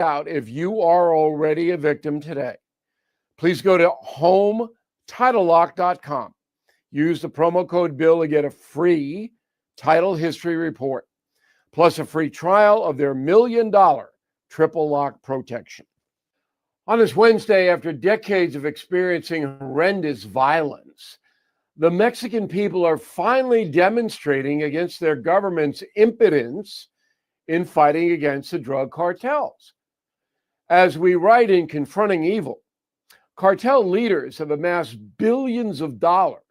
out if you are already a victim today. Please go to HomeTitleLock.com. Use the promo code BILL to get a free title history report, plus a free trial of their $1 million triple lock protection. On this Wednesday, after decades of experiencing horrendous violence, the Mexican people are finally demonstrating against their government's impotence in fighting against the drug cartels. As we write in Confronting Evil, cartel leaders have amassed billions of dollars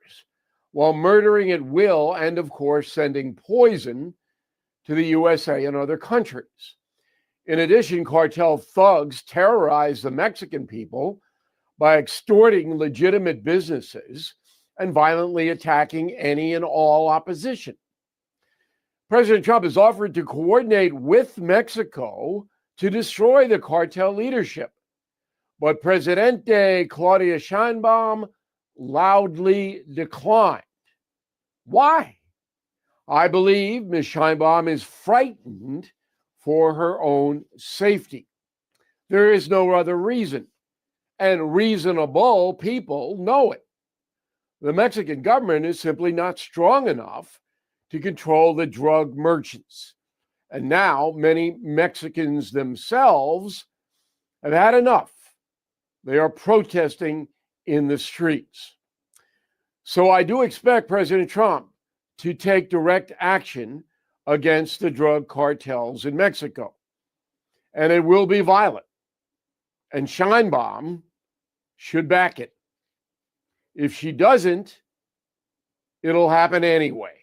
while murdering at will and, of course, sending poison to the USA and other countries. In addition, cartel thugs terrorize the Mexican people by extorting legitimate businesses and violently attacking any and all opposition. President Trump has offered to coordinate with Mexico to destroy the cartel leadership, but Presidente Claudia Sheinbaum loudly declined. Why? I believe Ms. Sheinbaum is frightened for her own safety. There is no other reason, and reasonable people know it. The Mexican government is simply not strong enough to control the drug merchants. And now many Mexicans themselves have had enough. They are protesting in the streets. So I do expect President Trump to take direct action against the drug cartels in Mexico. And it will be violent. And Sheinbaum should back it. If she doesn't, it'll happen anyway.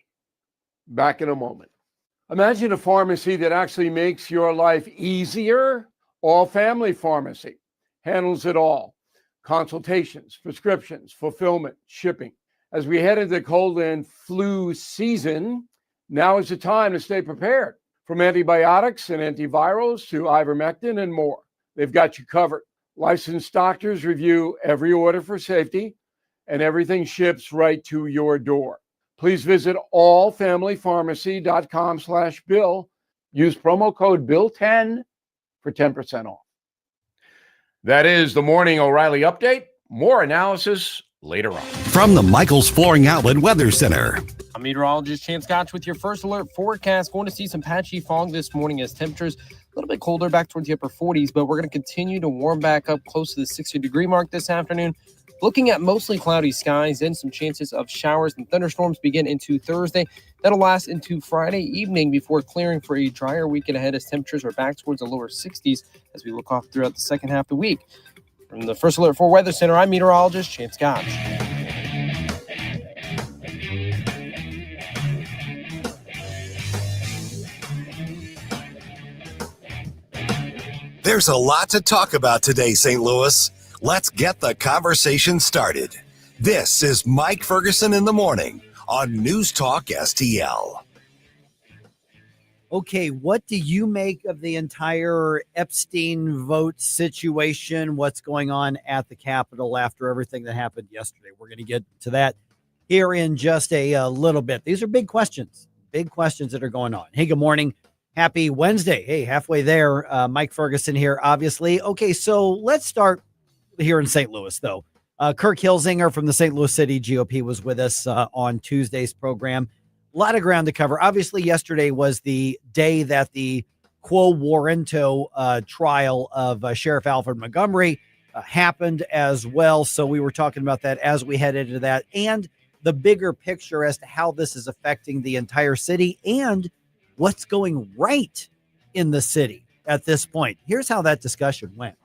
Back in a moment. Imagine a pharmacy that actually makes your life easier. All Family Pharmacy handles it all. Consultations, prescriptions, fulfillment, shipping. As we head into the cold and flu season, now is the time to stay prepared. From antibiotics and antivirals to ivermectin and more, they've got you covered. Licensed doctors review every order for safety, and everything ships right to your door. Please visit allfamilypharmacy.com/bill. Use promo code BILL10 for 10% off. That is the Morning O'Reilly Update. More analysis later on. From the Michaels Flooring Outlet Weather Center. I'm meteorologist Chance Scotch with your first alert forecast. Going to see some patchy fog this morning as temperatures a little bit colder back towards the upper 40s, but we're going to continue to warm back up close to the 60-degree mark this afternoon. Looking at mostly cloudy skies and some chances of showers and thunderstorms begin into Thursday. That'll last into Friday evening before clearing for a drier weekend ahead as temperatures are back towards the lower 60s as we look off throughout the second half of the week. From the First Alert 4 Weather Center, I'm meteorologist Chance Scotch. There's a lot to talk about today, St. Louis. Let's get the conversation started. This is Mike Ferguson in the morning on NewsTalkSTL. Okay, what do you make of the entire Epstein vote situation? What's going on at the Capitol after everything that happened yesterday? We're going to get to that here in just a little bit. These are big questions that are going on. Hey, good morning. Happy Wednesday. Hey, halfway there. Mike Ferguson here, obviously. Okay, so let's start here in St. Louis, though. Kirk Hilsinger from the St. Louis City GOP was with us on Tuesday's program. A lot of ground to cover. Obviously, yesterday was the day that the Quo Warranto trial of Sheriff Alfred Montgomery happened as well. So we were talking about that as we head into that and the bigger picture as to how this is affecting the entire city and what's going right in the city at this point. Here's how that discussion went.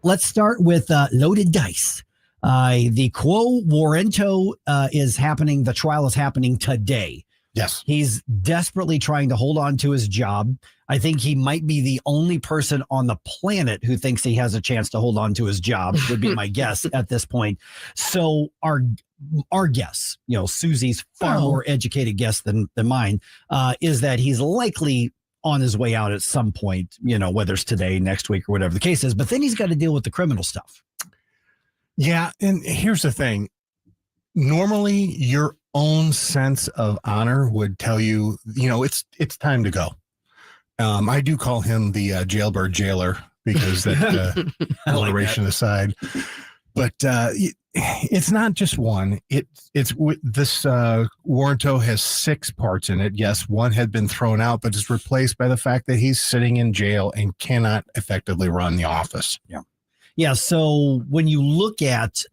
Let's start with loaded dice. The Quo Warranto is happening. The trial is happening today. Yes. He's desperately trying to hold on to his job. I think he might be the only person on the planet who thinks he has a chance to hold on to his job, would be my guess at this point. So our guess, Susie's far more educated guess than mine, is that he's likely on his way out at some point, whether it's today, next week, or whatever the case is. But then he's got to deal with the criminal stuff. Yeah. And here's the thing. Normally, your own sense of honor would tell you, it's time to go. I do call him the jailbird jailer because that alliteration aside. But it's not just one. It's this warranto has 6 parts in it. Yes, one had been thrown out, but it's replaced by the fact that he's sitting in jail and cannot effectively run the office. Yeah. So when you look at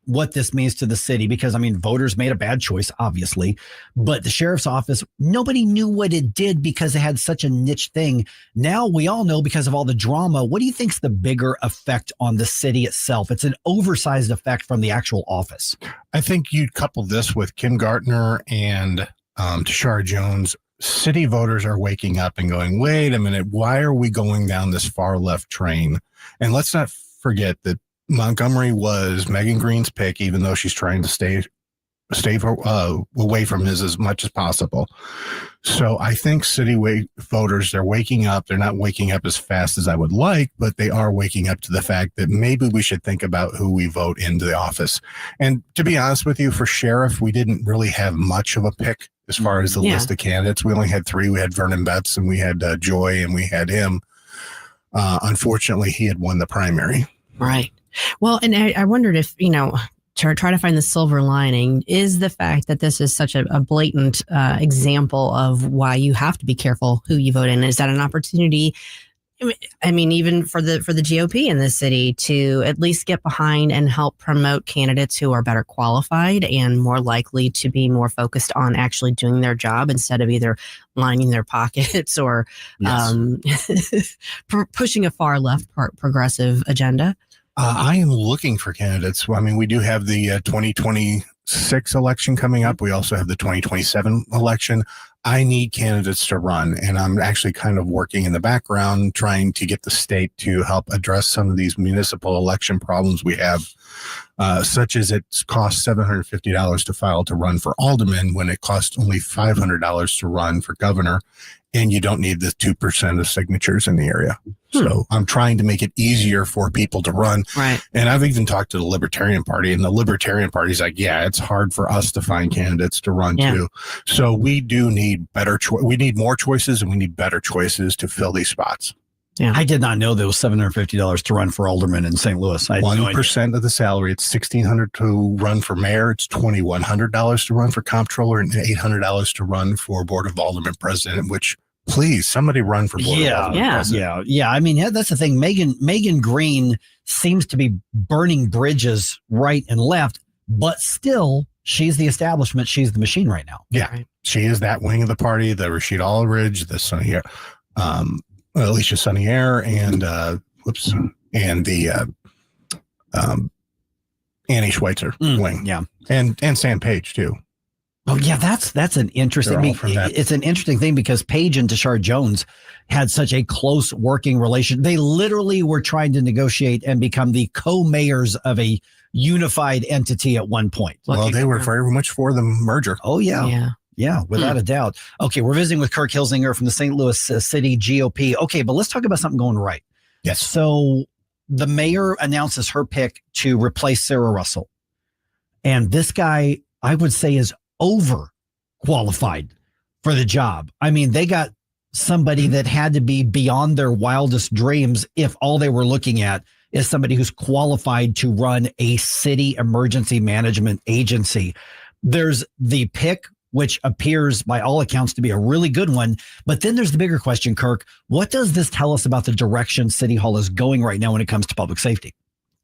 what this means to the city, because I mean, voters made a bad choice, obviously, but the sheriff's office, nobody knew what it did because it had such a niche thing. Now we all know because of all the drama. What do you think's the bigger effect on the city itself? It's an oversized effect from the actual office. I think you'd couple this with Kim Gartner and Tashara Jones. City voters are waking up and going, wait a minute, why are we going down this far left train? And let's not forget that Montgomery was Megan Green's pick, even though she's trying to stay away from his as much as possible. So I think city voters, they're waking up. They're not waking up as fast as I would like, but they are waking up to the fact that maybe we should think about who we vote into the office. And to be honest with you, for sheriff, we didn't really have much of a pick as far as the list of candidates. We only had 3. We had Vernon Betts, and we had Joy, and we had him. Unfortunately, he had won the primary. Right. Well, and I wondered if, try to find the silver lining is the fact that this is such a blatant example of why you have to be careful who you vote in. Is that an opportunity? I mean, even for the GOP in this city to at least get behind and help promote candidates who are better qualified and more likely to be more focused on actually doing their job instead of either lining their pockets or pushing a far left progressive agenda. I am looking for candidates. I mean, we do have the 2026 election coming up. We also have the 2027 election. I need candidates to run, and I'm actually kind of working in the background trying to get the state to help address some of these municipal election problems we have, such as it costs $750 to file to run for alderman when it costs only $500 to run for governor, and you don't need the 2% of signatures in the area. So I'm trying to make it easier for people to run. Right. And I've even talked to the Libertarian Party, and the Libertarian Party's like, yeah, it's hard for us to find candidates to run too. So we do need better we need more choices, and we need better choices to fill these spots. Yeah. I did not know there was $750 to run for alderman in St. Louis. 1% of the salary. It's $1,600 to run for mayor. It's $2,100 to run for comptroller, and $800 to run for board of alderman president, which please, somebody run for board of alderman president. Yeah. I mean, that's the thing. Megan Green seems to be burning bridges right and left, but still, she's the establishment. She's the machine right now. Yeah. Right. She is that wing of the party, the Rashid Ulrich, the Sonny, Alicia Sonnier, and and the Annie Schweitzer wing. Yeah. And Sam Page too. Oh yeah, that's an interesting thing. It's an interesting thing because Page and Tashara Jones had such a close working relation. They literally were trying to negotiate and become the co-mayors of a unified entity at one point. Well, they were very much for the merger. Oh yeah. Yeah, without a doubt. Okay, we're visiting with Kirk Hilsinger from the St. Louis City GOP. Okay, but let's talk about something going right. Yes. So the mayor announces her pick to replace Sarah Russell. And this guy, I would say, is overqualified for the job. I mean, they got somebody that had to be beyond their wildest dreams if all they were looking at is somebody who's qualified to run a city emergency management agency. There's the pick, which appears by all accounts to be a really good one. But then there's the bigger question, Kirk. What does this tell us about the direction City Hall is going right now when it comes to public safety?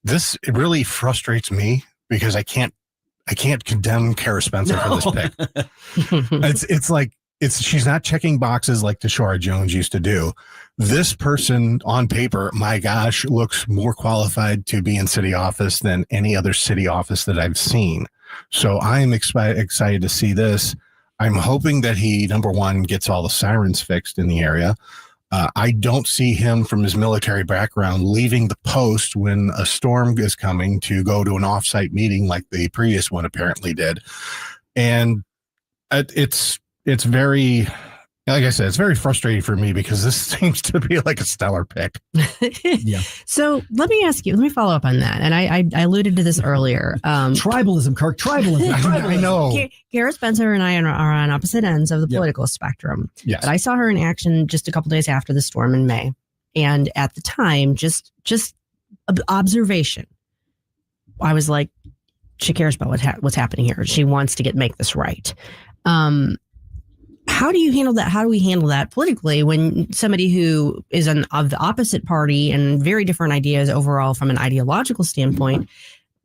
It really frustrates me because I can't condemn Kara Spencer for this pick. It's like she's not checking boxes like Tashara Jones used to do. This person on paper, my gosh, looks more qualified to be in city office than any other city office that I've seen. So I am excited to see this. I'm hoping that he, number one, gets all the sirens fixed in the area. I don't see him from his military background leaving the post when a storm is coming to go to an offsite meeting like the previous one apparently did. And it's very Like I said, it's very frustrating for me because this seems to be like a stellar pick. Yeah. So let me follow up on that. And I alluded to this earlier. Tribalism, Kirk. Tribalism. I know. Kara Spencer and I are on opposite ends of the political spectrum. Yes. But I saw her in action just a couple days after the storm in May. And at the time, just observation, I was like, she cares about what's happening here. She wants to make this right. How do you handle that? How do we handle that politically when somebody who is of the opposite party and very different ideas overall from an ideological standpoint,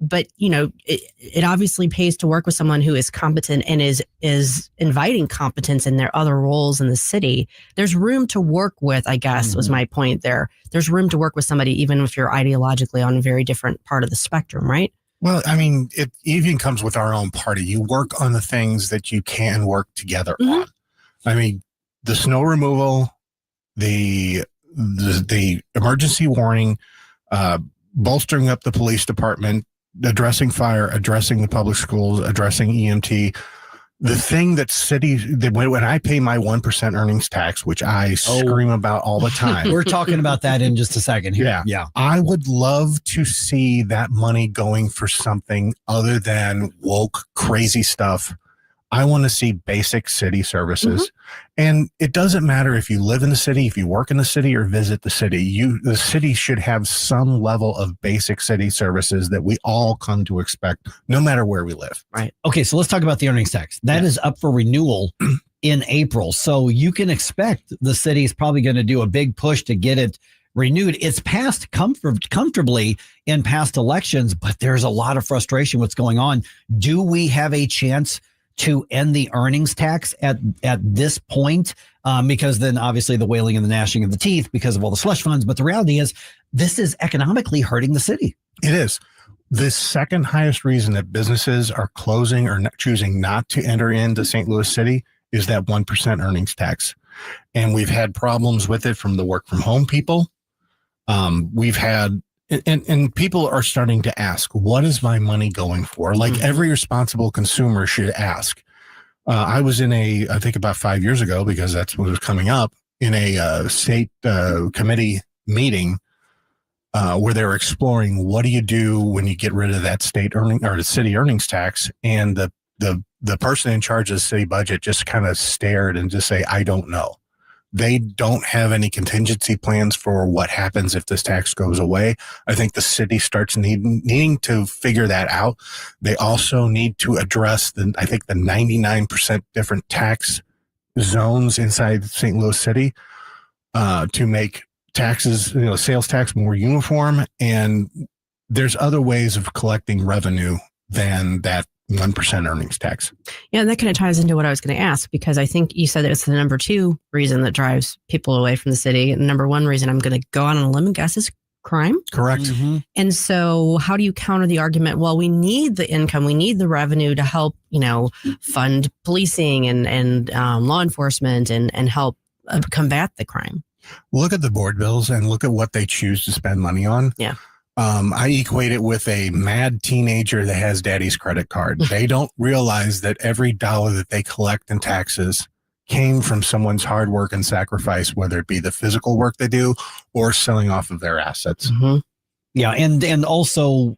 but it obviously pays to work with someone who is competent and is inviting competence in their other roles in the city. There's room to work with, I guess, was my point there. There's room to work with somebody even if you're ideologically on a very different part of the spectrum, right? Well, I mean, it even comes with our own party. You work on the things that you can work together on. I mean, the snow removal, the emergency warning, bolstering up the police department, addressing fire, addressing the public schools, addressing EMT. The thing that when I pay my 1% earnings tax, which I scream about all the time. We're talking about that in just a second here. Yeah. I would love to see that money going for something other than woke, crazy stuff. I want to see basic city services. And it doesn't matter if you live in the city, if you work in the city or visit the city, the city should have some level of basic city services that we all come to expect no matter where we live. Right. Okay. So let's talk about the earnings tax. That is up for renewal in April. So you can expect the city is probably going to do a big push to get it renewed. It's passed comfortably in past elections, but there's a lot of frustration. What's going on? Do we have a chance to end the earnings tax at this point? Because then obviously the wailing and the gnashing of the teeth because of all the slush funds. But the reality is this is economically hurting the city. It is. The second highest reason that businesses are closing or choosing not to enter into St. Louis City is that 1% earnings tax. And we've had problems with it from the work from home people. We've had And people are starting to ask, what is my money going for? Like every responsible consumer should ask. I was in I think about 5 years ago, because that's what was coming up, in a state committee meeting where they were exploring, what do you do when you get rid of that state earning or the city earnings tax? And the person in charge of the city budget just kind of stared and just say, I don't know. They don't have any contingency plans for what happens if this tax goes away. I think the city starts needing to figure that out. They also need to address the 99% different tax zones inside St. Louis City to make taxes, sales tax more uniform. And there's other ways of collecting revenue than that 1% earnings tax. Yeah, and that kind of ties into what I was going to ask, because I think you said it's the number 2 reason that drives people away from the city. And number 1 reason I'm going to go out on a limb and guess is crime. Correct. Mm-hmm. And so how do you counter the argument? Well, we need the income, we need the revenue to help, fund policing and law enforcement and help combat the crime. Look at the board bills and look at what they choose to spend money on. Yeah. I equate it with a mad teenager that has daddy's credit card. They don't realize that every dollar that they collect in taxes came from someone's hard work and sacrifice, whether it be the physical work they do or selling off of their assets. Mm-hmm. Yeah. And also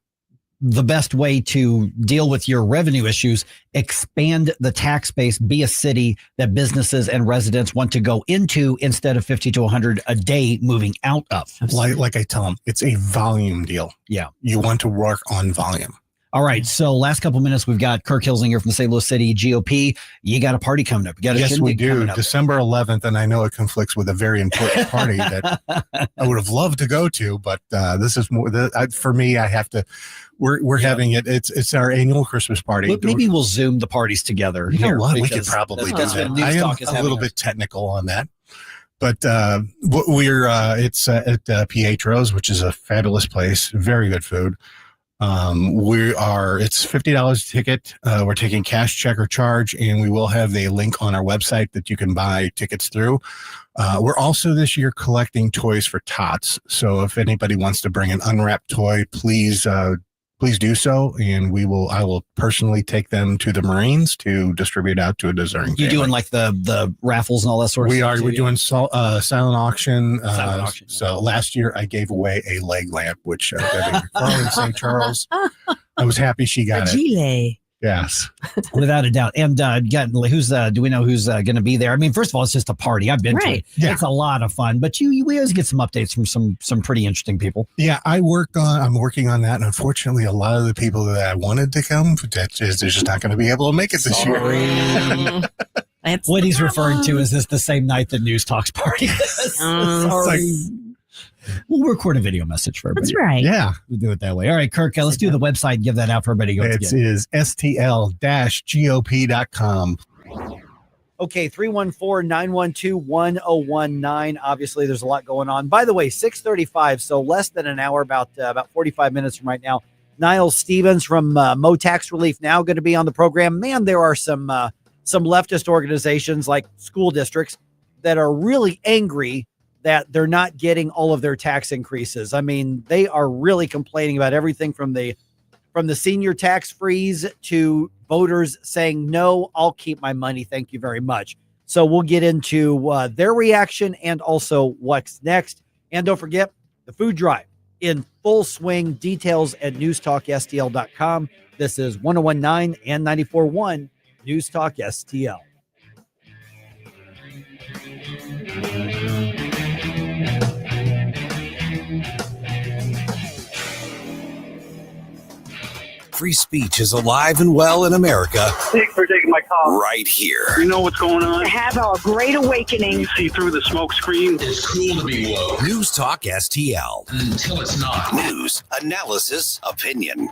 the best way to deal with your revenue issues, expand the tax base, be a city that businesses and residents want to go into instead of 50 to 100 a day moving out of. Like I tell them, it's a volume deal. Yeah. You want to work on volume. All right. So last couple minutes, we've got Kirk Hilsinger from the St. Louis City GOP. You got a party coming up. Yes, we do. December 11th. And I know it conflicts with a very important party that I would have loved to go to, but this is more for me. I have to, we're having it. It's our annual Christmas party. Look, maybe we'll Zoom the parties together. You know what? We because could probably do that's that. what News I am Talk is a little having bit technical on that, but it's at Pietro's, which is a fabulous place. Very good food. It's $50 a ticket. We're taking cash, check, or charge, and we will have a link on our website that you can buy tickets through. We're also this year collecting toys for tots. So if anybody wants to bring an unwrapped toy, please please do so, and I will personally take them to the Marines to distribute out to a deserving You family. doing like the raffles and all that sort of stuff? We're doing silent auction. Silent auction. So last year I gave away a leg lamp, which Debbie McFarland in St. Charles. I was happy she got it. Gilet. Yes. Without a doubt. And do we know who's going to be there? I mean, first of all, it's just a party. I've been to it. Yeah. It's a lot of fun, but we always get some updates from some pretty interesting people. Yeah, I'm working on that. And unfortunately, a lot of the people that I wanted to come, they're just not going to be able to make it this year. What he's referring to is this the same night that News Talk's party is. Sorry. We'll record a video message for everybody. That's right. Yeah. We'll do it that way. All right, Kirk, let's do the website and give that out for everybody. It is stl-gop.com. Okay, 314-912-1019. Obviously, there's a lot going on. By the way, 6:35, so less than an hour, about 45 minutes from right now. Niles Stevens from Mo Tax Relief Now going to be on the program. Man, there are some leftist organizations like school districts that are really angry that they're not getting all of their tax increases. I mean, they are really complaining about everything from the senior tax freeze to voters saying, no, I'll keep my money. Thank you very much. So we'll get into their reaction and also what's next. And don't forget the food drive in full swing. Details at newstalkstl.com. This is 1019 and 94.1 News Talk STL. Free speech is alive and well in America. Thanks for taking my call. Right here. You know what's going on? Have a great awakening. You see through the smoke screen. It's cool to be woke. News Talk STL. Until it's not. News, analysis, opinion.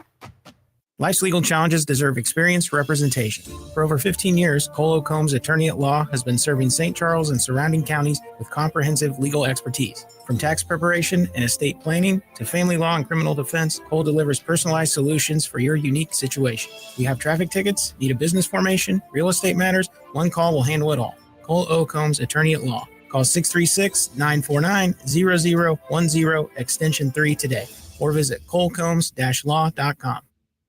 Life's legal challenges deserve experienced representation. For over 15 years, Cole Combs, attorney at law, has been serving St. Charles and surrounding counties with comprehensive legal expertise. From tax preparation and estate planning to family law and criminal defense, Cole delivers personalized solutions for your unique situation. You have traffic tickets, need a business formation, real estate matters, one call will handle it all. Cole O. Combs, attorney at law. Call 636-949-0010, extension 3 today, or visit colecombs-law.com.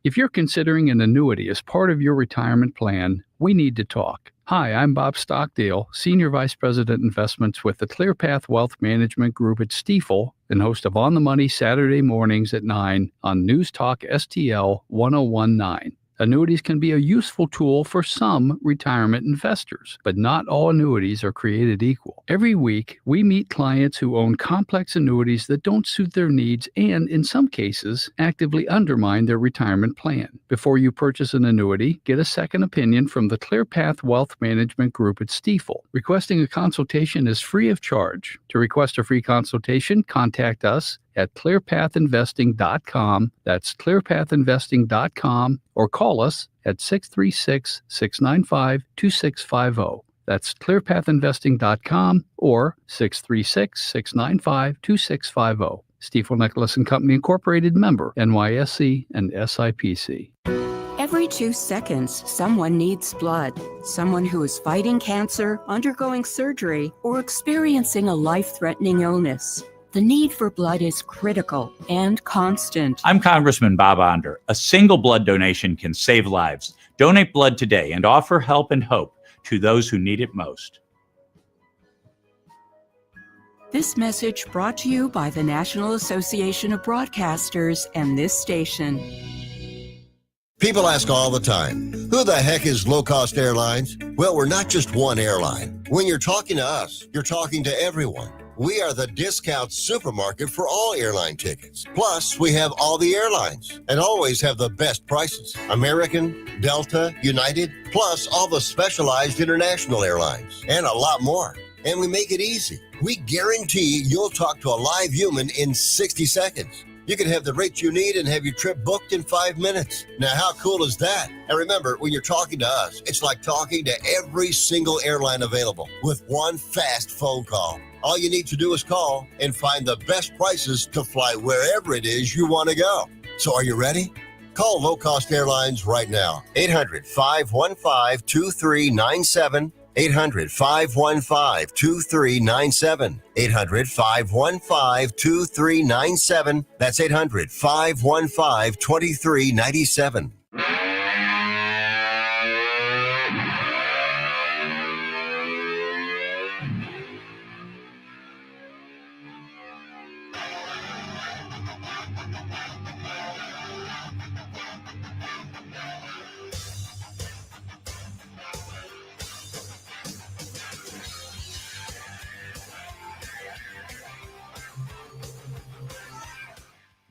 If you're considering an annuity as part of your retirement plan, we need to talk. Hi, I'm Bob Stockdale, Senior Vice President Investments with the ClearPath Wealth Management Group at Stifel and host of On the Money Saturday mornings at 9 on News Talk STL 1019. Annuities can be a useful tool for some retirement investors, but not all annuities are created equal. Every week, we meet clients who own complex annuities that don't suit their needs and, in some cases, actively undermine their retirement plan. Before you purchase an annuity, get a second opinion from the ClearPath Wealth Management Group at Stifel. Requesting a consultation is free of charge. To request a free consultation, contact us at clearpathinvesting.com. That's clearpathinvesting.com, or call us at 636-695-2650. That's clearpathinvesting.com or 636-695-2650. Stifel Nicholas and Company Incorporated, member NYSE and SIPC. Every 2 seconds, someone needs blood. Someone who is fighting cancer, undergoing surgery, or experiencing a life-threatening illness. The need for blood is critical and constant. I'm Congressman Bob Onder. A single blood donation can save lives. Donate blood today and offer help and hope to those who need it most. This message brought to you by the National Association of Broadcasters and this station. People ask all the time, who the heck is Low Cost Airlines? Well, we're not just one airline. When you're talking to us, you're talking to everyone. We are the discount supermarket for all airline tickets. Plus, we have all the airlines and always have the best prices. American, Delta, United, plus all the specialized international airlines and a lot more. And we make it easy. We guarantee you'll talk to a live human in 60 seconds. You can have the rate you need and have your trip booked in 5 minutes. Now, how cool is that? And remember, when you're talking to us, it's like talking to every single airline available with one fast phone call. All you need to do is call and find the best prices to fly wherever it is you want to go. So are you ready? Call Low Cost Airlines right now. 800-515-2397 800-515-2397. 800-515-2397. That's 800-515-2397.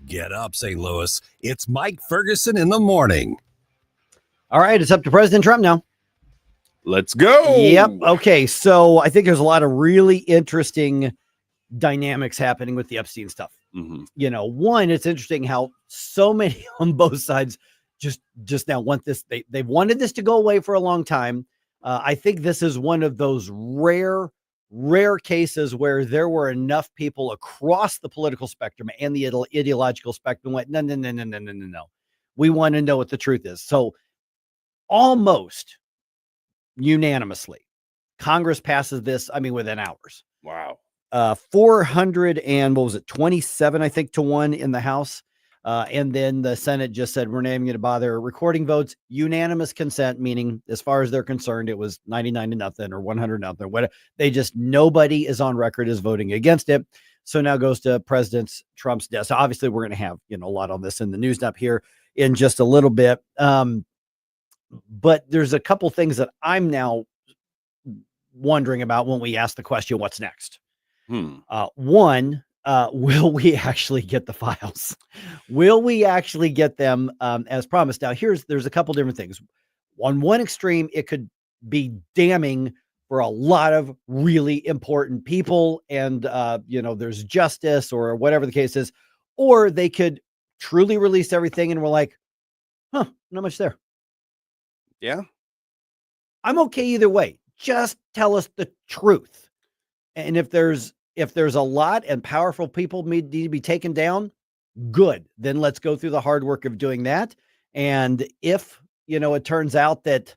Get up, St. Louis. It's Mike Ferguson in the morning. All right, it's up to President Trump now. Let's go. Yep. Okay, so I think there's a lot of really interesting dynamics happening with the Epstein stuff. Mm-hmm. You know, one, it's interesting how so many on both sides just now want this. They've wanted this to go away for a long time. I think this is one of those rare cases where there were enough people across the political spectrum and the ideological spectrum went, no. We want to know what the truth is. So almost unanimously, Congress passes this, within hours. Wow. 427, I think, to 1 in the House. And then the Senate just said, we're not even going to bother recording votes. Unanimous consent, meaning as far as they're concerned, it was 99-0 or 100-0. Whatever. Nobody is on record as voting against it. So now goes to President Trump's desk. So obviously we're going to have, a lot on this in the news dump here in just a little bit. But there's a couple things that I'm now wondering about when we ask the question, what's next? One, will we actually get the files? Will we actually get them as promised? Now, there's a couple different things. On one extreme, it could be damning for a lot of really important people, and there's justice or whatever the case is, or they could truly release everything, and we're like, not much there. Yeah, I'm okay either way. Just tell us the truth, and if there's a lot and powerful people need to be taken down, good. Then let's go through the hard work of doing that. And if, it turns out that,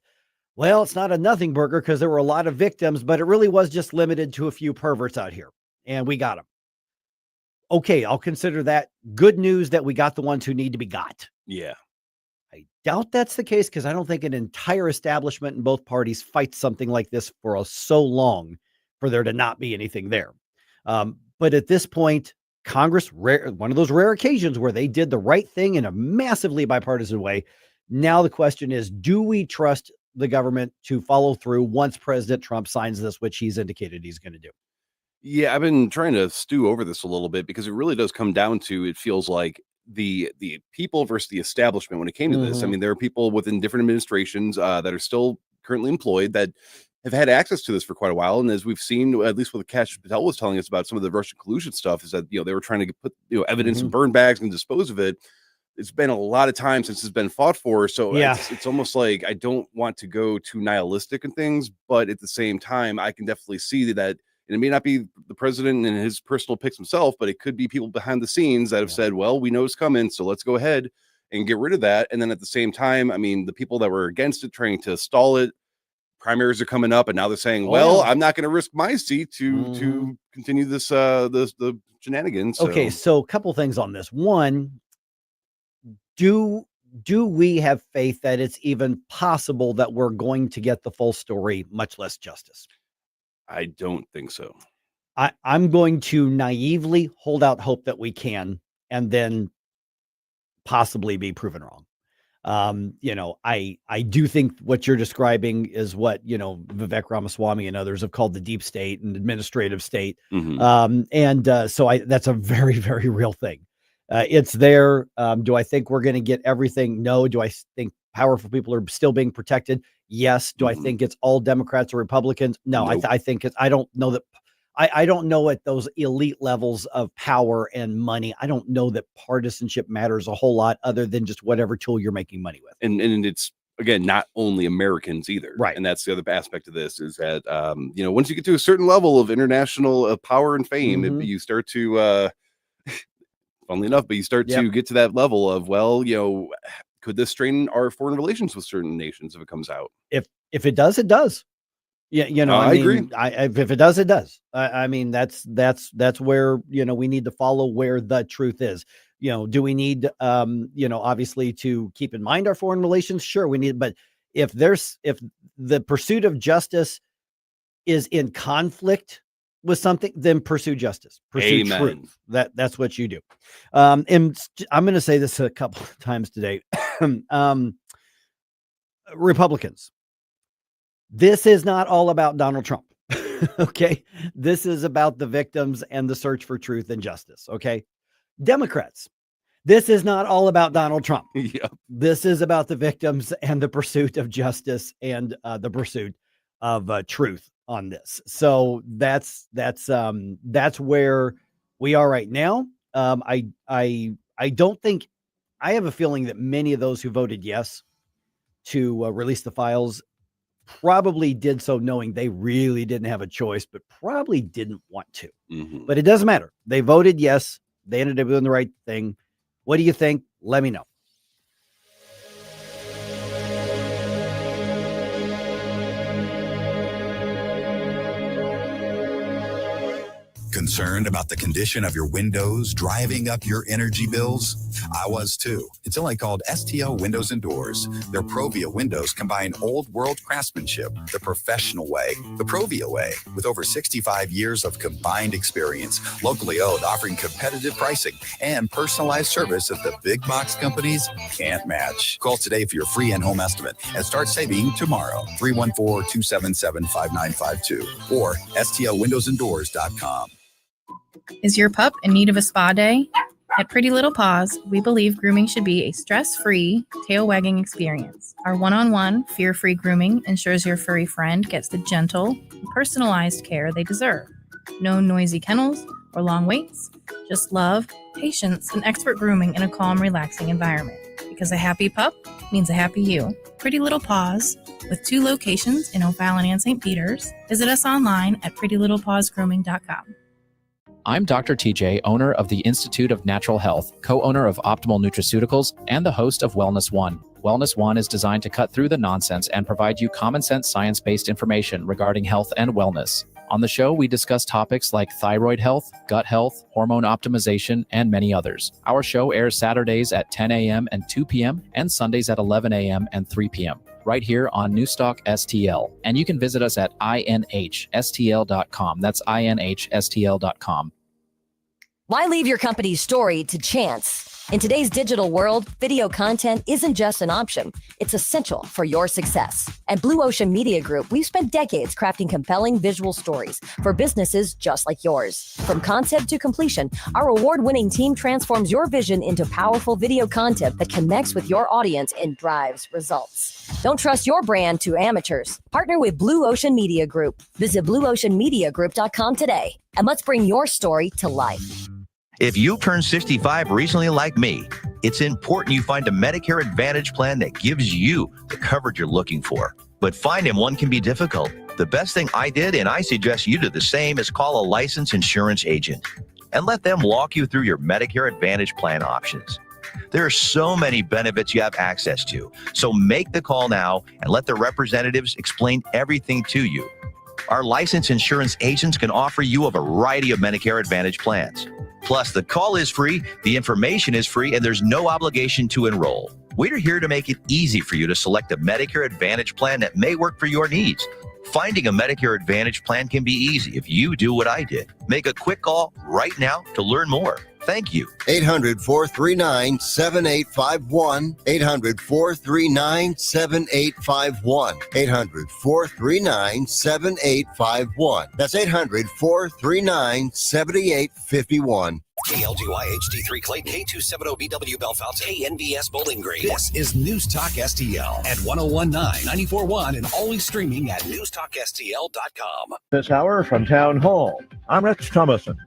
well, it's not a nothing burger because there were a lot of victims, but it really was just limited to a few perverts out here and we got them. Okay, I'll consider that good news that we got the ones who need to be got. Yeah. I doubt that's the case because I don't think an entire establishment in both parties fights something like this for so long for there to not be anything there. But at this point, Congress, one of those rare occasions where they did the right thing in a massively bipartisan way. Now the question is, do we trust the government to follow through once President Trump signs this, which he's indicated he's going to do? Yeah, I've been trying to stew over this a little bit because it really does come down to, it feels like the people versus the establishment when it came to this. I mean, there are people within different administrations that are still currently employed that have had access to this for quite a while. And as we've seen, at least what Cash Patel was telling us about some of the Russian collusion stuff, is that, they were trying to put, evidence in burn bags and dispose of it. It's been a lot of time since it's been fought for. So yeah, it's almost like I don't want to go too nihilistic in things, but at the same time, I can definitely see that, and it may not be the president and his personal picks himself, but it could be people behind the scenes that have said, well, we know it's coming, so let's go ahead and get rid of that. And then at the same time, I mean, the people that were against it, trying to stall it, primaries are coming up, and now they're saying, I'm not going to risk my seat to continue this the shenanigans. So. Okay, so a couple things on this. One, do we have faith that it's even possible that we're going to get the full story, much less justice? I don't think so. I'm going to naively hold out hope that we can, and then possibly be proven wrong. I do think what you're describing is what, Vivek Ramaswamy and others have called the deep state and administrative state. So that's a very, very real thing. It's there. Do I think we're going to get everything? No. Do I think powerful people are still being protected? Yes. Do I think it's all Democrats or Republicans? No. Nope. I think I don't know that. I don't know at those elite levels of power and money. I don't know that partisanship matters a whole lot other than just whatever tool you're making money with. And it's, again, not only Americans either. Right. And that's the other aspect of this is that, once you get to a certain level of international power and fame, you start to, funnily enough, but you start to get to that level of, could this strain our foreign relations with certain nations if it comes out? If it does, it does. Yeah, you know, I agree. If it does, it does. I mean, that's where, you know, we need to follow where the truth is. You know, do we need, you know, obviously to keep in mind our foreign relations? Sure, we need, but if the pursuit of justice is in conflict with something, then pursue justice, pursue truth. That's what you do. And I'm going to say this a couple of times today. Republicans, this is not all about Donald Trump. Okay. This is about the victims and the search for truth and justice. Okay. Democrats, this is not all about Donald Trump. Yep. This is about the victims and the pursuit of justice and the pursuit of truth on this. So that's where we are right now. I don't think, I have a feeling that many of those who voted yes to release the files probably did so knowing they really didn't have a choice, but probably didn't want to. Mm-hmm. But it doesn't matter. They voted yes. They ended up doing the right thing. What do you think? Let me know. Concerned about the condition of your windows driving up your energy bills? I was too. It's only called STL Windows and Doors. Their Provia windows combine old world craftsmanship the professional way, the Provia way, with over 65 years of combined experience, locally owned, offering competitive pricing and personalized service that the big box companies can't match. Call today for your free in-home estimate and start saving tomorrow. 314-277-5952 or stlwindowsanddoors.com. Is your pup in need of a spa day? At Pretty Little Paws, we believe grooming should be a stress-free, tail-wagging experience. Our one-on-one, fear-free grooming ensures your furry friend gets the gentle, personalized care they deserve. No noisy kennels or long waits, just love, patience, and expert grooming in a calm, relaxing environment. Because a happy pup means a happy you. Pretty Little Paws, with 2 locations in O'Fallon and St. Peters. Visit us online at prettylittlepawsgrooming.com. I'm Dr. TJ, owner of the Institute of Natural Health, co-owner of Optimal Nutraceuticals, and the host of Wellness One. Wellness One is designed to cut through the nonsense and provide you common sense, science-based information regarding health and wellness. On the show, we discuss topics like thyroid health, gut health, hormone optimization, and many others. Our show airs Saturdays at 10 a.m. and 2 p.m. and Sundays at 11 a.m. and 3 p.m. right here on NewsTalkSTL. And you can visit us at inhstl.com. That's inhstl.com. Why leave your company's story to chance? In today's digital world, video content isn't just an option. It's essential for your success. At Blue Ocean Media Group, we've spent decades crafting compelling visual stories for businesses just like yours. From concept to completion, our award-winning team transforms your vision into powerful video content that connects with your audience and drives results. Don't trust your brand to amateurs. Partner with Blue Ocean Media Group. Visit blueoceanmediagroup.com today, and let's bring your story to life. If you turned 65 recently like me, it's important you find a Medicare Advantage plan that gives you the coverage you're looking for. But finding one can be difficult. The best thing I did, and I suggest you do the same, is call a licensed insurance agent and let them walk you through your Medicare Advantage plan options. There are so many benefits you have access to. So make the call now and let the representatives explain everything to you. Our licensed insurance agents can offer you a variety of Medicare Advantage plans. Plus, the call is free, the information is free, and there's no obligation to enroll. We're here to make it easy for you to select a Medicare Advantage plan that may work for your needs. Finding a Medicare Advantage plan can be easy if you do what I did. Make a quick call right now to learn more. Thank you. 800-439-7851. 800-439-7851. 800-439-7851. That's 800-439-7851. KLGY HD3 Clayton, K270BW Belfast, KNBS Bowling Green. This is News Talk STL at 1019, 94.1, and always streaming at NewsTalkSTL.com. This hour from Town Hall, I'm Rex Thomason.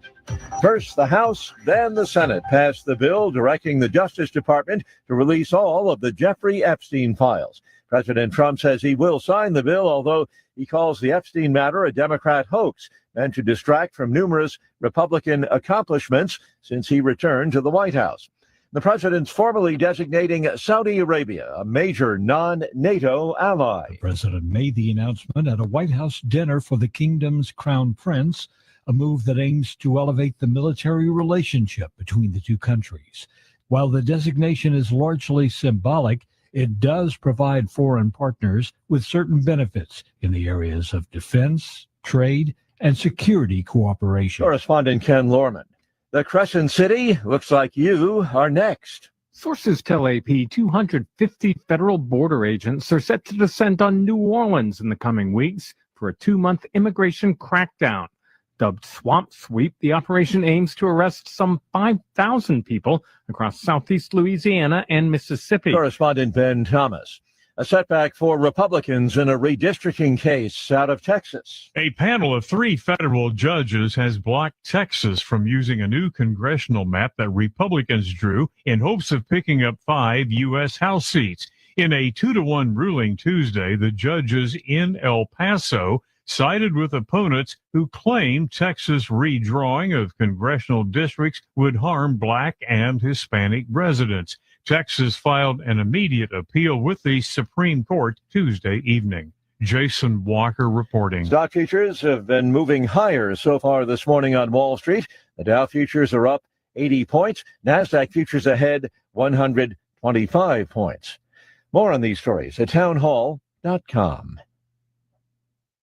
First, the House, then the Senate passed the bill directing the Justice Department to release all of the Jeffrey Epstein files. President Trump says he will sign the bill, although he calls the Epstein matter a Democrat hoax meant to distract from numerous Republican accomplishments since he returned to the White House. The president's formally designating Saudi Arabia a major non-NATO ally. The president made the announcement at a White House dinner for the kingdom's crown prince, a move that aims to elevate the military relationship between the two countries. While the designation is largely symbolic, it does provide foreign partners with certain benefits in the areas of defense, trade, and security cooperation. Correspondent Ken Lorman. The Crescent City looks like you are next. Sources tell AP 250 federal border agents are set to descend on New Orleans in the coming weeks for a 2-month immigration crackdown. Dubbed Swamp Sweep, the operation aims to arrest some 5,000 people across southeast Louisiana and Mississippi. Correspondent Ben Thomas. A setback for Republicans in a redistricting case out of Texas. A panel of 3 federal judges has blocked Texas from using a new congressional map that Republicans drew in hopes of picking up 5 U.S. House seats. In a 2-1 ruling Tuesday, the judges in El Paso sided with opponents who claim Texas redrawing of congressional districts would harm Black and Hispanic residents. Texas filed an immediate appeal with the Supreme Court Tuesday evening. Jason Walker reporting. Stock futures have been moving higher so far this morning on Wall Street. The Dow futures are up 80 points. NASDAQ futures ahead 125 points. More on these stories at townhall.com.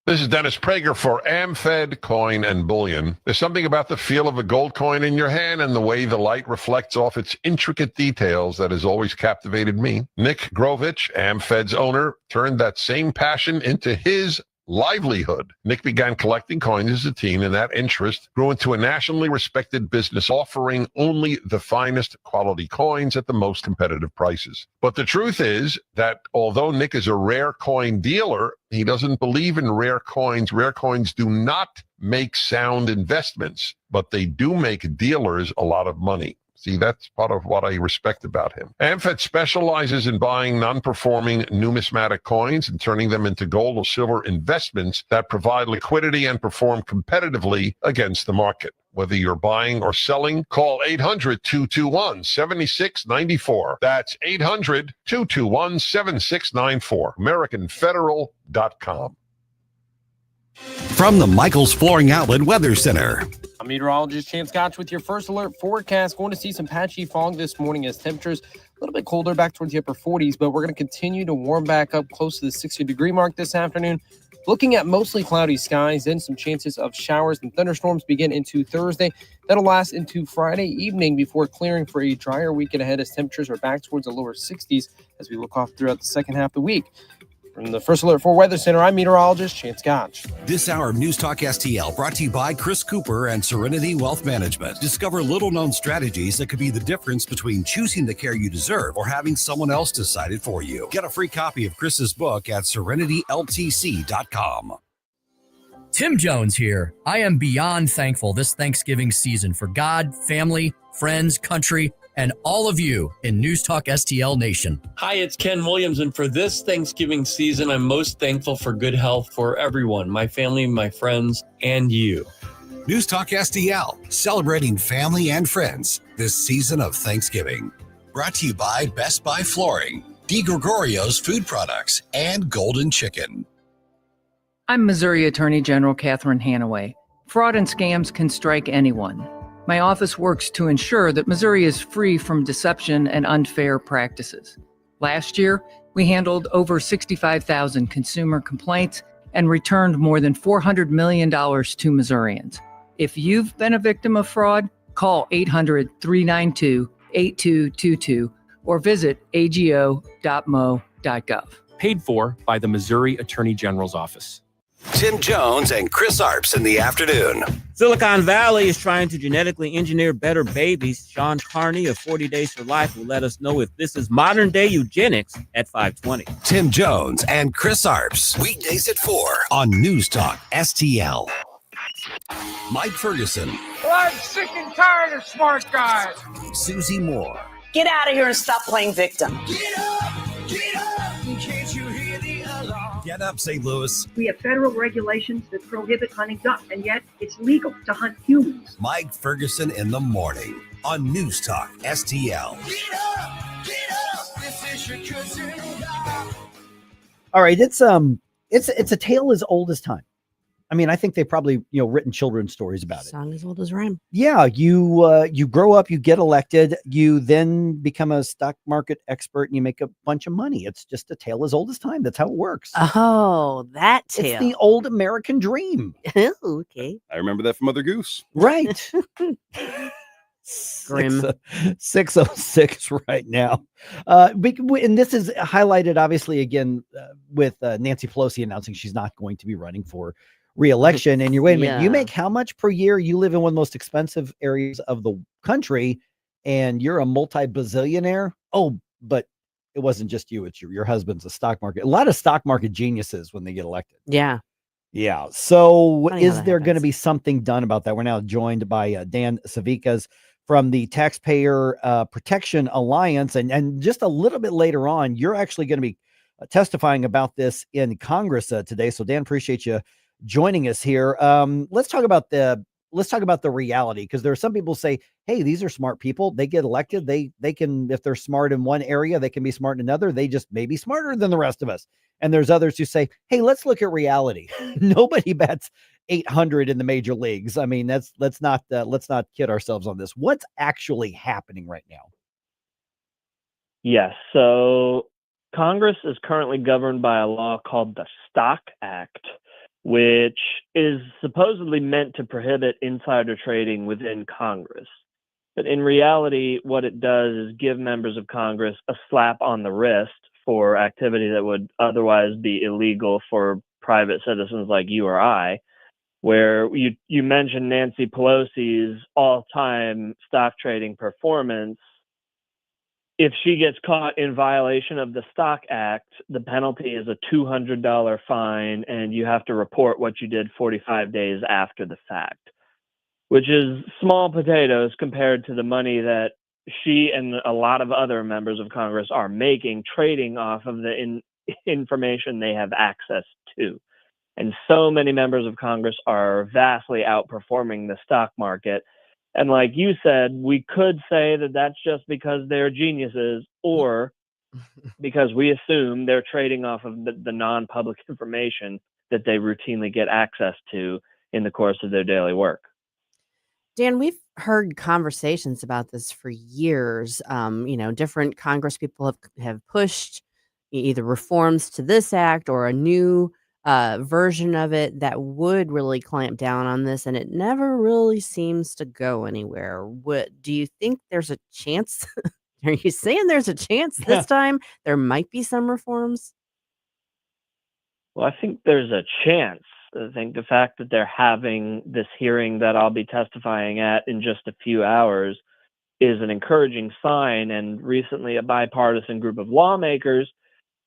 This is Dennis Prager for AmFed Coin and Bullion. There's something about the feel of a gold coin in your hand and the way the light reflects off its intricate details that has always captivated me. Nick Grovich, AmFed's owner, turned that same passion into his livelihood. Nick began collecting coins as a teen, and that interest grew into a nationally respected business offering only the finest quality coins at the most competitive prices. But the truth is that although Nick is a rare coin dealer, he doesn't believe in rare coins. Rare coins do not make sound investments, but they do make dealers a lot of money. See, that's part of what I respect about him. AmFed specializes in buying non-performing numismatic coins and turning them into gold or silver investments that provide liquidity and perform competitively against the market. Whether you're buying or selling, call 800-221-7694. That's 800-221-7694. AmericanFederal.com. From the Michaels Flooring Outlet Weather Center. I'm meteorologist Chance Scotch with your first alert forecast. Going to see some patchy fog this morning as temperatures a little bit colder back towards the upper 40s, but we're going to continue to warm back up close to the 60-degree mark this afternoon. Looking at mostly cloudy skies, then some chances of showers and thunderstorms begin into Thursday. That'll last into Friday evening before clearing for a drier weekend ahead as temperatures are back towards the lower 60s as we look off throughout the second half of the week. From the First Alert 4 Weather Center, I'm meteorologist Chance Scotch. This hour of News Talk STL brought to you by Chris Cooper and Serenity Wealth Management. Discover little-known strategies that could be the difference between choosing the care you deserve or having someone else decide it for you. Get a free copy of Chris's book at serenityltc.com. Tim Jones here. I am beyond thankful this Thanksgiving season for God, family, friends, country, and all of you in News Talk STL Nation. Hi, it's Ken Williams, and for this Thanksgiving season, I'm most thankful for good health for everyone, my family, my friends, and you. News Talk STL, celebrating family and friends this season of Thanksgiving. Brought to you by Best Buy Flooring, DiGregorio's Food Products, and Golden Chicken. I'm Missouri Attorney General Catherine Hanaway. Fraud and scams can strike anyone. My office works to ensure that Missouri is free from deception and unfair practices. Last year, we handled over 65,000 consumer complaints and returned more than $400 million to Missourians. If you've been a victim of fraud, call 800-392-8222 or visit ago.mo.gov. Paid for by the Missouri Attorney General's Office. Tim Jones and Chris Arps in the afternoon. Silicon Valley is trying to genetically engineer better babies. Sean Carney of 40 Days for Life will let us know if this is modern-day eugenics at 5:20. Tim Jones and Chris Arps. Weekdays at 4 on News Talk STL. Mike Ferguson. Well, I'm sick and tired of smart guys. Susie Moore. Get out of here and stop playing victim. Get up, can't you hear the alarm? Get up, St. Louis. We have federal regulations that prohibit hunting ducks, and yet it's legal to hunt humans. Mike Ferguson in the morning. on News Talk STL. This is your cousin Doc. All right, it's a tale as old as time. I mean, I think they probably written children's stories about it. Song as old as rhyme. Yeah, you grow up, you get elected, you then become a stock market expert, and you make a bunch of money. It's just a tale as old as time. That's how it works. Oh, that tale. It's the old American dream. Okay. I remember that from Mother Goose. Right. Grim. 606 right now. And this is highlighted, obviously, again, with Nancy Pelosi announcing she's not going to be running for re-election. And you're, wait a minute, you make how much per year? You live in one of the most expensive areas of the country, and you're a multi-bazillionaire? Oh, but it wasn't just you. It's your husband's a stock market. A lot of stock market geniuses when they get elected. Yeah. Yeah. So Funny how is that there going to be something done about that? We're now joined by Dan Savickas from the Taxpayer Protection Alliance. And just a little bit later on, you're actually going to be testifying about this in Congress today. So Dan, appreciate you joining us here. Let's talk about the reality, because there are some people say, hey, these are smart people. They get elected. They can, if they're smart in one area, they can be smart in another. They just may be smarter than the rest of us. And there's others who say, hey, let's look at reality. Nobody bats 800 in the major leagues. I mean, let's not kid ourselves on this. What's actually happening right now? Yes. So Congress is currently governed by a law called the Stock Act, which is supposedly meant to prohibit insider trading within Congress. But in reality, what it does is give members of Congress a slap on the wrist for activity that would otherwise be illegal for private citizens like you or I, where you mentioned Nancy Pelosi's all-time stock trading performance. If she gets caught in violation of the Stock Act, the penalty is a $200 fine, and you have to report what you did 45 days after the fact, which is small potatoes compared to the money that she and a lot of other members of Congress are making trading off of the information they have access to. And so many members of Congress are vastly outperforming the stock market. And like you said, we could say that that's just because they're geniuses, or because we assume they're trading off of the non-public information that they routinely get access to in the course of their daily work. Dan, we've heard conversations about this for years. Different Congress people have pushed either reforms to this act or a new version of it that would really clamp down on this, and it never really seems to go anywhere. What do you think? There's a chance? Are you saying there's a chance this time there might be some reforms? Well, I think there's a chance. I think the fact that they're having this hearing that I'll be testifying at in just a few hours is an encouraging sign. And recently, a bipartisan group of lawmakers,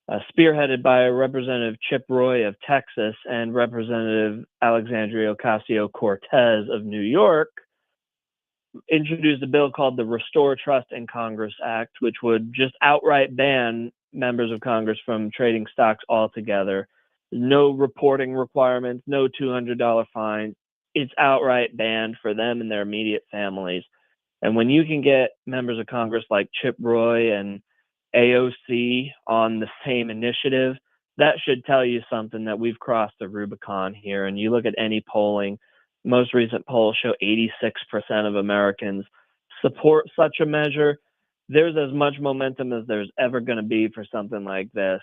spearheaded by Representative Chip Roy of Texas and Representative Alexandria Ocasio-Cortez of New York, introduced a bill called the Restore Trust in Congress Act, which would just outright ban members of Congress from trading stocks altogether. No reporting requirements, no $200 fine. It's outright banned for them and their immediate families. And when you can get members of Congress like Chip Roy and AOC on the same initiative, that should tell you something, that we've crossed the Rubicon here. And you look at any polling, most recent polls show 86% of Americans support such a measure. There's as much momentum as there's ever going to be for something like this.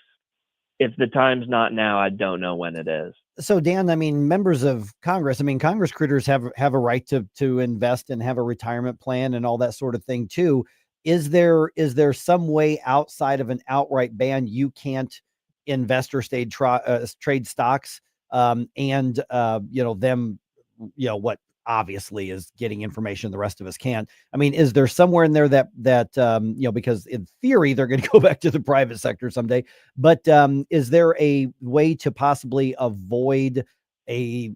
If the time's not now, I don't know when it is. So Dan, I mean, members of Congress, Congress critters have a right to invest and have a retirement plan and all that sort of thing too. Is there some way outside of an outright ban you can't invest or trade stocks what obviously is getting information the rest of us can't? Is there somewhere in there that because in theory they're going to go back to the private sector someday, but is there a way to possibly avoid a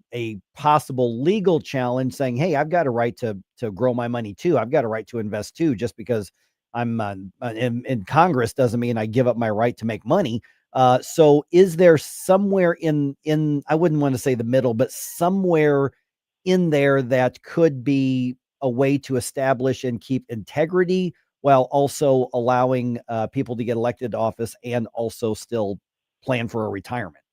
possible legal challenge saying, hey, I've got a right to grow my money too. I've got a right to invest too. Just because I'm in Congress doesn't mean I give up my right to make money. So is there somewhere in, I wouldn't want to say the middle, but somewhere in there that could be a way to establish and keep integrity while also allowing people to get elected to office and also still plan for a retirement?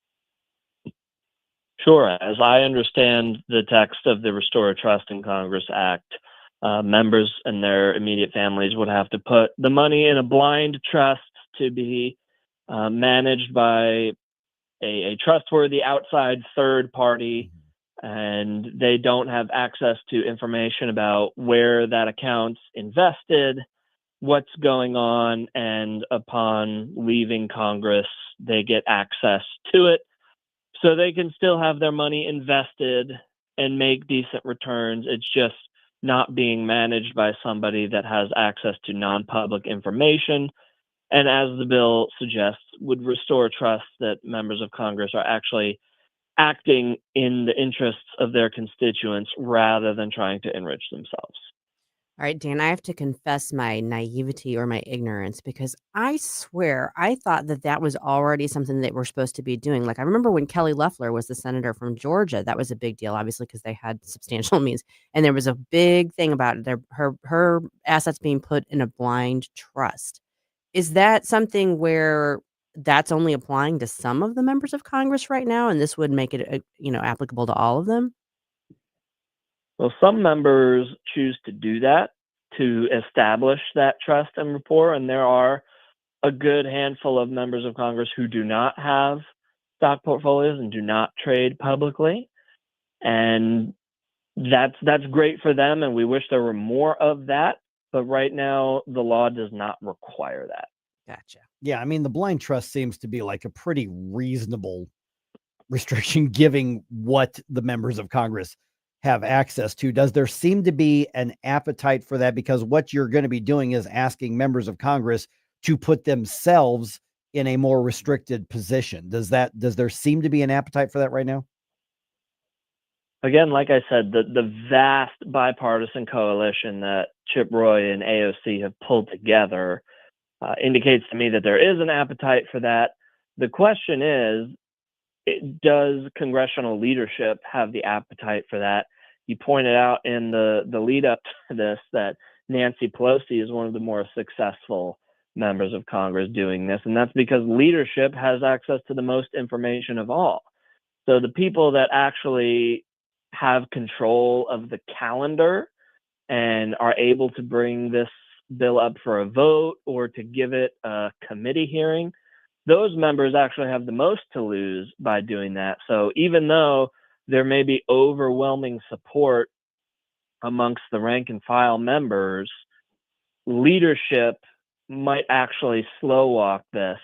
Sure. As I understand the text of the Restore Trust in Congress Act, members and their immediate families would have to put the money in a blind trust to be managed by a trustworthy outside third party, and they don't have access to information about where that account's invested, what's going on, and upon leaving Congress, they get access to it. So they can still have their money invested and make decent returns. It's just not being managed by somebody that has access to non-public information. And as the bill suggests, would restore trust that members of Congress are actually acting in the interests of their constituents rather than trying to enrich themselves. All right, Dan, I have to confess my naivety or my ignorance, because I swear I thought that that was already something that we're supposed to be doing. Like, I remember when Kelly Loeffler was the senator from Georgia, that was a big deal, obviously, because they had substantial means. And there was a big thing about her assets being put in a blind trust. Is that something where that's only applying to some of the members of Congress right now, and this would make it, applicable to all of them? Well, some members choose to do that, to establish that trust and rapport, and there are a good handful of members of Congress who do not have stock portfolios and do not trade publicly. And that's great for them, and we wish there were more of that. But right now, the law does not require that. Gotcha. Yeah, I mean, the blind trust seems to be like a pretty reasonable restriction, giving what the members of Congress have access to. Does there seem to be an appetite for that? Because what you're going to be doing is asking members of Congress to put themselves in a more restricted position. Does there seem to be an appetite for that right now? Again, like I said, the vast bipartisan coalition that Chip Roy and AOC have pulled together indicates to me that there is an appetite for that. The question is, does congressional leadership have the appetite for that? You pointed out in the lead up to this that Nancy Pelosi is one of the more successful members of Congress doing this, and that's because leadership has access to the most information of all. So the people that actually have control of the calendar and are able to bring this bill up for a vote or to give it a committee hearing, those members actually have the most to lose by doing that. So even though there may be overwhelming support amongst the rank and file members, leadership might actually slow walk this.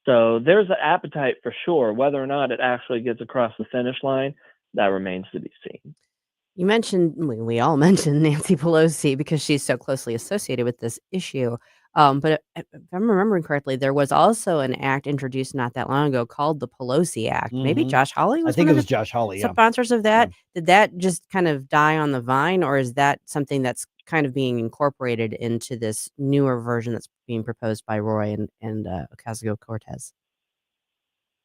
So there's an appetite for sure. Whether or not it actually gets across the finish line, that remains to be seen. You mentioned, we all mentioned Nancy Pelosi because she's so closely associated with this issue. But if I'm remembering correctly, there was also an act introduced not that long ago called the Pelosi Act. Maybe Josh Hawley was I think one it of was the Josh Hawley. Yeah. sponsors of that. Did that just kind of die on the vine, or is that something that's kind of being incorporated into this newer version that's being proposed by Roy and Ocasio-Cortez?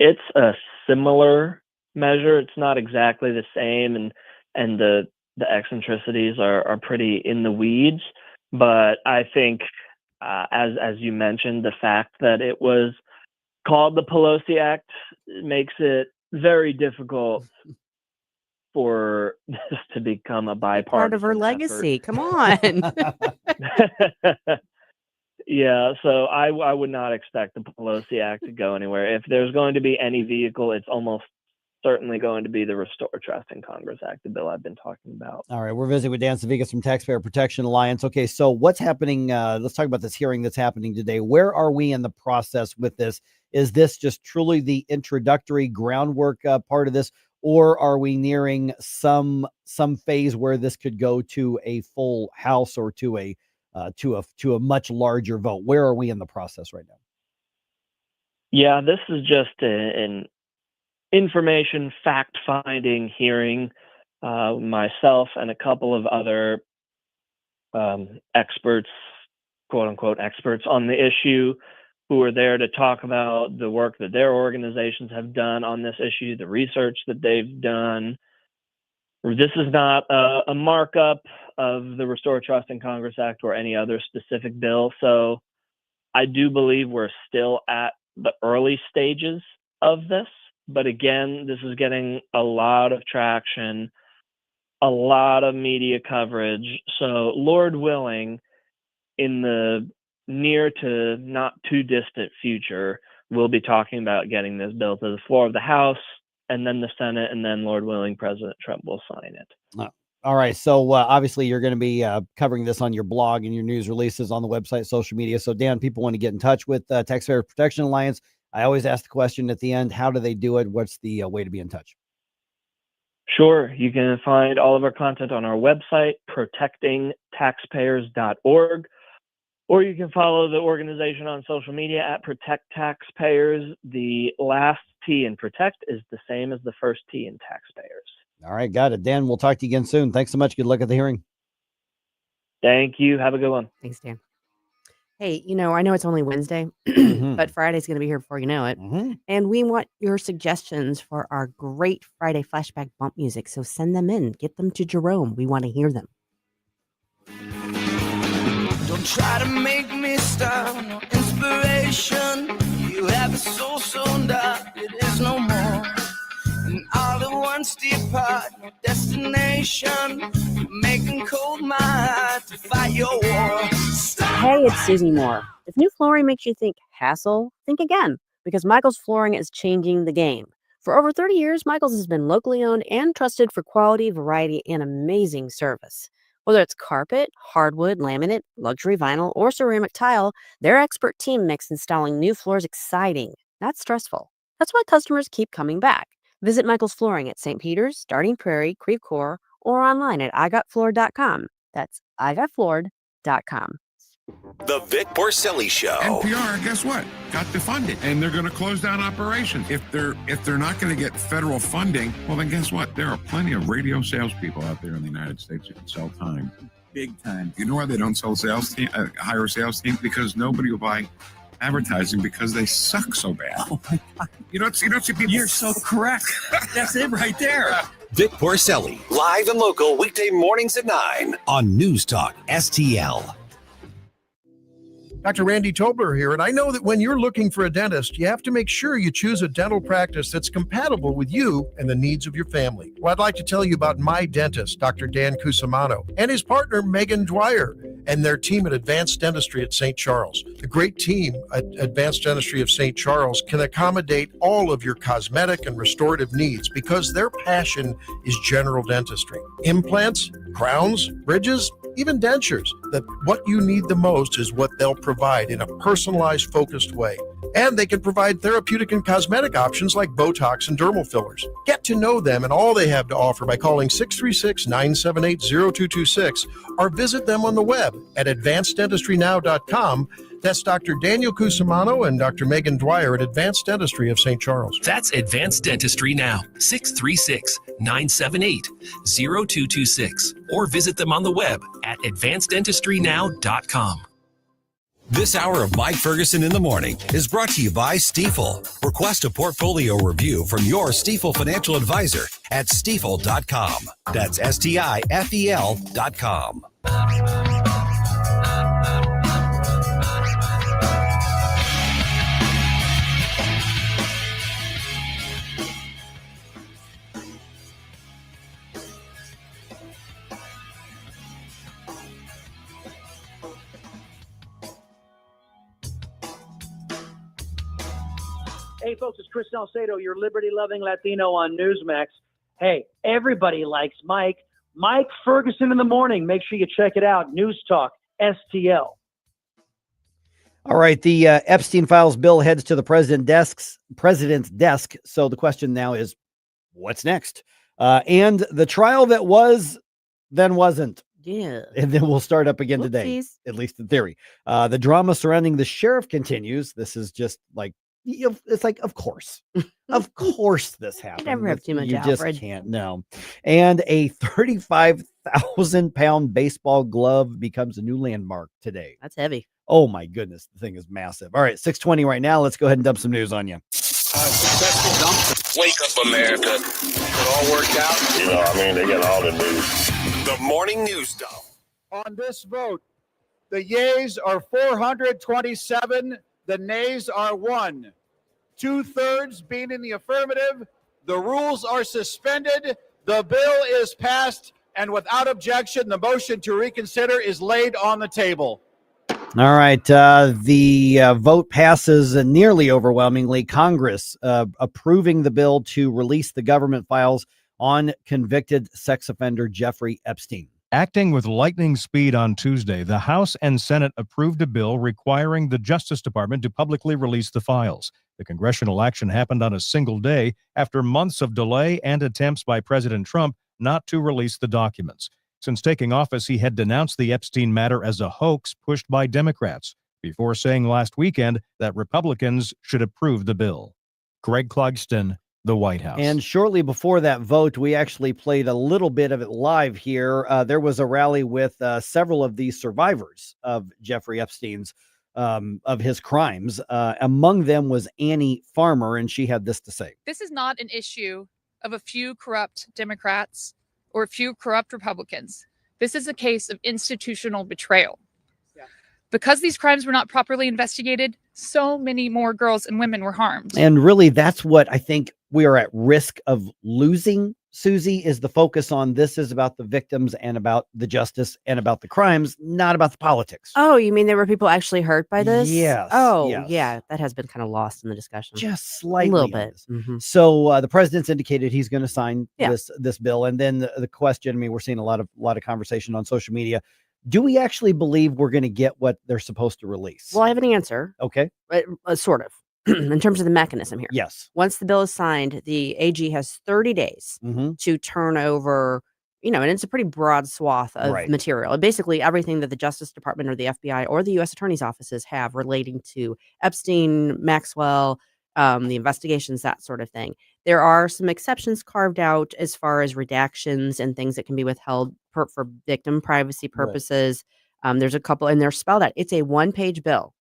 It's a similar measure. It's not exactly the same, and the eccentricities are pretty in the weeds. But I think, as you mentioned, the fact that it was called the Pelosi Act makes it very difficult for this to become a bipartisan part of her legacy. Come on. Yeah, so I would not expect the Pelosi Act to go anywhere. If there's going to be any vehicle, it's almost certainly going to be the Restore Trust in Congress Act, the bill I've been talking about. All right, we're visiting with Dan Savickas from Taxpayer Protection Alliance. Okay, so what's happening? Let's talk about this hearing that's happening today. Where are we in the process with this? Is this just truly the introductory groundwork part of this, or are we nearing some phase where this could go to a full House or to a much larger vote? Where are we in the process right now? Yeah, this is just an information fact-finding hearing. Myself and a couple of other experts, quote-unquote experts on the issue, who are there to talk about the work that their organizations have done on this issue, the research that they've done. This is not a markup of the Restore Trust in Congress Act or any other specific bill. So I do believe we're still at the early stages of this. But again, this is getting a lot of traction, a lot of media coverage. So Lord willing, in the near to not too distant future, we'll be talking about getting this bill to the floor of the House and then the Senate, and then Lord willing, President Trump will sign it. All right. So obviously you're going to be covering this on your blog and your news releases on the website, social media. So Dan, people want to get in touch with Taxpayer Protection Alliance. I always ask the question at the end, how do they do it? What's the way to be in touch? Sure. You can find all of our content on our website, protectingtaxpayers.org, or you can follow the organization on social media at Protect Taxpayers. The last T in Protect is the same as the first T in Taxpayers. All right. Got it. Dan, we'll talk to you again soon. Thanks so much. Good luck at the hearing. Thank you. Have a good one. Thanks, Dan. Hey, I know it's only Wednesday, but Friday's going to be here before you know it. And we want your suggestions for our great Friday flashback bump music. So send them in. Get them to Jerome. We want to hear them. Don't try to make me stop, no inspiration. You have a soul so dark, it is no more. And all at once depart, no destination. Making cold my heart to fight your war. Hey, it's Susie Moore. If new flooring makes you think hassle, think again, because Michael's Flooring is changing the game. For over 30 years, Michael's has been locally owned and trusted for quality, variety, and amazing service. Whether it's carpet, hardwood, laminate, luxury vinyl, or ceramic tile, their expert team makes installing new floors exciting, not stressful. That's why customers keep coming back. Visit Michael's Flooring at St. Peter's, Starting Prairie, Creve Coeur, or online at igotfloored.com. That's igotfloored.com. The Vic Porcelli Show. NPR, guess what? Got defunded, and they're going to close down operations. If they're not going to get federal funding, well, then guess what? There are plenty of radio salespeople out there in the United States who can sell time, big time. You know why they don't sell hire a sales team? Because nobody will buy advertising because they suck so bad. Oh my God. You don't see people. You're so correct. That's it right there. Vic Porcelli, live and local, weekday mornings at 9 on News Talk STL. Dr. Randy Tobler here, and I know that when you're looking for a dentist, you have to make sure you choose a dental practice that's compatible with you and the needs of your family. Well, I'd like to tell you about my dentist, Dr. Dan Cusimano, and his partner, Megan Dwyer, and their team at Advanced Dentistry at St. Charles. The great team at Advanced Dentistry of St. Charles can accommodate all of your cosmetic and restorative needs because their passion is general dentistry. Implants, crowns, bridges, even dentures. That what you need the most is what they'll provide in a personalized, focused way. And they can provide therapeutic and cosmetic options like Botox and dermal fillers. Get to know them and all they have to offer by calling 636-978-0226 or visit them on the web at advanceddentistrynow.com. That's Dr. Daniel Cusimano and Dr. Megan Dwyer at Advanced Dentistry of St. Charles. That's Advanced Dentistry Now, 636-978-0226. Or visit them on the web at advanceddentistrynow.com. This hour of Mike Ferguson in the Morning is brought to you by Stifel. Request a portfolio review from your Stifel financial advisor at stifel.com. That's STIFEL.com. Hey, folks, it's Chris Salcedo, your liberty-loving Latino on Newsmax. Hey, everybody likes Mike. Mike Ferguson in the Morning. Make sure you check it out. News Talk STL. All right. The Epstein Files bill heads to the president's desk. So the question now is, what's next? And the trial that was, then wasn't. Yeah. And then we'll start up again today, at least in theory. The drama surrounding the sheriff continues. This is just like, it's like, of course this happened. You never have too much, you Alfred. just can't. No. And a 35,000-pound baseball glove becomes a new landmark today. That's heavy. Oh my goodness. The thing is massive. All right. 6:20 right now. Let's go ahead and dump some news on you. Successful dump. Wake up, America. It all worked out. They got all the news. The morning news dump. On this vote, the yeas are 427, the nays are 1. 2/3 being in the affirmative, the rules are suspended, the bill is passed, and without objection, the motion to reconsider is laid on the table. All right. The vote passes nearly overwhelmingly. Congress approving the bill to release the government files on convicted sex offender Jeffrey Epstein. Acting with lightning speed on Tuesday, the House and Senate approved a bill requiring the Justice Department to publicly release the files. The congressional action happened on a single day after months of delay and attempts by President Trump not to release the documents. Since taking office, he had denounced the Epstein matter as a hoax pushed by Democrats, before saying last weekend that Republicans should approve the bill. Greg Clugston, the White House. And shortly before that vote, we actually played a little bit of it live here. There was a rally with several of the survivors of Jeffrey Epstein's, of his crimes. Among them was Annie Farmer, and she had this to say. This is not an issue of a few corrupt Democrats or a few corrupt Republicans. This is a case of institutional betrayal. Because these crimes were not properly investigated, so many more girls and women were harmed. And really, that's what I think we are at risk of losing, Susie, is the focus on this is about the victims and about the justice and about the crimes, not about the politics. Oh, you mean there were people actually hurt by this? Yes. Oh, yes. yeah. That has been kind of lost in the discussion. Just slightly. A little bit. Mm-hmm. So the president's indicated he's going to sign Yeah. this bill. And then the question, I mean, we're seeing a lot of conversation on social media. Do we actually believe we're going to get what they're supposed to release? Well, I have an answer. Okay. Sort of. In terms of the mechanism here. Yes. Once the bill is signed, the AG has 30 days to turn over, and it's a pretty broad swath of material. Basically, everything that the Justice Department or the FBI or the U.S. Attorney's offices have relating to Epstein, Maxwell, the investigations, that sort of thing. There are some exceptions carved out as far as redactions and things that can be withheld for victim privacy purposes. There's a couple, and they're spelled out. It's a one-page bill.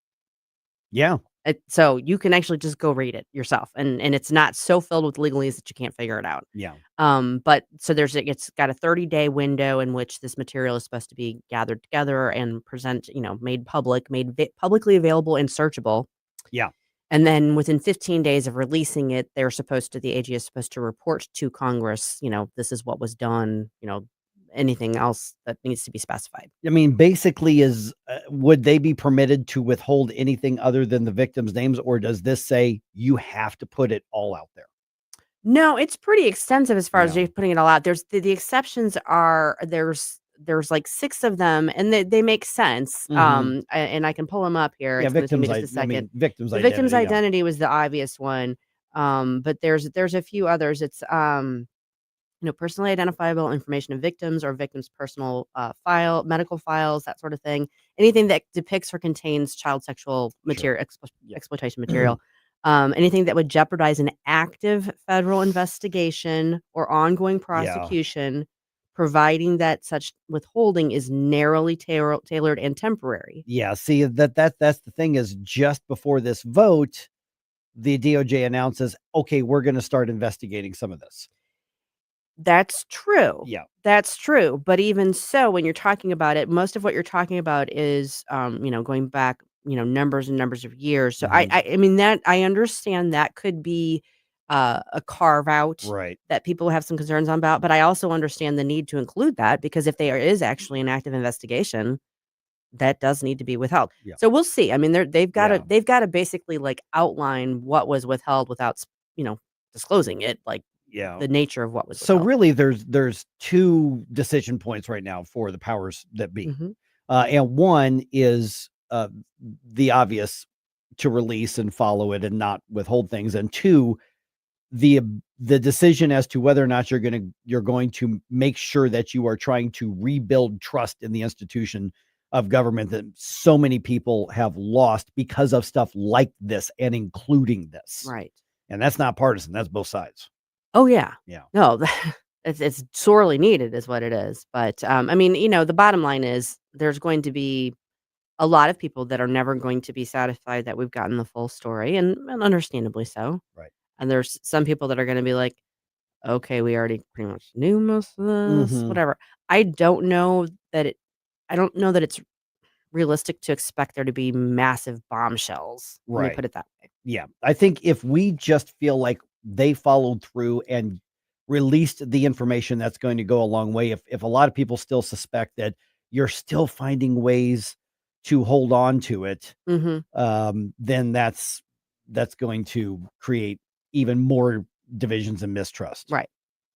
Yeah. So you can actually just go read it yourself, and it's not so filled with legalese that you can't figure it out. Yeah. But so it's got a 30-day window in which this material is supposed to be gathered together and made public, publicly available and searchable. Yeah. And then within 15 days of releasing it, the AG is supposed to report to Congress, this is what was done, anything else that needs to be specified. I mean, basically would they be permitted to withhold anything other than the victims' names, or does this say you have to put it all out there? No, it's pretty extensive as far as putting it all out. There's the exceptions are there's like 6 of them, and they make sense. And I can pull them up here. Yeah, It's gonna take me victims. just a second. Victims. The victim's identity was the obvious one. But there's a few others. It's personally identifiable information of victims or victims' personal medical files, that sort of thing. Anything that depicts or contains child sexual material, exploitation material. Anything that would jeopardize an active federal investigation or ongoing prosecution, providing that such withholding is narrowly tailored and temporary. Yeah. See, that's the thing is just before this vote, the DOJ announces, okay, we're going to start investigating some of this. That's true. Yeah. That's true. But even so, when you're talking about it, most of what you're talking about is, going back, numbers and numbers of years. So I mean that I understand that could be a carve out that people have some concerns about, but I also understand the need to include that because if there is actually an active investigation, that does need to be withheld. Yeah. So we'll see. I mean, they've got to basically like outline what was withheld without, disclosing it, like the nature of what was so withheld. really there's 2 decision points right now for the powers that be. And one is the obvious to release and follow it and not withhold things, and 2, the decision as to whether or not you're going to make sure that you are trying to rebuild trust in the institution of government that so many people have lost because of stuff like this and including this. Right. And that's not partisan, that's both sides. Oh yeah. Yeah. No, it's sorely needed is what it is. But I mean, the bottom line is there's going to be a lot of people that are never going to be satisfied that we've gotten the full story, and understandably so. Right. And there's some people that are going to be like, okay, we already pretty much knew most of this, Mhm. whatever. I don't know that it's realistic to expect there to be massive bombshells. Let me Right. put it that way. Yeah. I think if we just feel like they followed through and released the information, that's going to go a long way. If a lot of people still suspect that you're still finding ways to hold on to it, then that's going to create even more divisions and mistrust. Right.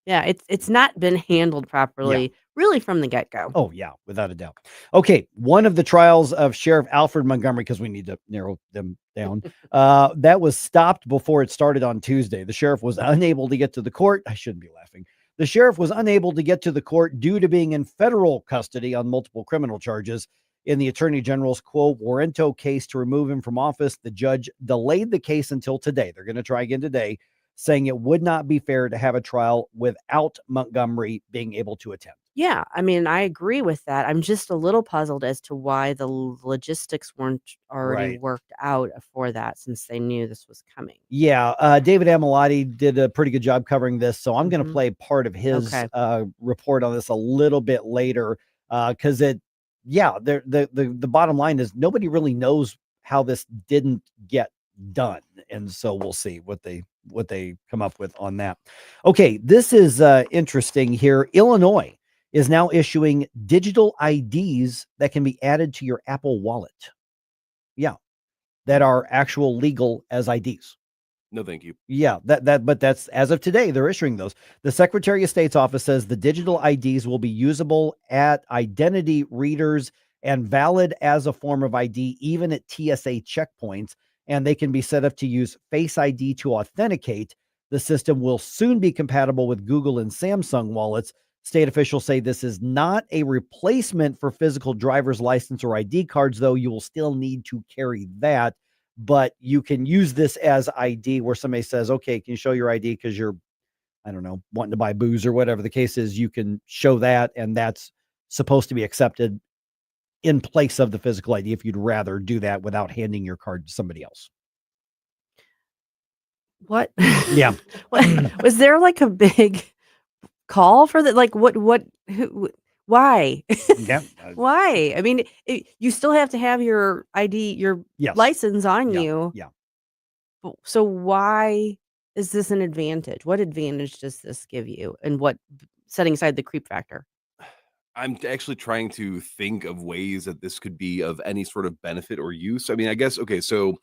Yeah, it's not been handled properly, really from the get-go. Oh, yeah, without a doubt. Okay, one of the trials of Sheriff Alfred Montgomery, because we need to narrow them down, that was stopped before it started on Tuesday. The sheriff was unable to get to the court. I shouldn't be laughing. The sheriff was unable to get to the court due to being in federal custody on multiple criminal charges. In the attorney general's quo warranto case to remove him from office, the judge delayed the case until today. They're going to try again today, saying it would not be fair to have a trial without Montgomery being able to attend. Yeah, I mean, I agree with that. I'm just a little puzzled as to why the logistics weren't already Right. worked out for that, since they knew this was coming. Yeah, David Amilati did a pretty good job covering this, so I'm going to play part of his Okay. report on this a little bit later, because the bottom line is nobody really knows how this didn't get done, and so we'll see what they come up with on that. Okay, this is interesting here. Illinois is now issuing digital IDs that can be added to your Apple Wallet. Yeah, that are actual legal as IDs. No, thank you. Yeah, but that's as of today, they're issuing those. The Secretary of State's office says the digital IDs will be usable at identity readers and valid as a form of ID, even at TSA checkpoints, and they can be set up to use Face ID to authenticate. The system will soon be compatible with Google and Samsung wallets. State officials say this is not a replacement for physical driver's license or ID cards, though you will still need to carry that. But you can use this as ID where somebody says, okay, can you show your ID because you're, I don't know, wanting to buy booze or whatever the case is. You can show that, and that's supposed to be accepted in place of the physical ID if you'd rather do that without handing your card to somebody else. What? Yeah. Was there like a big call for that? Like why? Yeah. Why? I mean, you still have to have your ID, your Yes. license on you. Yeah. So why is this an advantage? What advantage does this give you? And what, setting aside the creep factor? I'm actually trying to think of ways that this could be of any sort of benefit or use. I mean, I guess, okay, so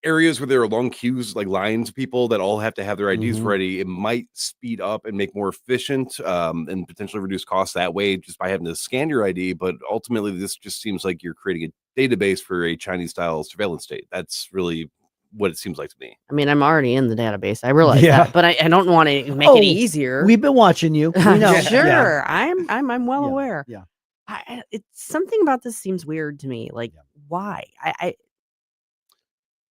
areas where there are long queues, like lines of people that all have to have their IDs ready, it might speed up and make more efficient and potentially reduce costs that way just by having to scan your ID. But ultimately, this just seems like you're creating a database for a Chinese-style surveillance state. That's really what it seems like to me. I mean, I'm already in the database. I realize that, but I don't want to make it easier. We've been watching you. We know. Sure. Yeah. I'm well aware. Yeah. It's something about this seems weird to me. Like, why?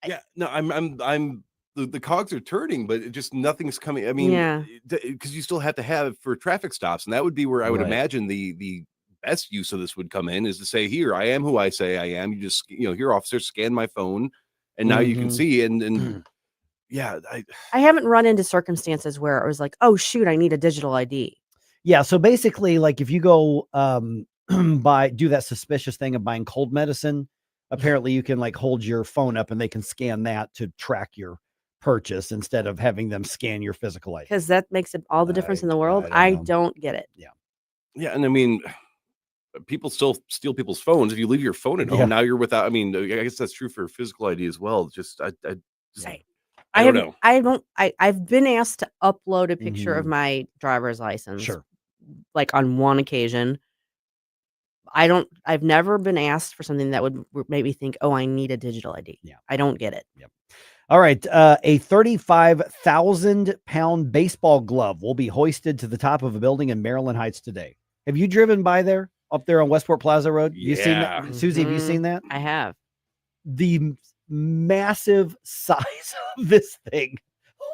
Yeah, no, I'm the cogs are turning, but it just nothing's coming. I mean, Yeah. because you still have to have for traffic stops, and that would be where I would Right. imagine the best use of this would come in is to say, here, I am who I say I am. You just, here, officer, scan my phone, and now you can see. And yeah, I haven't run into circumstances where it was like, oh shoot, I need a digital ID. Yeah. So basically, like if you go do that suspicious thing of buying cold medicine, apparently you can like hold your phone up and they can scan that to track your purchase instead of having them scan your physical ID. Because that makes all the difference in the world. I don't get it. yeah, and I mean, people still steal people's phones. If you leave your phone at home, now you're without. I mean, I guess that's true for physical ID as well. Just I don't know. I've been asked to upload a picture of my driver's license. Sure. Like on one occasion. I've never been asked for something that would make me think, oh, I need a digital ID. Yeah. I don't get it. Yep. All right. A 35,000-pound baseball glove will be hoisted to the top of a building in Maryland Heights today. Have you driven by there up there on Westport Plaza Road? You seen that? Susie, have you seen that? I have. The massive size of this thing.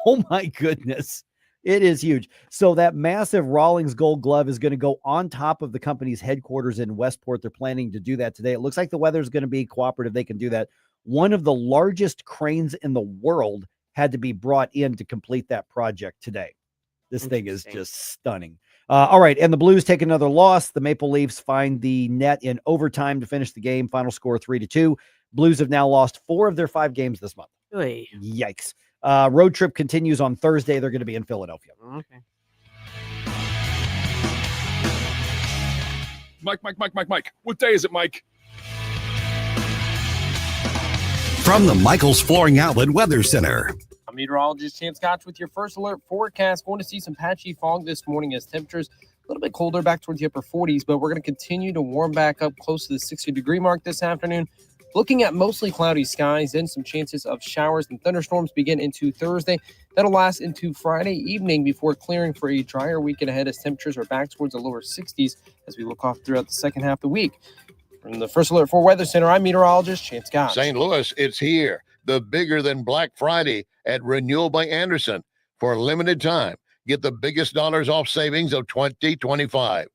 Oh my goodness. It is huge. So that massive Rawlings gold glove is going to go on top of the company's headquarters in Westport. They're planning to do that today. It looks like the weather's going to be cooperative. They can do that. One of the largest cranes in the world had to be brought in to complete that project today. This thing is just stunning. All right, and the Blues take another loss. The Maple Leafs find the net in overtime to finish the game. Final score 3-2. Blues have now lost 4 of their 5 games this month. Oy. Yikes. Road trip continues on Thursday. They're going to be in Philadelphia. Okay. Mike. What day is it, Mike? From the Michael's Flooring Outlet Weather Center. I'm meteorologist Chance Scotch with your first alert forecast. Going to see some patchy fog this morning as temperatures a little bit colder back towards the upper 40s, but we're going to continue to warm back up close to the 60-degree mark this afternoon. Looking at mostly cloudy skies and some chances of showers and thunderstorms begin into Thursday. That'll last into Friday evening before clearing for a drier weekend ahead as temperatures are back towards the lower 60s as we look off throughout the second half of the week. From the First Alert 4 Weather Center, I'm meteorologist Chance Scott. St. Louis, it's here. The bigger than Black Friday at Renewal by Anderson. For a limited time, get the biggest dollars off savings of 2025.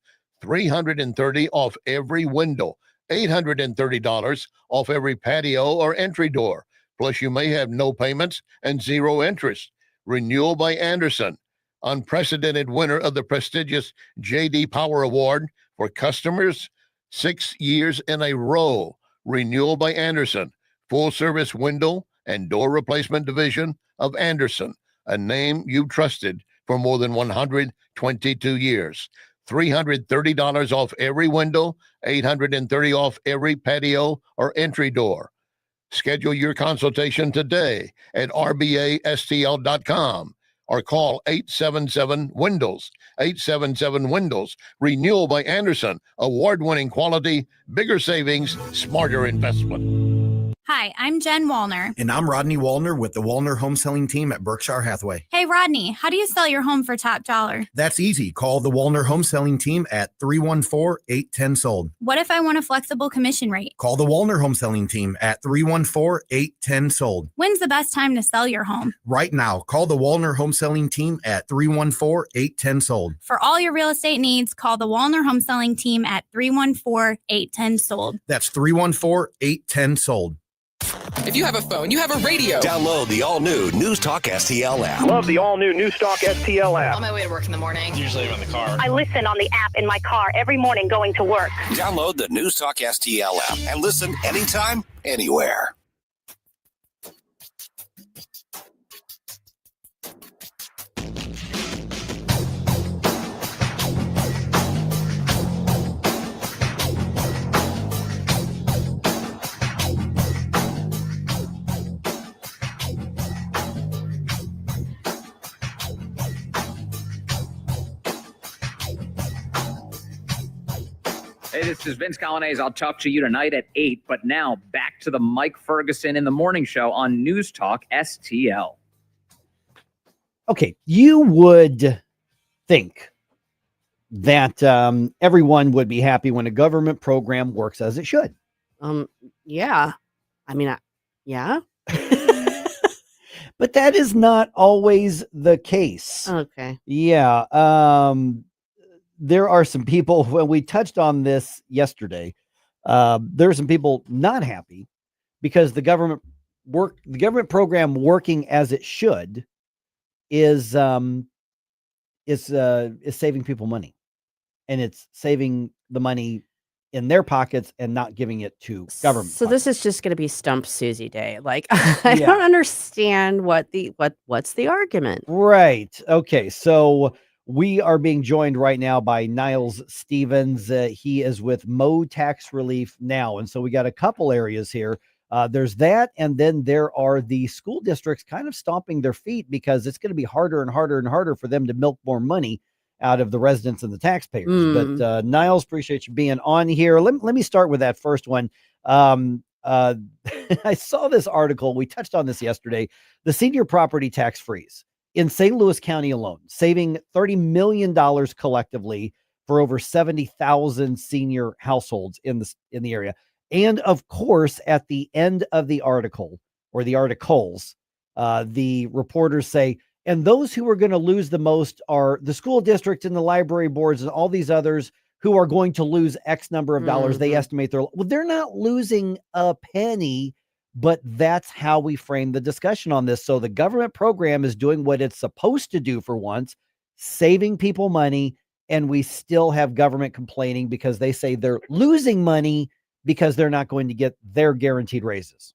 $330 off every window. $830 off every patio or entry door. Plus, you may have no payments and 0 interest. Renewal by Anderson. Unprecedented winner of the prestigious J.D. Power Award for customers 6 years in a row. Renewal by Anderson. Full service window and door replacement division of Anderson, a name you've trusted for more than 122 years. $330 off every window, $830 off every patio or entry door. Schedule your consultation today at rbastl.com or call 877-WINDOWS. 877-WINDOWS. Renewal by Anderson. Award-winning quality, bigger savings, smarter investment. Hi, I'm Jen Wallner. And I'm Rodney Wallner with the Wallner Home Selling Team at Berkshire Hathaway. Hey, Rodney, how do you sell your home for top dollar? That's easy. Call the Wallner Home Selling Team at 314-810-SOLD. What if I want a flexible commission rate? Call the Wallner Home Selling Team at 314-810-SOLD. When's the best time to sell your home? Right now. Call the Wallner Home Selling Team at 314-810-SOLD. For all your real estate needs, call the Wallner Home Selling Team at 314-810-SOLD. That's 314-810-SOLD. If you have a phone, you have a radio. Download the all-new NewsTalk STL app. Love the all-new NewsTalk STL app. On my way to work in the morning. Usually I'm in the car. I listen on the app in my car every morning going to work. Download the NewsTalk STL app and listen anytime, anywhere. Hey, this is Vince Colonnese. I'll talk to you tonight at 8. But now back to the Mike Ferguson in the Morning Show on News Talk STL. Okay, you would think that everyone would be happy when a government program works as it should. Yeah. I mean, yeah. But that is not always the case. Okay. Yeah. There are some people, when we touched on this yesterday, there are some people not happy because the government program working as it should is saving people money, and it's saving the money in their pockets and not giving it to government. So this is just going to be Stump Susie Day. Like, I don't understand what's the argument. Right. Okay. So we are being joined right now by Niles Stevens. He is with Mo Tax Relief Now. And so we got a couple areas here. There's that. And then there are the school districts kind of stomping their feet because it's going to be harder and harder and harder for them to milk more money out of the residents and the taxpayers. But Niles, appreciate you being on here. Let me start with that first one. I saw this article. We touched on this yesterday. The senior property tax freeze in St. Louis County alone, saving $30 million collectively for over 70,000 senior households in the area. And of course, at the end of the article or the articles, the reporters say, and those who are going to lose the most are the school district and the library boards and all these others who are going to lose X number of dollars. They estimate they're not losing a penny but that's how we frame the discussion on this. So the government program is doing what it's supposed to do for once, saving people money, and we still have government complaining because they say they're losing money because they're not going to get their guaranteed raises.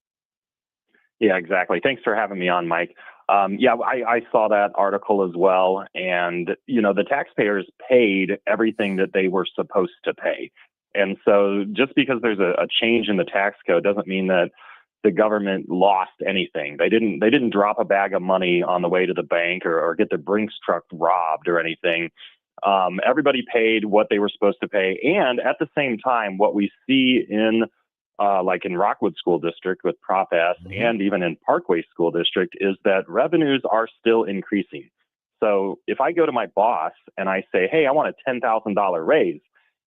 Yeah, exactly. Thanks for having me on, Mike. I saw that article as well. And, the taxpayers paid everything that they were supposed to pay. And so just because there's a change in the tax code doesn't mean that the government lost anything. They didn't drop a bag of money on the way to the bank or get the Brinks truck robbed or anything. Everybody paid what they were supposed to pay. And at the same time, what we see in like in Rockwood School District with Prop S and even in Parkway School District is that revenues are still increasing. So if I go to my boss and I say, hey, I want a $10,000 raise,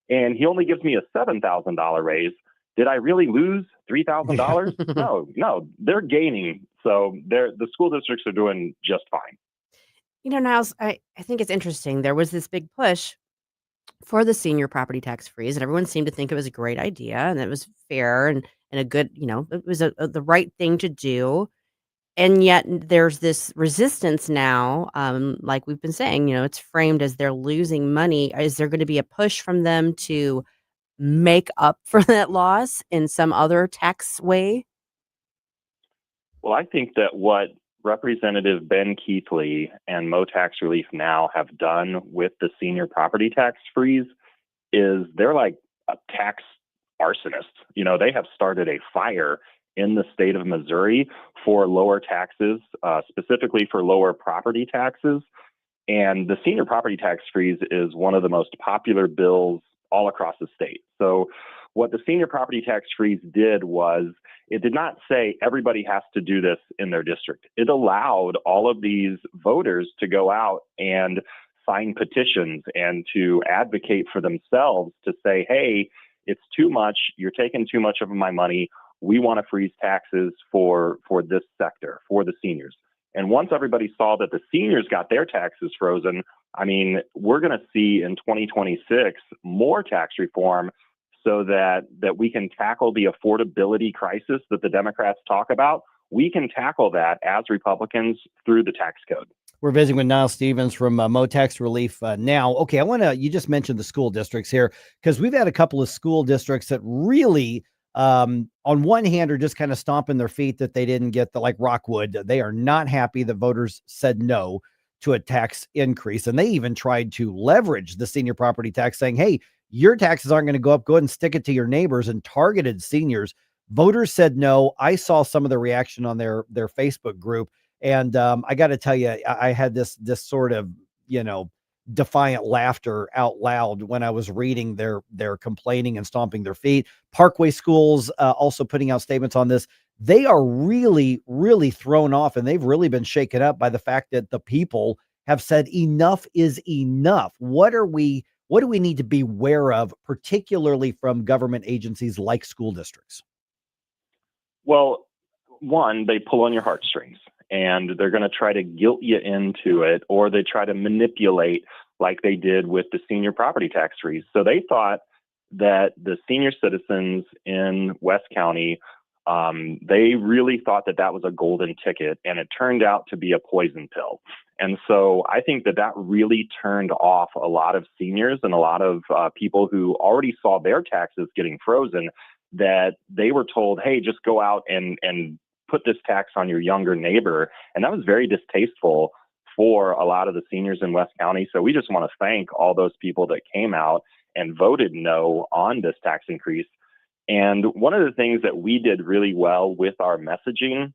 and he only gives me a $7,000 raise, did I really lose $3,000? No, they're gaining. So the school districts are doing just fine. Niles, I think it's interesting. There was this big push for the senior property tax freeze, and everyone seemed to think it was a great idea and it was fair and a good, it was the right thing to do. And yet there's this resistance now, like we've been saying, it's framed as they're losing money. Is there going to be a push from them to make up for that loss in some other tax way? Well, I think that what Representative Ben Keithley and Mo Tax Relief Now have done with the senior property tax freeze is they're like a tax arsonist. They have started a fire in the state of Missouri for lower taxes, specifically for lower property taxes. And the senior property tax freeze is one of the most popular bills all across the state. So what the senior property tax freeze did was it did not say everybody has to do this in their district. It allowed all of these voters to go out and sign petitions and to advocate for themselves to say, hey, it's too much. You're taking too much of my money. We want to freeze taxes for this sector, for the seniors. And once everybody saw that the seniors got their taxes frozen, we're going to see in 2026 more tax reform so that we can tackle the affordability crisis that the Democrats talk about. We can tackle that as Republicans through the tax code. We're visiting with Niles Stevens from Mo Tax Relief Now. Okay, you just mentioned the school districts here because we've had a couple of school districts that really, on one hand, are just kind of stomping their feet that they didn't get like Rockwood. They are not happy that voters said no to a tax increase. And they even tried to leverage the senior property tax saying, hey, your taxes aren't going to go up. Go ahead and stick it to your neighbors, and targeted seniors. Voters said no. I saw some of the reaction on their Facebook group. And I got to tell you, I had this sort of, defiant laughter out loud when I was reading their complaining and stomping their feet. Parkway schools also putting out statements on this. They are really, really thrown off, and they've really been shaken up by the fact that the people have said enough is enough. What do we need to be aware of, particularly from government agencies like school districts? Well, one, they pull on your heartstrings, and they're going to try to guilt you into it, or they try to manipulate like they did with the senior property tax freeze. So they thought that the senior citizens in West County, they really thought that was a golden ticket, and it turned out to be a poison pill. And so I think that really turned off a lot of seniors and a lot of people who already saw their taxes getting frozen, that they were told, hey, just go out and put this tax on your younger neighbor. And that was very distasteful for a lot of the seniors in West County. So we just want to thank all those people that came out and voted no on this tax increase. And one of the things that we did really well with our messaging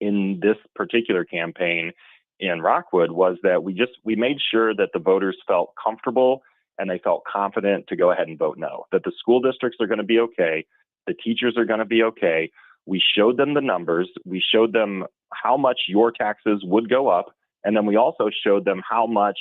in this particular campaign in Rockwood was that we made sure that the voters felt comfortable and they felt confident to go ahead and vote no, that the school districts are going to be okay, the teachers are going to be okay. We showed them the numbers. We showed them how much your taxes would go up. And then we also showed them how much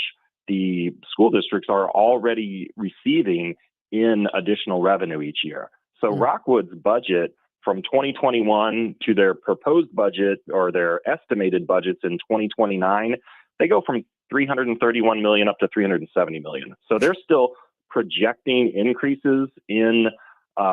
the school districts are already receiving in additional revenue each year. So Rockwood's budget from 2021 to their proposed budget or their estimated budgets in 2029, they go from $331 million up to $370 million. So they're still projecting increases in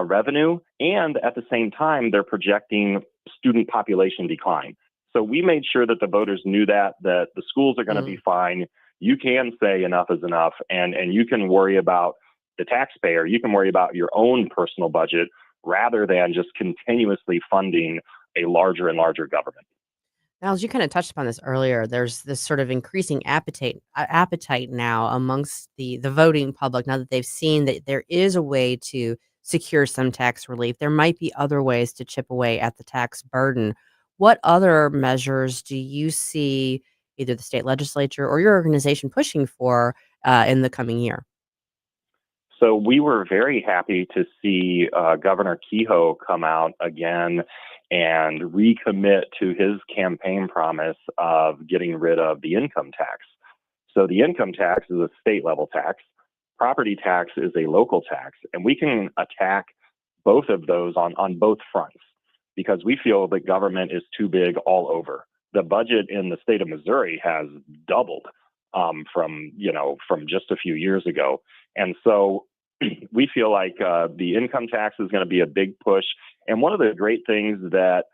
revenue, and at the same time, they're projecting student population decline. So we made sure that the voters knew that the schools are going to be fine. You can say enough is enough, and you can worry about the taxpayer. You can worry about your own personal budget rather than just continuously funding a larger and larger government. Niles, you kind of touched upon this earlier. There's this sort of increasing appetite now amongst the voting public, now that they've seen that there is a way to secure some tax relief. There might be other ways to chip away at the tax burden. What other measures do you see either the state legislature or your organization pushing for in the coming year? So we were very happy to see Governor Kehoe come out again and recommit to his campaign promise of getting rid of the income tax. So the income tax is a state level tax. Property tax is a local tax. And we can attack both of those on both fronts because we feel that government is too big all over. The budget in the state of Missouri has doubled from just a few years ago. And so we feel like the income tax is going to be a big push. And one of the great things that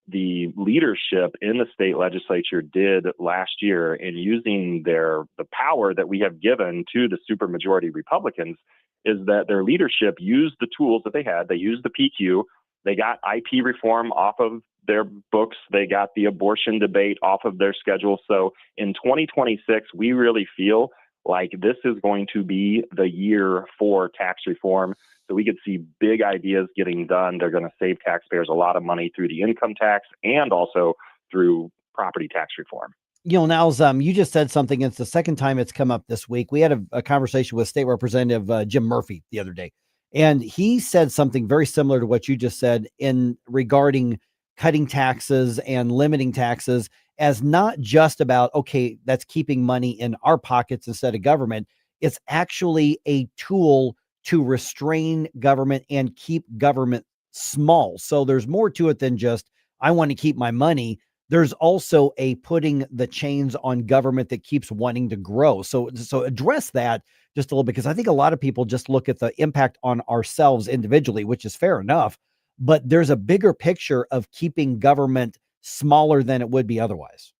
the leadership in the state legislature did last year in using the power that we have given to the supermajority Republicans is that their leadership used the tools that they had. They used the PQ. They got IP reform off of their books. They got the abortion debate off of their schedule. So in 2026, we really feel like this is going to be the year for tax reform. So we could see big ideas getting done. They're going to save taxpayers a lot of money through the income tax and also through property tax reform. Niles, you just said something. It's the second time it's come up this week. We had a conversation with State Representative Jim Murphy the other day, and he said something very similar to what you just said in regarding cutting taxes and limiting taxes as not just about, okay, that's keeping money in our pockets instead of government. It's actually a tool to restrain government and keep government small. So there's more to it than just, I want to keep my money. There's also a putting the chains on government that keeps wanting to grow. So address that just a little bit, because I think a lot of people just look at the impact on ourselves individually, which is fair enough, but there's a bigger picture of keeping government smaller than it would be otherwise.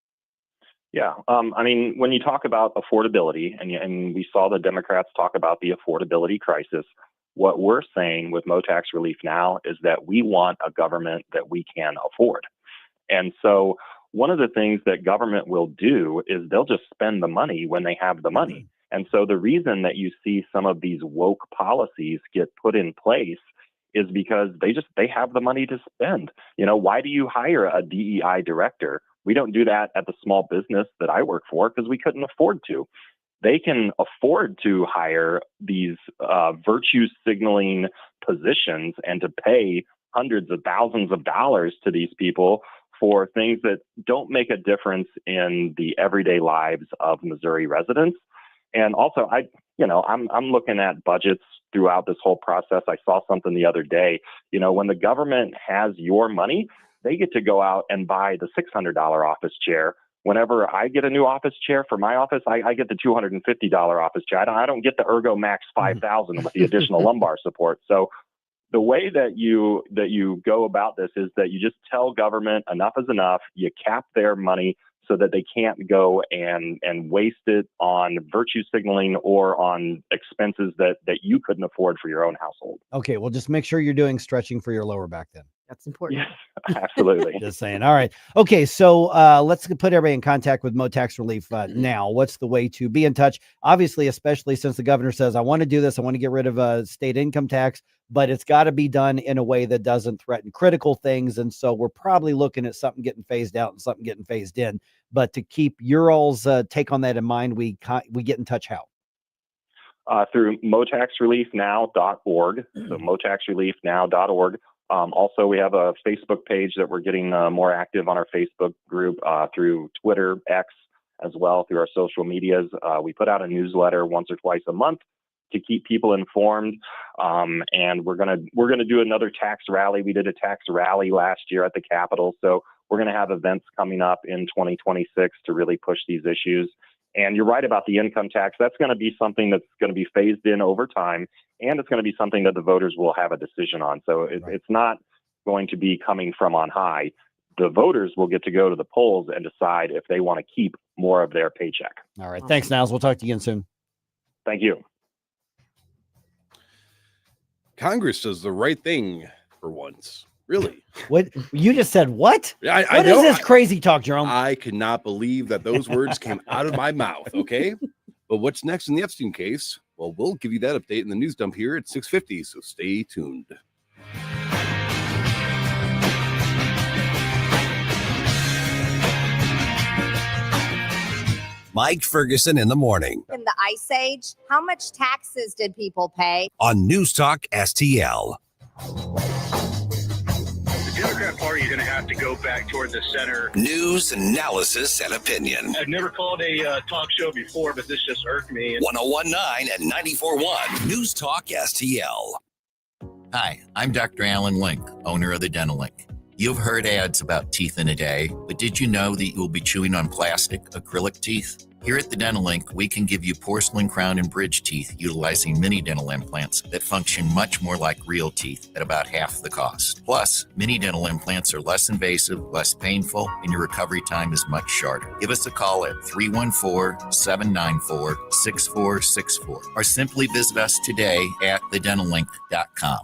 Yeah. I mean, when you talk about affordability, and we saw the Democrats talk about the affordability crisis, what we're saying with Mo Tax Relief now is that we want a government that we can afford. And so one of the things that government will do is they'll just spend the money when they have the money. And so the reason that you see some of these woke policies get put in place is because they have the money to spend. Why do you hire a DEI director? We don't do that at the small business that I work for because we couldn't afford to. They can afford to hire these virtue signaling positions and to pay hundreds of thousands of dollars to these people for things that don't make a difference in the everyday lives of Missouri residents. And also, I'm looking at budgets throughout this whole process. I saw something the other day. When the government has your money, they get to go out and buy the $600 office chair. Whenever I get a new office chair for my office, I get the $250 office chair. I don't get the Ergo Max 5000 with the additional lumbar support. So the way that you go about this is that you just tell government enough is enough. You cap their money so that they can't go and waste it on virtue signaling or on expenses that you couldn't afford for your own household. Okay, well, just make sure you're doing stretching for your lower back then. That's important. Yes, absolutely. Just saying. All right. Okay, so let's put everybody in contact with Mo Tax Relief now. What's the way to be in touch? Obviously, especially since the governor says, I want to do this. I want to get rid of state income tax, but it's got to be done in a way that doesn't threaten critical things. And so we're probably looking at something getting phased out and something getting phased in. But to keep your all's take on that in mind, we get in touch how? Through motaxreliefnow.org. So motaxreliefnow.org. Also, we have a Facebook page that we're getting more active on our Facebook group, through Twitter, X, as well, through our social medias. We put out a newsletter once or twice a month to keep people informed. And we're gonna do another tax rally. We did a tax rally last year at the Capitol. So we're going to have events coming up in 2026 to really push these issues. And you're right about the income tax. That's going to be something that's going to be phased in over time, and it's going to be something that the voters will have a decision on. So it's not going to be coming from on high. The voters will get to go to the polls and decide if they want to keep more of their paycheck. All right. Thanks, Niles. We'll talk to you again soon. Thank you. Congress does the right thing for once. Really? What you just said? What? I What know. is this crazy talk, Jerome? I cannot believe that those words came out of my mouth. Okay, but what's next in the Epstein case? Well, we'll give you that update in the news dump here at 6:50. So stay tuned. Mike Ferguson in the morning In the Ice Age, how much taxes did people pay? on News Talk STL. The Democrat Party is going to have to go back toward the center. News, analysis, and opinion. I've never called a talk show before, but this just irked me. 1019 and 94.1 News Talk STL. Hi, I'm Dr. Alan Link, owner of the Dental Link. You've heard ads about teeth in a day, but did you know that you'll be chewing on plastic, acrylic teeth? Here at the Dental Link, we can give you porcelain crown and bridge teeth utilizing mini dental implants that function much more like real teeth at about half the cost. Plus, mini dental implants are less invasive, less painful, and your recovery time is much shorter. Give us a call at 314-794-6464 or simply visit us today at thedentallink.com.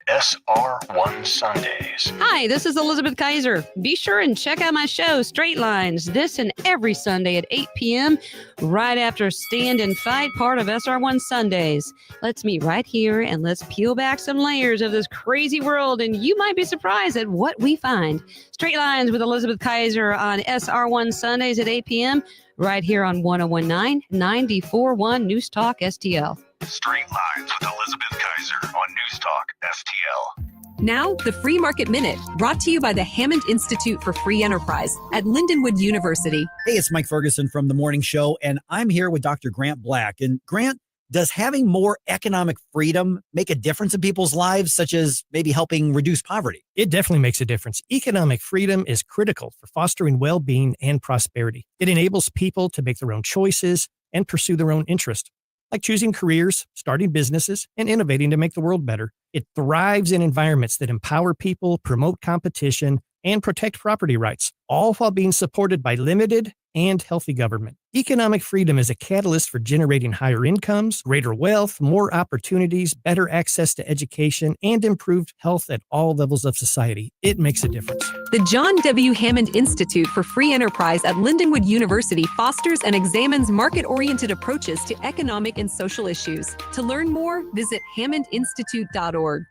SR1 Sundays. Hi, this is Elizabeth Kaiser. Be sure and check out my show, Straight Lines, this and every Sunday at 8 p.m., right after Stand and Fight, part of SR1 Sundays. Let's meet right here and let's peel back some layers of this crazy world, and you might be surprised at what we find. Straight Lines with Elizabeth Kaiser on SR1 Sundays at 8 p.m., right here on 1019 94.1 News Talk STL. Straight Lines with Elizabeth Kaiser on News Talk STL. Now, the Free Market Minute, brought to you by the Hammond Institute for Free Enterprise at Lindenwood University. Hey, it's Mike Ferguson from The Morning Show, and I'm here with Dr. Grant Black. And Grant, does having more economic freedom make a difference in people's lives, such as maybe helping reduce poverty? It definitely makes a difference. Economic freedom is critical for fostering well-being and prosperity. It enables people to make their own choices and pursue their own interest, like choosing careers, starting businesses, and innovating to make the world better. It thrives in environments that empower people, promote competition, and protect property rights, all while being supported by limited and healthy government. Economic freedom is a catalyst for generating higher incomes, greater wealth, more opportunities, better access to education, and improved health at all levels of society. It makes a difference. The John W. Hammond Institute for Free Enterprise at Lindenwood University fosters and examines market-oriented approaches to economic and social issues. To learn more, visit hammondinstitute.org.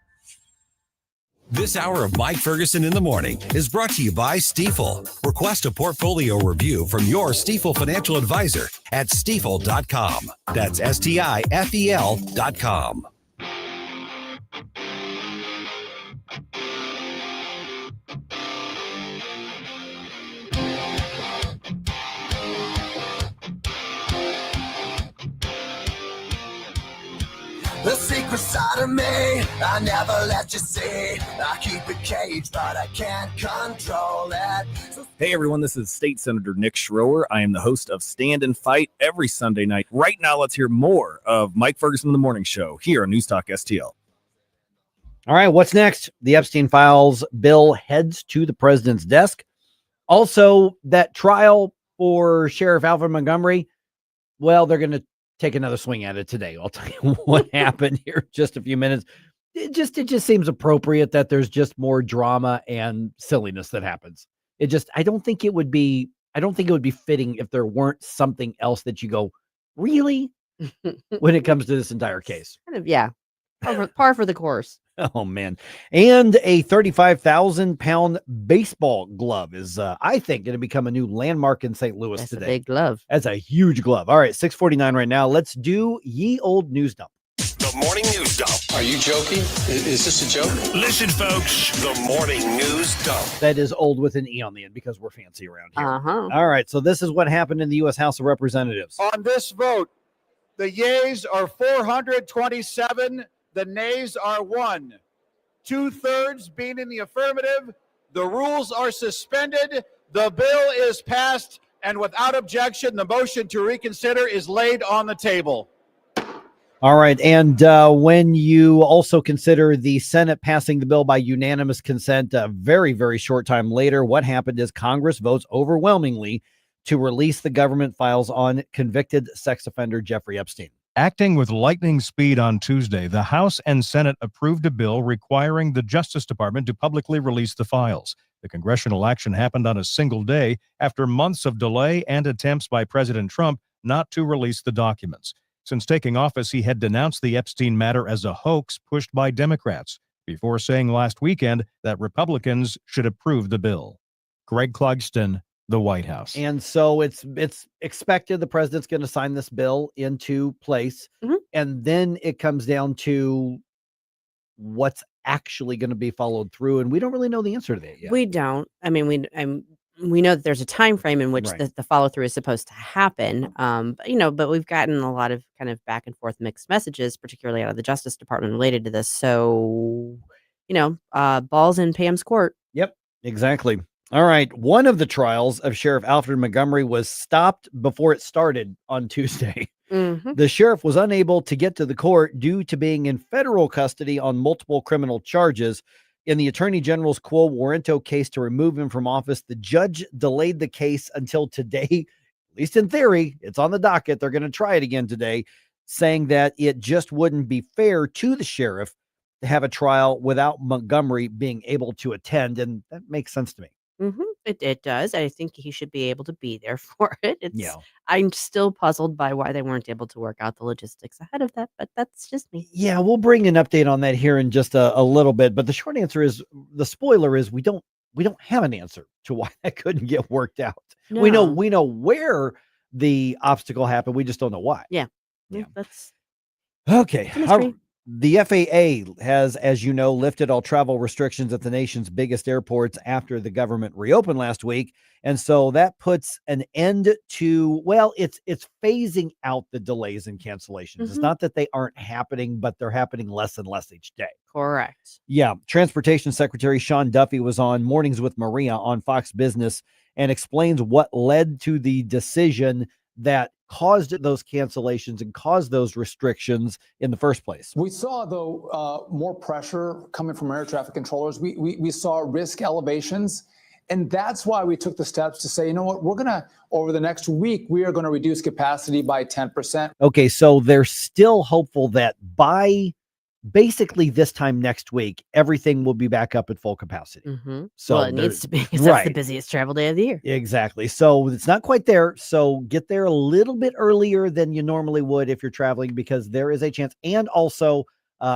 This hour of Mike Ferguson in the morning is brought to you by Stifel. Request a portfolio review from your Stifel financial advisor at stifel.com. That's STIFEL.com. The secret side of me, I never let you see. I keep it caged, but I can't control it. Hey everyone, this is State Senator Nick Schroer. I am the host of Stand and Fight every Sunday night. Right now, let's hear more of Mike Ferguson in the Morning Show here on News Talk STL. All right, what's next? The Epstein Files bill heads to the president's desk. Also, that trial for Sheriff Alvin Montgomery, well, they're going to take another swing at it today. I'll tell you what happened here in just a few minutes. It just seems appropriate that there's just more drama and silliness that happens. I don't think it would be fitting if there weren't something else that you go, really? When it comes to this entire case. Kind of, yeah. Par for the course. Oh, man. And a 35,000-pound baseball glove is, I think, going to become a new landmark in St. Louis today. That's a big glove. That's a huge glove. All right, 6:49 right now. Let's do ye old news dump. The morning news dump. Are you joking? Is this a joke? Listen, folks. The morning news dump. That is old with an E on the end because we're fancy around here. Uh-huh. All right, so this is what happened in the U.S. House of Representatives. On this vote, the yeas are 427. The nays are 1. 2/3 being in the affirmative. The rules are suspended. The bill is passed. And without objection, the motion to reconsider is laid on the table. All right. And when you also consider the Senate passing the bill by unanimous consent a very, very short time later, what happened is Congress votes overwhelmingly to release the government files on convicted sex offender Jeffrey Epstein. Acting with lightning speed on Tuesday, the House and Senate approved a bill requiring the Justice Department to publicly release the files. The congressional action happened on a single day after months of delay and attempts by President Trump not to release the documents. Since taking office, he had denounced the Epstein matter as a hoax pushed by Democrats, before saying last weekend that Republicans should approve the bill. Greg Clugston, the White House. And so it's expected the president's going to sign this bill into place. And then it comes down to what's actually going to be followed through. And we don't really know the answer to that yet. We don't. I mean, we know that there's a time frame in which Right. the follow through is supposed to happen. But we've gotten a lot of kind of back and forth mixed messages, particularly out of the Justice Department related to this. So, balls in Pam's court. Yep, exactly. All right. One of the trials of Sheriff Alfred Montgomery was stopped before it started on Tuesday. The sheriff was unable to get to the court due to being in federal custody on multiple criminal charges. In the Attorney General's quo warranto case to remove him from office, the judge delayed the case until today. At least in theory, it's on the docket. They're going to try it again today, saying that it just wouldn't be fair to the sheriff to have a trial without Montgomery being able to attend. And that makes sense to me. It does. I think he should be able to be there for it. I'm still puzzled by why they weren't able to work out the logistics ahead of that, but that's just me. Yeah, we'll bring an update on that here in just a little bit. But the short answer is, the spoiler is, we don't have an answer to why that couldn't get worked out. We know where the obstacle happened. We just don't know why. Yeah. That's okay. The FAA has, as you know, lifted all travel restrictions at the nation's biggest airports after the government reopened last week. And so that puts an end to, well, it's phasing out the delays and cancellations. It's not that they aren't happening, but they're happening less and less each day. Correct. Yeah. Transportation Secretary Sean Duffy was on Mornings with Maria on Fox Business and explains what led to the decision that caused those cancellations and caused those restrictions in the first place. We saw, though, more pressure coming from air traffic controllers. We saw risk elevations. And that's why we took the steps to say, you know what, we're going to, over the next week, we are going to reduce capacity by 10%. Okay, so they're still hopeful that by basically this time next week, everything will be back up at full capacity. So it needs to be, because that's the busiest travel day of the year. Exactly. So it's not quite there. So get there a little bit earlier than you normally would if you're traveling, because there is a chance. And also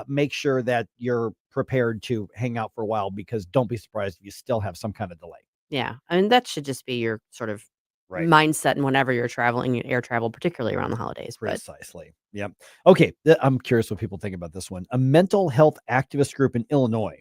make sure that you're prepared to hang out for a while, because don't be surprised if you still have some kind of delay. Yeah. I mean, that should just be your sort of mindset and whenever you're traveling, air travel, particularly around the holidays. Precisely. Yep. Okay. I'm curious what people think about this one. A mental health activist group in Illinois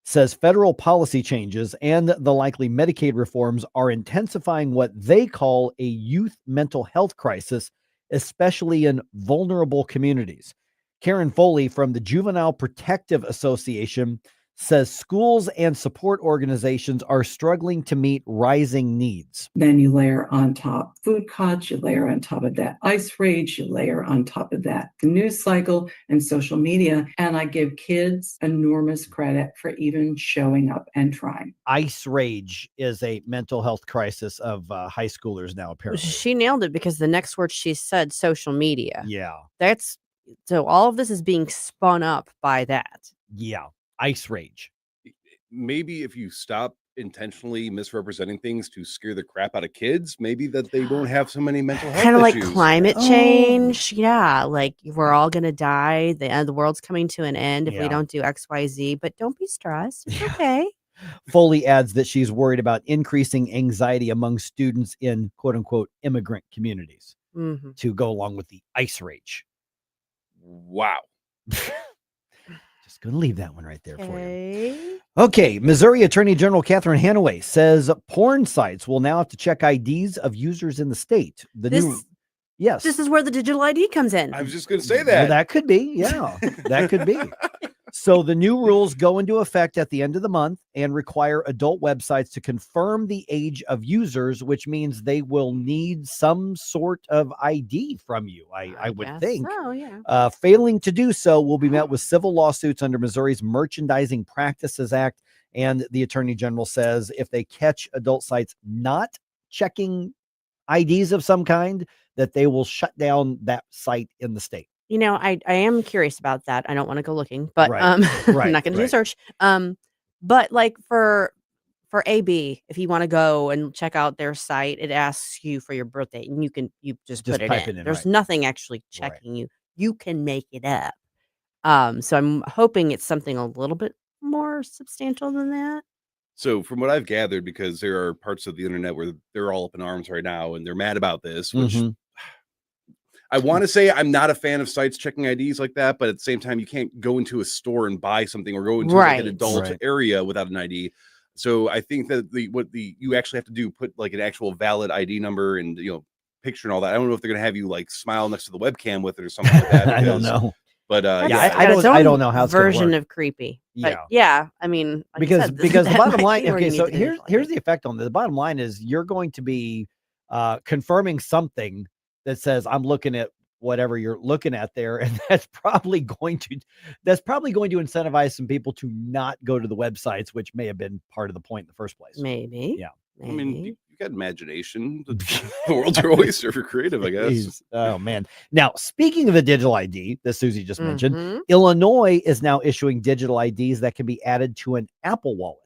says federal policy changes and the likely Medicaid reforms are intensifying what they call a youth mental health crisis, especially in vulnerable communities. Karen Foley from the Juvenile Protective Association says schools and support organizations are struggling to meet rising needs. Then you layer on top food cuts, you layer on top of that ICE rage, you layer on top of that the news cycle and social media. And I give kids enormous credit for even showing up and trying. ICE rage is a mental health crisis of high schoolers now, apparently. She nailed it, because the next word she said, social media. Yeah. So all of this is being spun up by that. Yeah. ICE rage. Maybe if you stop intentionally misrepresenting things to scare the crap out of kids, maybe that they won't have so many mental health Kind of like issues. climate change. Yeah. Like, we're all going to die. The world's coming to an end if we don't do X, Y, Z, but don't be stressed. It's okay. Foley adds that she's worried about increasing anxiety among students in quote unquote immigrant communities to go along with the ICE rage. Wow. Just going to leave that one right there for you. Okay. Missouri Attorney General Catherine Hanaway says porn sites will now have to check IDs of users in the state. Yes. This is where the digital ID comes in. I was just going to say Well, that. that could be. Yeah, that could be. So the new rules go into effect at the end of the month and require adult websites to confirm the age of users, which means they will need some sort of ID from you, I would guess think. so, yeah. Failing to do so will be met with civil lawsuits under Missouri's Merchandising Practices Act. And the Attorney General says if they catch adult sites not checking IDs of some kind, that they will shut down that site in the state. You know, I am curious about that. I don't want to go looking, but Right. I'm Right, not going to do a right. search. But like for AB, if you want to go and check out their site, it asks you for your birthday, and you just put it type in. it in, There's right. nothing actually checking you. You can make it up. So I'm hoping it's something a little bit more substantial than that. So from what I've gathered, because there are parts of the internet where they're all up in arms right now and they're mad about this, which I want to say I'm not a fan of sites checking IDs like that, but at the same time, you can't go into a store and buy something or go into like an Right. adult Right. area without an ID. So I think that you actually have to do, put like an actual valid ID number and, picture and all that. I don't know if they're going to have you like smile next to the webcam with it or something like that. I don't because- know. But Yeah, yeah, I don't know how it's gonna version work. of creepy. Yeah. But yeah, I mean, like I because said, because the that bottom might line, be where okay, you so need the here's digital ID. here's the effect on this. The bottom line is you're going to be confirming something that says I'm looking at whatever you're looking at there, and that's probably going to incentivize some people to not go to the websites, which may have been part of the point in the first place. Maybe. Yeah. I mean, you got imagination. The world's your oyster for creative, I guess. Jeez. Oh man. Now, speaking of the digital ID that Susie just mentioned, Mhm. Illinois is now issuing digital IDs that can be added to an Apple Wallet.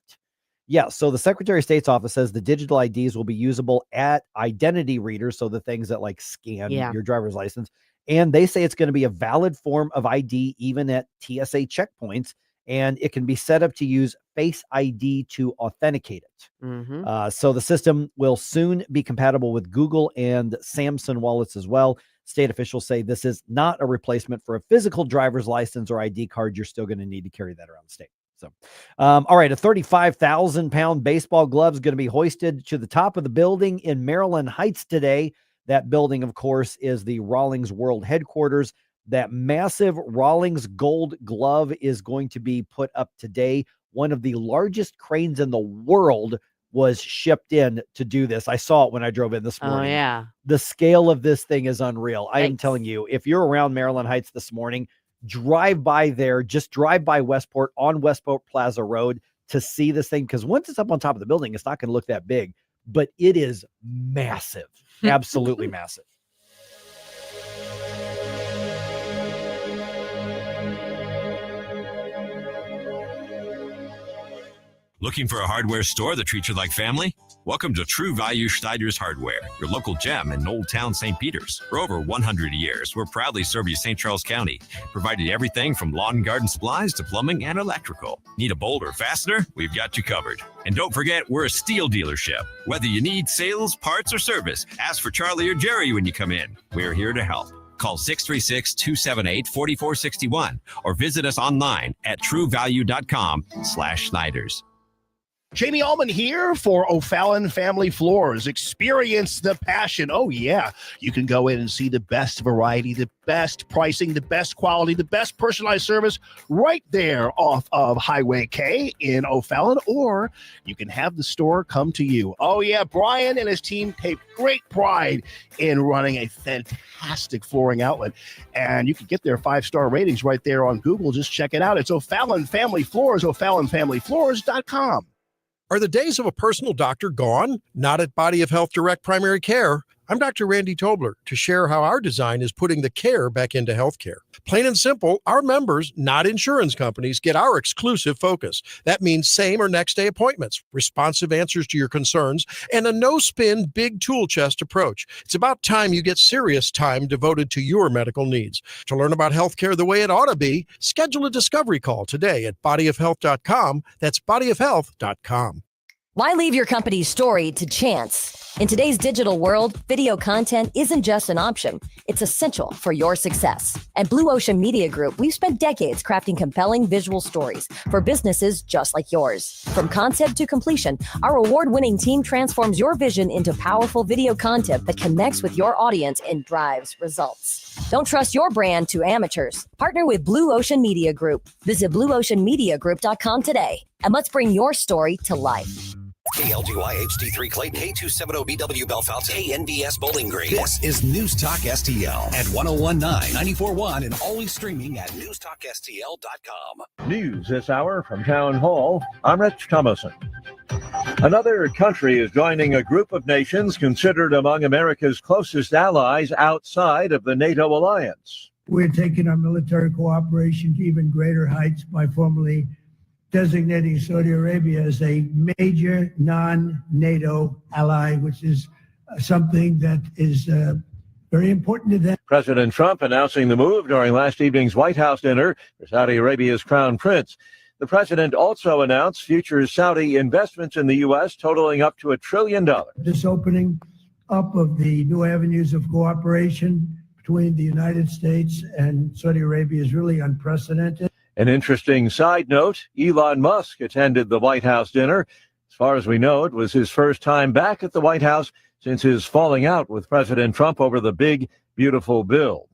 Yeah, so the Secretary of State's office says the digital IDs will be usable at identity readers, so the things that like scan Yeah. your driver's license. And they say it's going to be a valid form of ID even at TSA checkpoints, and it can be set up to use Face ID to authenticate it. Mhm. So the system will soon be compatible with Google and Samsung wallets as well. State officials say this is not a replacement for a physical driver's license or ID card. You're still going to need to carry that around the state. So, all right, a 35,000-pound baseball glove is going to be hoisted to the top of the building in Maryland Heights today. That building, of course, is the Rawlings World Headquarters. That massive Rawlings gold glove is going to be put up today. One of the largest cranes in the world was shipped in to do this. I saw it when I drove in this Oh morning. yeah. The scale of this thing is unreal. I am Yikes. telling you, if you're around Maryland Heights this morning, drive by there, just drive by Westport on Westport Plaza Road to see this thing. Because once it's up on top of the building, it's not going to look that big, but it is massive. Absolutely massive. Looking for a hardware store that treats you like family? Welcome to True Value Schneider's Hardware, your local gem in Old Town St. Peters. For over 100 years, we're proudly serve you St. Charles County, providing everything from lawn and garden supplies to plumbing and electrical. Need a bolt or fastener? We've got you covered. And don't forget, we're a steel dealership. Whether you need sales, parts, or service, ask for Charlie or Jerry when you come in. We're here to help. Call 636-278-4461 or visit us online at truevalue.com/Schneiders. Jamie Allman here for O'Fallon Family Floors. Experience the passion. Oh, yeah. You can go in and see the best variety, the best pricing, the best quality, the best personalized service right there off of Highway K in O'Fallon, or you can have the store come to you. Oh, yeah. Brian and his team take great pride in running a fantastic flooring outlet, and you can get their 5-star ratings right there on Google. Just check it out. It's O'Fallon Family Floors, O'FallonFamilyFloors.com. Are the days of a personal doctor gone? Not at Body of Health Direct Primary Care. I'm Dr. Randy Tobler to share how our design is putting the care back into healthcare. Plain and simple, our members, not insurance companies, get our exclusive focus. That means same or next day appointments, responsive answers to your concerns, and a no-spin, big tool chest approach. It's about time you get serious time devoted to your medical needs. To learn about healthcare the way it ought to be, schedule a discovery call today at bodyofhealth.com. That's bodyofhealth.com. Why leave your company's story to chance? In today's digital world, video content isn't just an option. It's essential for your success. At Blue Ocean Media Group, we've spent decades crafting compelling visual stories for businesses just like yours. From concept to completion, our award-winning team transforms your vision into powerful video content that connects with your audience and drives results. Don't trust your brand to amateurs. Partner with Blue Ocean Media Group. Visit blueoceanmediagroup.com today, and let's bring your story to life. KLGY HD3 Clayton, K270BW Belfast, KNBS Bowling Green. This is News Talk STL at 1019, 94.1, and always streaming at NewsTalkSTL.com. News this hour from Town Hall. I'm Rich Thomason. Another country is joining a group of nations considered among America's closest allies outside of the NATO alliance. We're taking our military cooperation to even greater heights by formally designating Saudi Arabia as a major non-NATO ally, which is something that is very important to them. President Trump announcing the move during last evening's White House dinner for Saudi Arabia's crown prince. The president also announced future Saudi investments in the U.S. totaling up to $1 trillion. This opening up of the new avenues of cooperation between the United States and Saudi Arabia is really unprecedented. An interesting side note, Elon Musk attended the White House dinner. As far as we know, it was his first time back at the White House since his falling out with President Trump over the big, beautiful bill.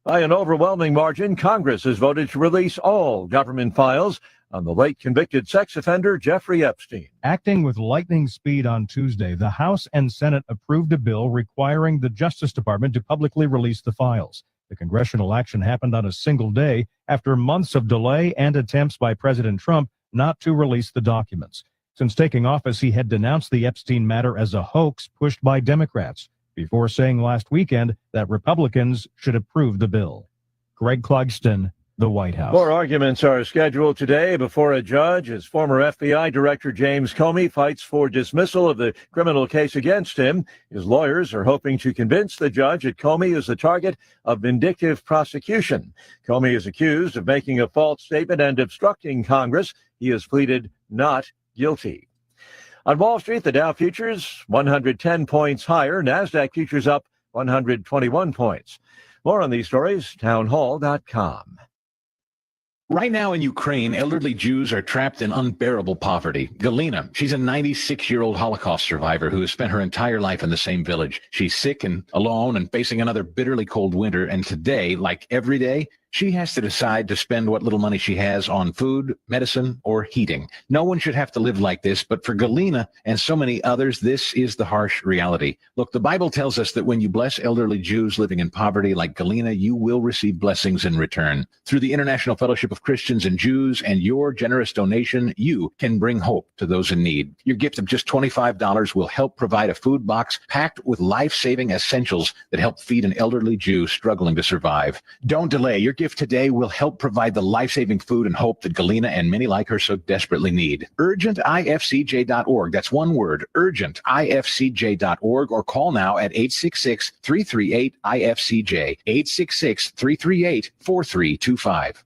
By an overwhelming margin, Congress has voted to release all government files on the late convicted sex offender Jeffrey Epstein. Acting with lightning speed on Tuesday, the House and Senate approved a bill requiring the Justice Department to publicly release the files. The congressional action happened on a single day after months of delay and attempts by President Trump not to release the documents. Since taking office, he had denounced the Epstein matter as a hoax pushed by Democrats, before saying last weekend that Republicans should approve the bill. Greg Clugston, the White House. More arguments are scheduled today before a judge as former FBI Director James Comey fights for dismissal of the criminal case against him. His lawyers are hoping to convince the judge that Comey is the target of vindictive prosecution. Comey is accused of making a false statement and obstructing Congress. He has pleaded not guilty. On Wall Street, the Dow futures 110 points higher. NASDAQ futures up 121 points. More on these stories, townhall.com. Right now in Ukraine, elderly Jews are trapped in unbearable poverty. Galina, she's a 96-year-old Holocaust survivor who has spent her entire life in the same village. She's sick and alone and facing another bitterly cold winter. And today, like every day, she has to decide to spend what little money she has on food, medicine, or heating. No one should have to live like this, but for Galina and so many others, this is the harsh reality. Look, the Bible tells us that when you bless elderly Jews living in poverty like Galina, you will receive blessings in return. Through the International Fellowship of Christians and Jews and your generous donation, you can bring hope to those in need. Your gift of just $25 will help provide a food box packed with life-saving essentials that help feed an elderly Jew struggling to survive. Don't delay. Your gift today will help provide the life-saving food and hope that Galina and many like her so desperately need. UrgentIFCJ.org. That's one word, UrgentIFCJ.org, or call now at 866-338-IFCJ, 866-338-4325.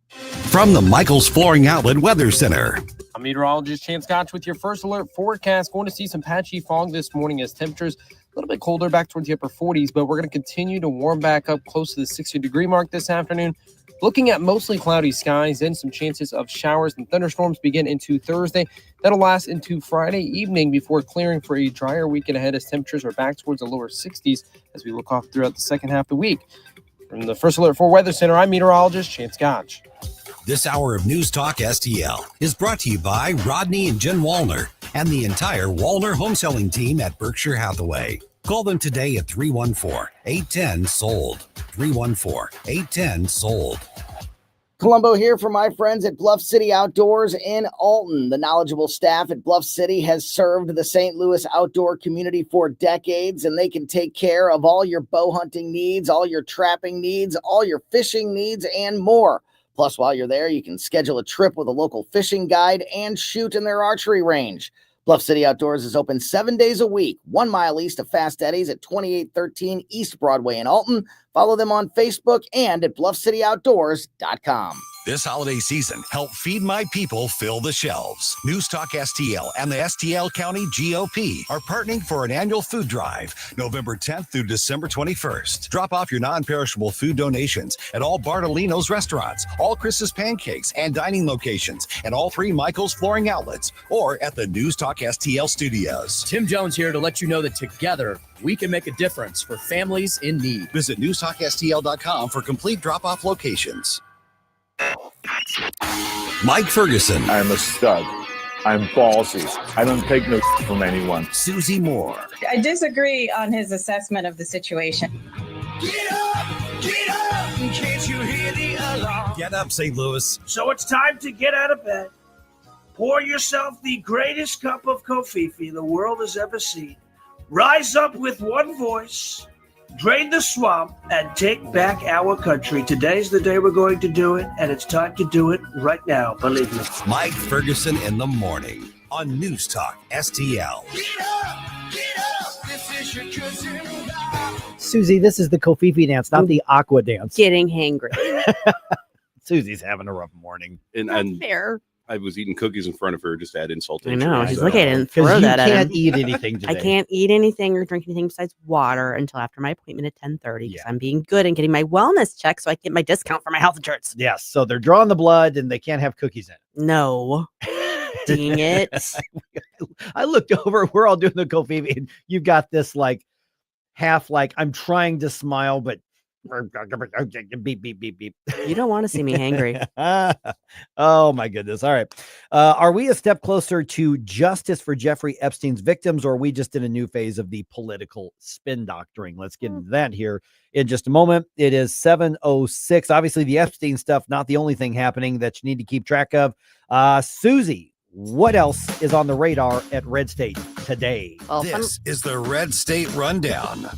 From the Michaels Flooring Outlet Weather Center. I'm meteorologist Chance Scotch with your first alert forecast. Going to see some patchy fog this morning as temperatures a little bit colder back towards the upper 40s, but we're going to continue to warm back up close to the 60-degree mark this afternoon. Looking at mostly cloudy skies and some chances of showers and thunderstorms begin into Thursday. That'll last into Friday evening before clearing for a drier weekend ahead as temperatures are back towards the lower 60s as we look off throughout the second half of the week. From the First Alert 4 Weather Center, I'm meteorologist Chance Scotch. This hour of News Talk STL is brought to you by Rodney and Jen Wallner and the entire Wallner home selling team at Berkshire Hathaway. Call them today at 314-810-SOLD. 314-810-SOLD. Columbo here for my friends at Bluff City Outdoors in Alton. The knowledgeable staff at Bluff City has served the St. Louis outdoor community for decades, and they can take care of all your bow hunting needs, all your trapping needs, all your fishing needs, and more. Plus, while you're there, you can schedule a trip with a local fishing guide and shoot in their archery range. Bluff City Outdoors is open 7 days a week, 1 mile east of Fast Eddie's at 2813 East Broadway in Alton. Follow them on Facebook and at bluffcityoutdoors.com. This holiday season, help Feed My People fill the shelves. News Talk STL and the STL County GOP are partnering for an annual food drive, November 10th through December 21st. Drop off your non-perishable food donations at all Bartolino's restaurants, all Chris's Pancakes and dining locations, and all 3 Michael's flooring outlets, or at the News Talk STL studios. Tim Jones here to let you know that together we can make a difference for families in need. Visit NewsTalkSTL.com for complete drop-off locations. Mike Ferguson. I'm a stud. I'm ballsy. I don't take no from anyone. Susie Moore. I disagree on his assessment of the situation. Get up, can't you hear the alarm? Get up, St. Louis. So it's time to get out of bed. Pour yourself the greatest cup of Kofifi the world has ever seen. Rise up with one voice, drain the swamp, and take back our country. Today's the day we're going to do it, and it's time to do it right now, believe me. Mike Ferguson in the morning on News Talk STL. Get up, this is your cousin. Susie, this is the Kofifi dance, not the aqua dance. Getting hangry. Susie's having a rough morning. And Fair. I was eating cookies in front of her just to add insult to I injury. know. She's So- like, I didn't throw that at him. You can't eat anything today. I can't eat anything or drink anything besides water until after my appointment at 10:30 because I'm being good and getting my wellness check so I get my discount for my health insurance. Yes, so they're drawing the blood and they can't have cookies in it. No. Dang it. I looked over, we're all doing the Kofifi, and you've got this like half like I'm trying to smile, but beep, beep, beep, beep. You don't want to see me hangry. Oh my goodness. All right. Are we a step closer to justice for Jeffrey Epstein's victims, or are we just in a new phase of the political spin doctoring? Let's get into that here in just a moment. It is 7:06. Obviously, the Epstein stuff, not the only thing happening that you need to keep track of. Susie, what else is on the radar at RedState today? Well, This is the Red State Rundown.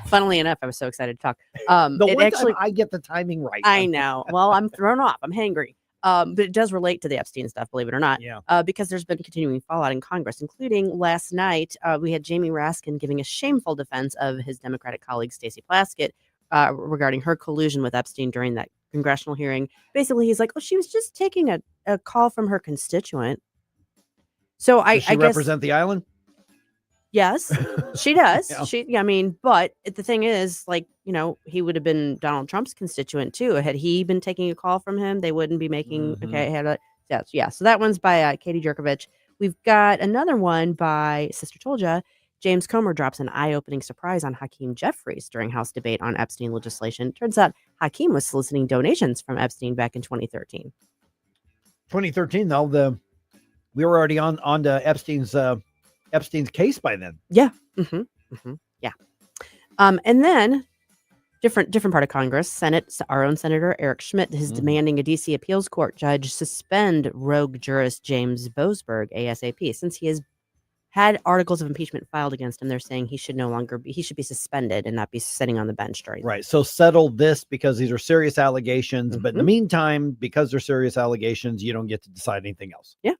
Funnily enough, I was so excited to talk. The It one actually, time I get the timing right. I know. Well, I'm thrown off. I'm hangry. But it does relate to the Epstein stuff, believe it or not. Yeah. Because there's been continuing fallout in Congress, including last night. We had Jamie Raskin giving a shameful defense of his Democratic colleague Stacey Plaskett regarding her collusion with Epstein during that congressional hearing. Basically, he's like, "Oh, she was just taking a call from her constituent." So Does she I guess represent the island? yes, she does. Yeah. I mean, but the thing is, like, he would have been Donald Trump's constituent too. Had he been taking a call from him, they wouldn't be making. Okay, yeah. So that one's by Katie Jerkovich. We've got another one by Sister Tolja. James Comer drops an eye-opening surprise on Hakeem Jeffries during House debate on Epstein legislation. Turns out Hakeem was soliciting donations from Epstein back in 2013. 2013, though, we were already on to Epstein's case by then. Yeah. Yeah. And then different part of Congress, Senate, our own Senator Eric Schmidt is demanding a DC appeals court judge suspend rogue jurist James Boasberg ASAP since he has had articles of impeachment filed against him. They're saying he should be suspended and not be sitting on the bench during. Right. So settle this because these are serious allegations. But in the meantime, because they're serious allegations, you don't get to decide anything else. Yeah.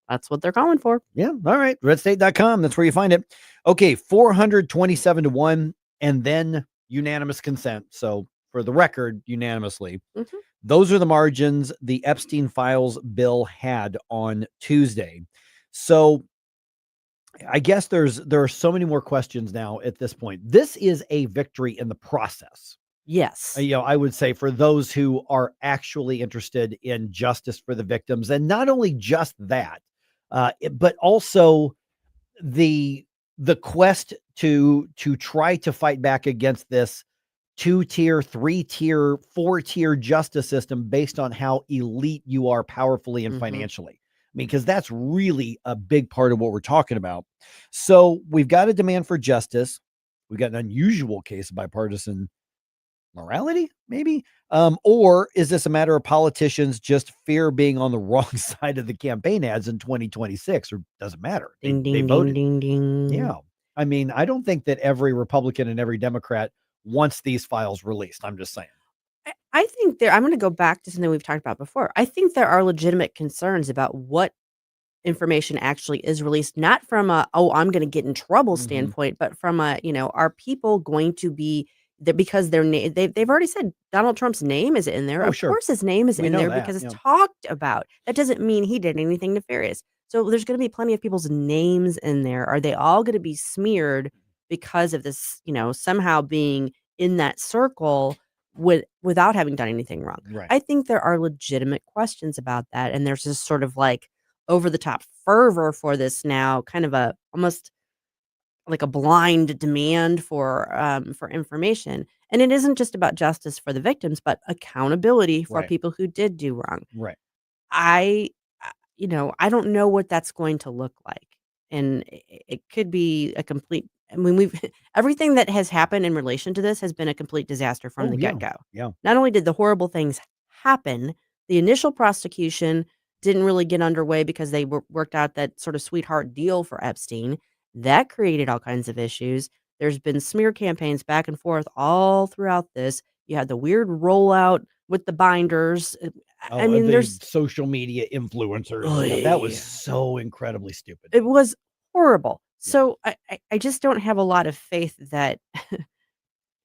That's what they're calling for. Yeah. All right. RedState.com. That's where you find it. Okay. 427-1 and then unanimous consent. So for the record, unanimously, those are the margins the Epstein files bill had on Tuesday. So I guess there are so many more questions now at this point. This is a victory in the process. Yes. I would say for those who are actually interested in justice for the victims, and not only just that, but also the quest to try to fight back against this 2-tier, 3-tier, 4-tier justice system based on how elite you are powerfully and financially. I mean, because that's really a big part of what we're talking about. So we've got a demand for justice. We've got an unusual case of bipartisan morality, maybe. Or is this a matter of politicians just fear being on the wrong side of the campaign ads in 2026? Or doesn't matter. They voted. Yeah. I mean, I don't think that every Republican and every Democrat wants these files released. I'm just saying. I think I'm going to go back to something we've talked about before. I think there are legitimate concerns about what information actually is released, not from I'm going to get in trouble standpoint, but from are people going to be because they've already said Donald Trump's name is in there. Oh, Of sure. course his name is We in know there that, because it's yeah. talked about. That doesn't mean he did anything nefarious. So there's going to be plenty of people's names in there. Are they all going to be smeared because of this, somehow being in that circle without having done anything wrong? Right. I think there are legitimate questions about that. And there's this sort of like over the top fervor for this now, kind of almost like a blind demand for information. And it isn't just about justice for the victims, but accountability for Right. people who did do wrong. Right. I don't know what that's going to look like. And it could be a complete, I mean, everything that has happened in relation to this has been a complete disaster from Oh, the yeah. get-go. Yeah. Not only did the horrible things happen, the initial prosecution didn't really get underway because they worked out that sort of sweetheart deal for Epstein. That created all kinds of issues. There's been smear campaigns back and forth all throughout this. You had the weird rollout with the binders. I mean, the there's social media influencers. and stuff. That was so incredibly stupid. it was horrible. So I just don't have a lot of faith that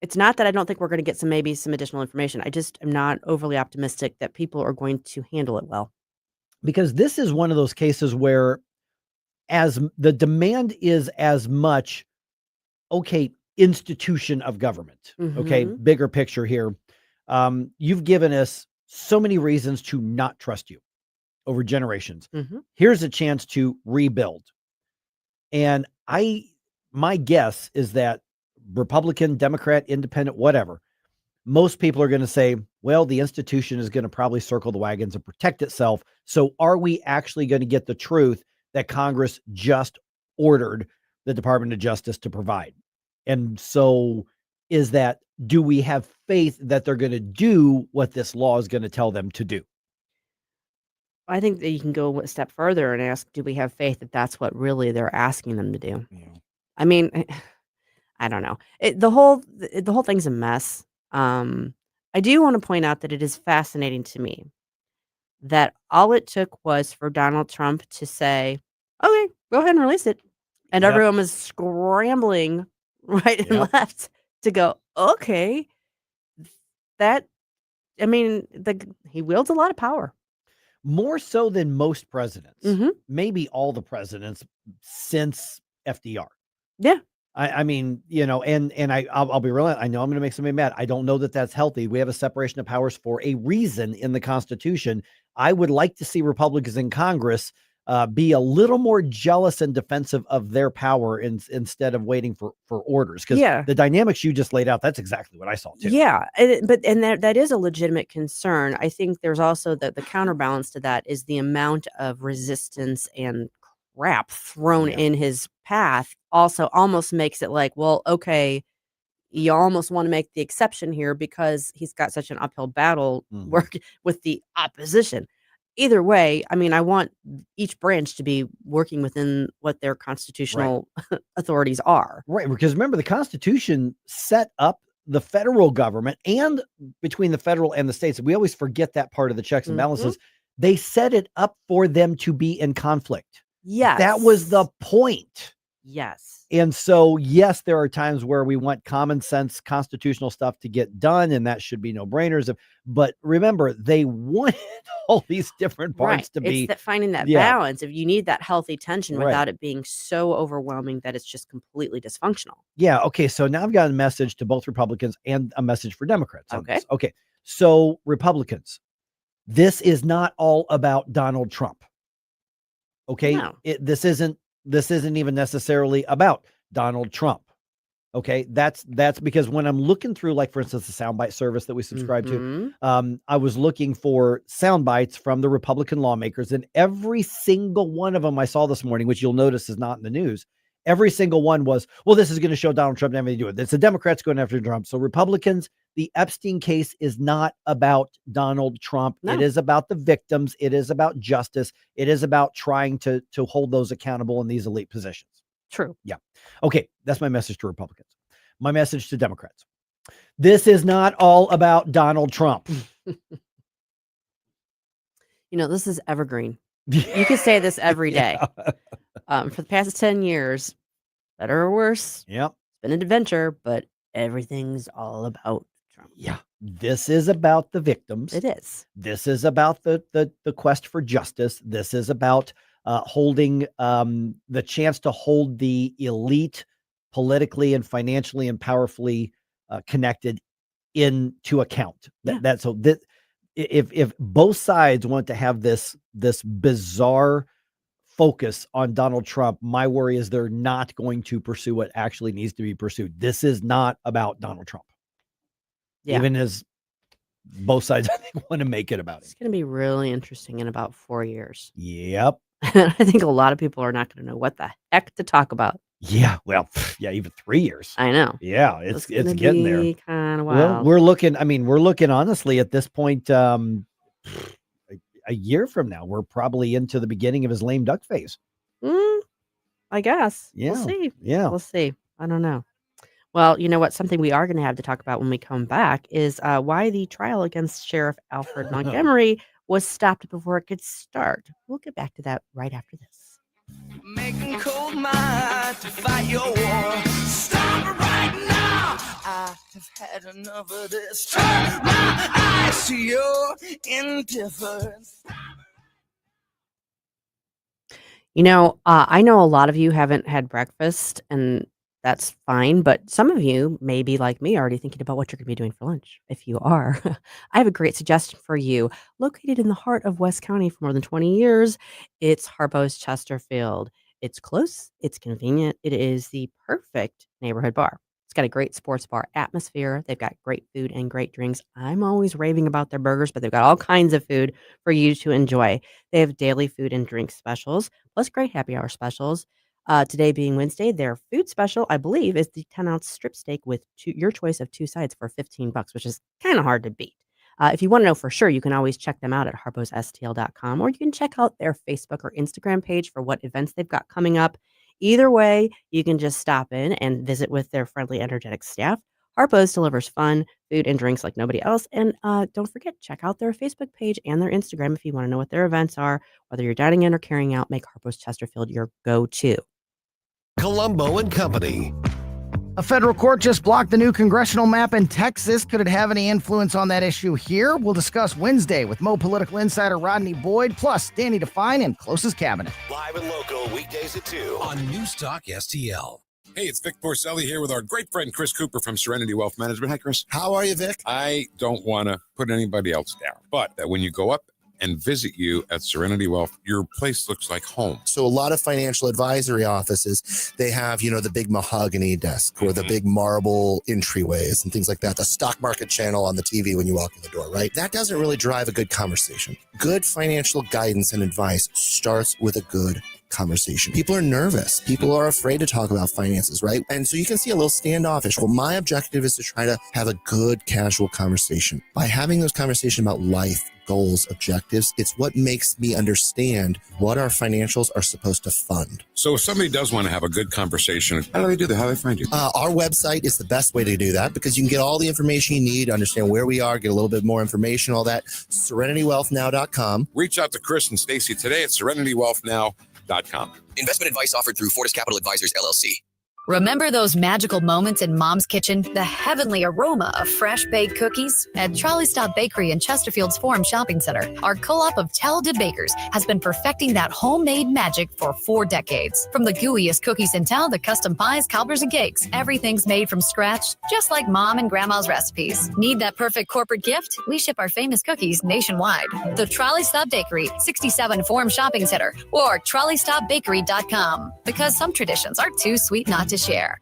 it's not that I don't think we're going to get maybe some additional information. I just am not overly optimistic that people are going to handle it well. Because this is one of those cases where as the demand is as much, okay, institution of government. Okay. Mhm. Bigger picture here. You've given us so many reasons to not trust you over generations. Mhm. Here's a chance to rebuild. And my guess is that Republican, Democrat, Independent, whatever, most people are going to say, well, the institution is going to probably circle the wagons and protect itself. So are we actually going to get the truth that Congress just ordered the Department of Justice to provide? And so do we have faith that they're going to do what this law is going to tell them to do? I think that you can go a step further and ask, do we have faith that that's what really they're asking them to do? I mean, I don't know. The whole thing's a mess. I do want to point out that it is fascinating to me that all it took was for Donald Trump to say, okay, go ahead and release it. And Yep. everyone was scrambling right and Yep. left to go, okay, he wields a lot of power. More so than most presidents, Mhm. maybe all the presidents since FDR. Yeah. I mean, and I'll be real. I know I'm going to make somebody mad. I don't know that that's healthy. We have a separation of powers for a reason in the Constitution. I would like to see Republicans in Congress be a little more jealous and defensive of their power instead of waiting for orders. Because Yeah. the dynamics you just laid out, that's exactly what I saw too. Yeah, and that is a legitimate concern. I think there's also the counterbalance to that is the amount of resistance and crap thrown in his path also almost makes it like, well, okay, you almost want to make the exception here because he's got such an uphill battle work with the opposition. Either way, I mean, I want each branch to be working within what their constitutional authorities are. Right. Because remember, the Constitution set up the federal government and between the federal and the states. We always forget that part of the checks and balances. They set it up for them to be in conflict. Yes. That was the point. Yes. And so, yes, there are times where we want common sense constitutional stuff to get done, and that should be no brainers. But remember, they wanted all these different parts to be It's finding that balance. If you need that healthy tension Right. without it being so overwhelming that it's just completely dysfunctional. Yeah. Okay. So now I've got a message to both Republicans and a message for Democrats. On Okay. this. Okay. So Republicans, this is not all about Donald Trump. Okay. No. This isn't even necessarily about Donald Trump. Okay. That's because when I'm looking through, like, for instance, the soundbite service that we subscribe to, I was looking for sound bites from the Republican lawmakers, and every single one of them I saw this morning, which you'll notice is not in the news. Every single one was, well, this is going to show Donald Trump having to do it. It's the Democrats going after Trump. So Republicans, the Epstein case is not about Donald Trump. No. It is about the victims. It is about justice. It is about trying to hold those accountable in these elite positions. True. Yeah. Okay. That's my message to Republicans. My message to Democrats. This is not all about Donald Trump. This is evergreen. You could say this every day. For the past 10 years, better or worse, Yep. it's been an adventure, but everything's all about Trump. Yeah. This is about the victims. It is. This is about the quest for justice. This is about holding the chance to hold the elite politically and financially and powerfully connected into account. That's so that if both sides want to have this bizarre focus on Donald Trump, my worry is they're not going to pursue what actually needs to be pursued. This is not about Donald Trump. Yeah. Even as both sides, I think, want to make it about it. It's going to be really interesting in about 4 years. Yep. I think a lot of people are not going to know what the heck to talk about. Yeah. Well, yeah, even 3 years. I know. Yeah, it's getting there. Kind of Well, wild. we're looking honestly at this point, a year from now, we're probably into the beginning of his lame duck phase. I guess. Yeah. We'll see. Yeah. We'll see. I don't know. Well, you know what? Something we are going to have to talk about when we come back is why the trial against Sheriff Alfred Montgomery was stopped before it could start. We'll get back to that right after this. Making cold mind to fight your war. Stop it right now. I have had enough of this. Turn my eyes to your indifference. You know, I know a lot of you haven't had breakfast, and that's fine. But some of you may be like me, already thinking about what you're going to be doing for lunch. If you are, I have a great suggestion for you. Located in the heart of West County for more than 20 years, it's Harpo's Chesterfield. It's close. It's convenient. It is the perfect neighborhood bar. It's got a great sports bar atmosphere. They've got great food and great drinks. I'm always raving about their burgers, but they've got all kinds of food for you to enjoy. They have daily food and drink specials, plus great happy hour specials. Today being Wednesday, their food special, I believe, is the 10-ounce strip steak with your choice of 2 sides for $15, which is kind of hard to beat. If you want to know for sure, you can always check them out at harposstl.com, or you can check out their Facebook or Instagram page for what events they've got coming up. Either way, you can just stop in and visit with their friendly, energetic staff. Harpo's delivers fun, food, and drinks like nobody else. And don't forget, check out their Facebook page and their Instagram if you want to know what their events are. Whether you're dining in or carrying out, make Harpo's Chesterfield your go-to. Colombo and Company. A federal court just blocked the new congressional map in Texas. Could it have any influence on that issue here? We'll discuss Wednesday with Mo political insider Rodney Boyd, plus Danny Define and Closest Cabinet. Live and local weekdays at 2 on NewsTalkSTL. Hey, it's Vic Porcelli here with our great friend Chris Cooper from Serenity Wealth Management. Hi, Chris. How are you, Vic? I don't want to put anybody else down, but when you go up and visit you at Serenity Wealth, your place looks like home. So a lot of financial advisory offices, they have, the big mahogany desk or the big marble entryways and things like that. The stock market channel on the TV when you walk in the door, right? That doesn't really drive a good conversation. Good financial guidance and advice starts with a good conversation. People are nervous. People are afraid to talk about finances, right? And so you can see a little standoffish. Well, my objective is to try to have a good, casual conversation. By having those conversations about life, goals, objectives, it's what makes me understand what our financials are supposed to fund. So if somebody does want to have a good conversation, how do they do that? How do they find you? Our website is the best way to do that because you can get all the information you need, understand where we are, get a little bit more information, all that. SerenityWealthNow.com. Reach out to Chris and Stacy today at SerenityWealthNow.com. Investment advice offered through Fortis Capital Advisors, LLC. Remember those magical moments in Mom's Kitchen? The heavenly aroma of fresh baked cookies? At Trolley Stop Bakery in Chesterfield's Forum Shopping Center, our co-op of talented bakers has been perfecting that homemade magic for 4 decades. From the gooeyest cookies in town to custom pies, cobblers, and cakes, everything's made from scratch, just like Mom and Grandma's recipes. Need that perfect corporate gift? We ship our famous cookies nationwide. The Trolley Stop Bakery, 67 Forum Shopping Center, or TrolleyStopBakery.com. Because some traditions are too sweet not to share.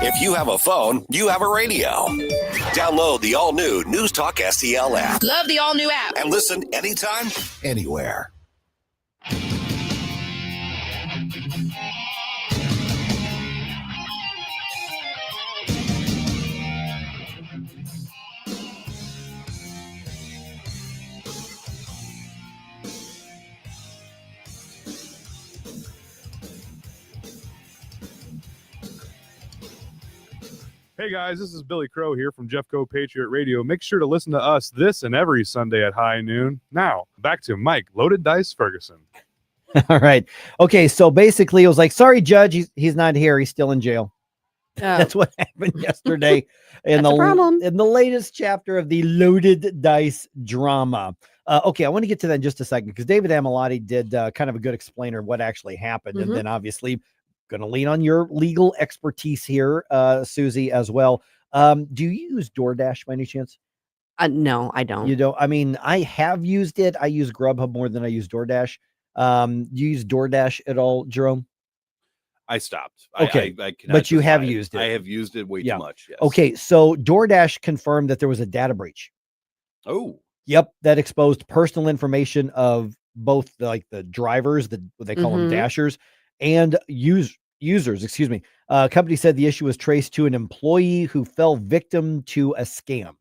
If you have a phone, you have a radio. Download the all-new NewsTalk STL app. Love the all-new app. And listen anytime, anywhere. Hey guys, this is Billy Crow here from Jeffco Patriot Radio. Make sure to listen to us this and every Sunday at high noon. Now, back to Mike Loaded Dice Ferguson. All right. Okay, so basically it was like, sorry, Judge, he's not here. He's still in jail. That's what happened yesterday in That's a problem. the latest chapter of the Loaded Dice drama. Okay, I want to get to that in just a second because David Amalotti did kind of a good explainer of what actually happened. And then obviously going to lean on your legal expertise here, Susie, as well. Do you use DoorDash by any chance? No, I don't. You don't? I mean, I have used it. I use Grubhub more than I use DoorDash. Do you use DoorDash at all, Jerome? I stopped. Okay, I cannot but you have justify it. used it. I have used it way too much. Yes. Okay, so DoorDash confirmed that there was a data breach. Oh. Yep, that exposed personal information of both the drivers, what they call them dashers, and users. Excuse me. Company said the issue was traced to an employee who fell victim to a scam.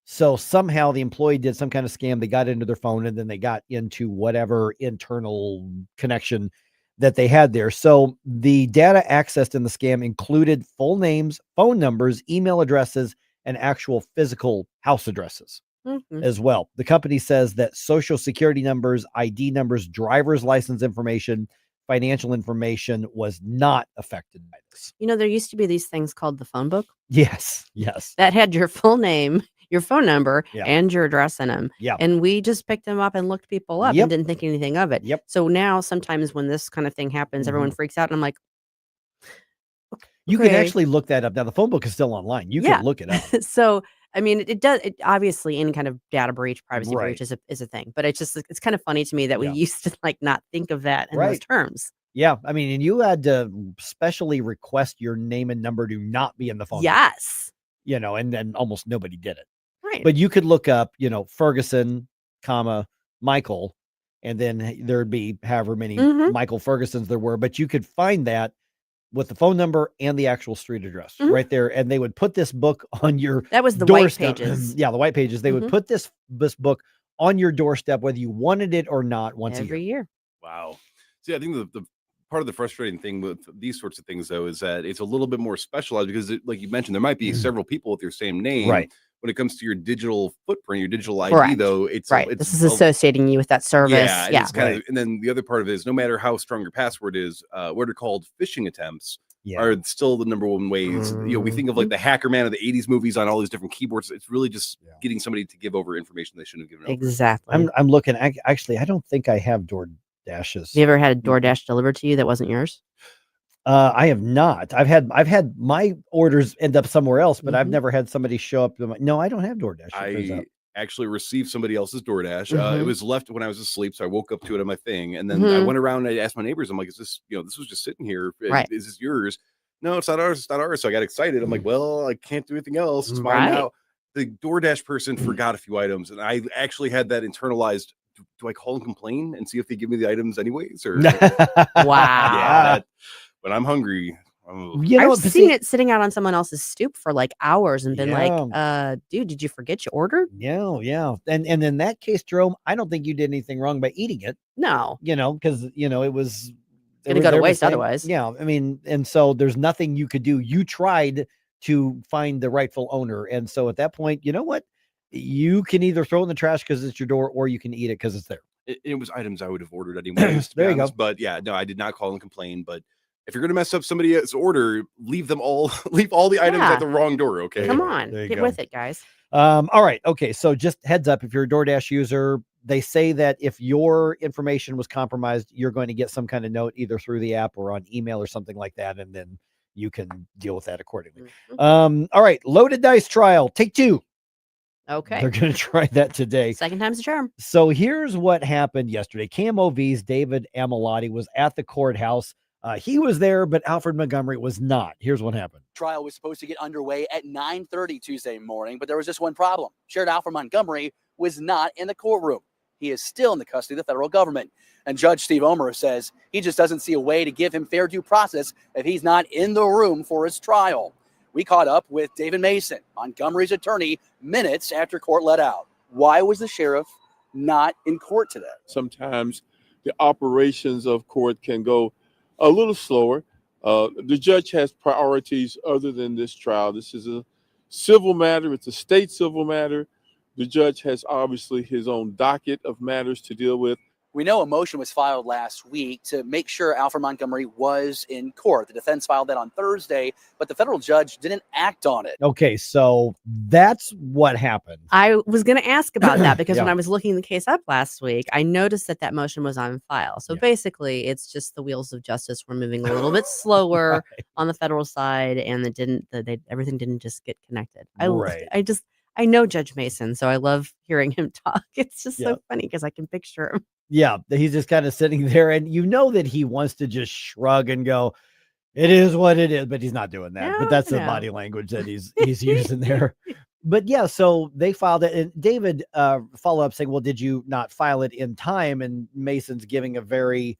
So somehow the employee did some kind of scam. They got into their phone and then they got into whatever internal connection that they had there. So the data accessed in the scam included full names, phone numbers, email addresses, and actual physical house addresses as well. The company says that social security numbers, ID numbers, driver's license information, financial information was not affected by this. You know, there used to be these things called the phone book. Yes. That had your full name, your phone number, Yeah. and your address in them. Yeah. And we just picked them up and looked people up Yep. and didn't think anything of it. Yep. So now sometimes when this kind of thing happens, everyone freaks out. And I'm like, You can okay. actually look that up. Now the phone book is still online. You can look it up. So, I mean, it does, obviously any kind of data breach, privacy Right. breach is a thing, but it's just, it's kind of funny to me that we used to like not think of that in those Right. terms. Yeah. I mean, and you had to specially request your name and number to not be in the phone book. Yes. You know, and then almost nobody did it. Right. But you could look up, Ferguson, Michael, and then there'd be however many Michael Fergusons there were, but you could find that with the phone number and the actual street address right there. And they would put this book on your That was the white doorstep. pages. Yeah, the white pages. They would put this book on your doorstep, whether you wanted it or not, once Every a year. year. Wow. See, I think the part of the frustrating thing with these sorts of things, though, is that it's a little bit more specialized because, like you mentioned, there might be several people with your same name. Right. When it comes to your digital footprint, your digital ID, Correct. though, it's right. This is associating you with that service. Yeah, and Yeah. it's kind of, and then the other part of it is, no matter how strong your password is, what are called phishing attempts are still the number one ways. We think of like the Hacker Man of the 80s movies on all these different keyboards. It's really just getting somebody to give over information they shouldn't have given over. Exactly. I'm looking. Actually, I don't think I have DoorDashes. You ever had a DoorDash delivered to you that wasn't yours? I have not. I've had my orders end up somewhere else, but I've never had somebody show up. No, I don't have DoorDash. it turns out. I actually received somebody else's DoorDash. It was left when I was asleep, so I woke up to it on my thing, and then I went around and I asked my neighbors. I'm like, "Is this? This was just sitting here. Right. Is this yours?" No, it's not ours. It's not ours. So I got excited. I'm like, "Well, I can't do anything else. It's mine now." The DoorDash person forgot a few items, and I actually had that internalized. Do I call and complain and see if they give me the items anyways? Or Wow. When I'm hungry. I've seen it sitting out on someone else's stoop for like hours and been like, dude, did you forget you ordered? Yeah. And in that case, Jerome, I don't think you did anything wrong by eating it. No. Because, it was going to go to waste otherwise. Yeah. I mean, and so there's nothing you could do. You tried to find the rightful owner. And so at that point, you know what? You can either throw it in the trash because it's your door, or you can eat it because it's there. It was items I would have ordered anyways. There you go. But yeah, no, I did not call and complain. But if you're going to mess up somebody else's order, leave all the items at the wrong door. Okay. Come on, get with it, guys. All right. Okay. So just heads up, if you're a DoorDash user, they say that if your information was compromised, you're going to get some kind of note either through the app or on email or something like that. And then you can deal with that accordingly. All right. Loaded dice trial. Take two. Okay. They're going to try that today. Second time's a charm. So here's what happened yesterday. KMOV's David Amalotti was at the courthouse. He was there, but Alfred Montgomery was not. Here's what happened. Trial was supposed to get underway at 9:30 Tuesday morning, but there was just one problem. Sheriff Alfred Montgomery was not in the courtroom. He is still in the custody of the federal government. And Judge Steve Omer says he just doesn't see a way to give him fair due process if he's not in the room for his trial. We caught up with David Mason, Montgomery's attorney, minutes after court let out. Why was the sheriff not in court today? Sometimes the operations of court can go a little slower. The judge has priorities other than this trial. This is a civil matter. It's a state civil matter. The judge has obviously his own docket of matters to deal with. We know a motion was filed last week to make sure Alfred Montgomery was in court. The defense filed that on Thursday, but the federal judge didn't act on it. Okay, so that's what happened. I was going to ask about that because when Yeah. I was looking the case up last week, I noticed that motion was on file. So basically, it's just the wheels of justice were moving a little bit slower on the federal side, and everything didn't just get connected. I know Judge Mason, so I love hearing him talk. It's just so funny because I can picture him. Yeah, he's just kind of sitting there, and you know that he wants to just shrug and go, "It is what it is," but he's not doing that. But that's the body language that he's using there. But yeah, so they filed it, and David follow up saying, "Well, did you not file it in time?" And Mason's giving a very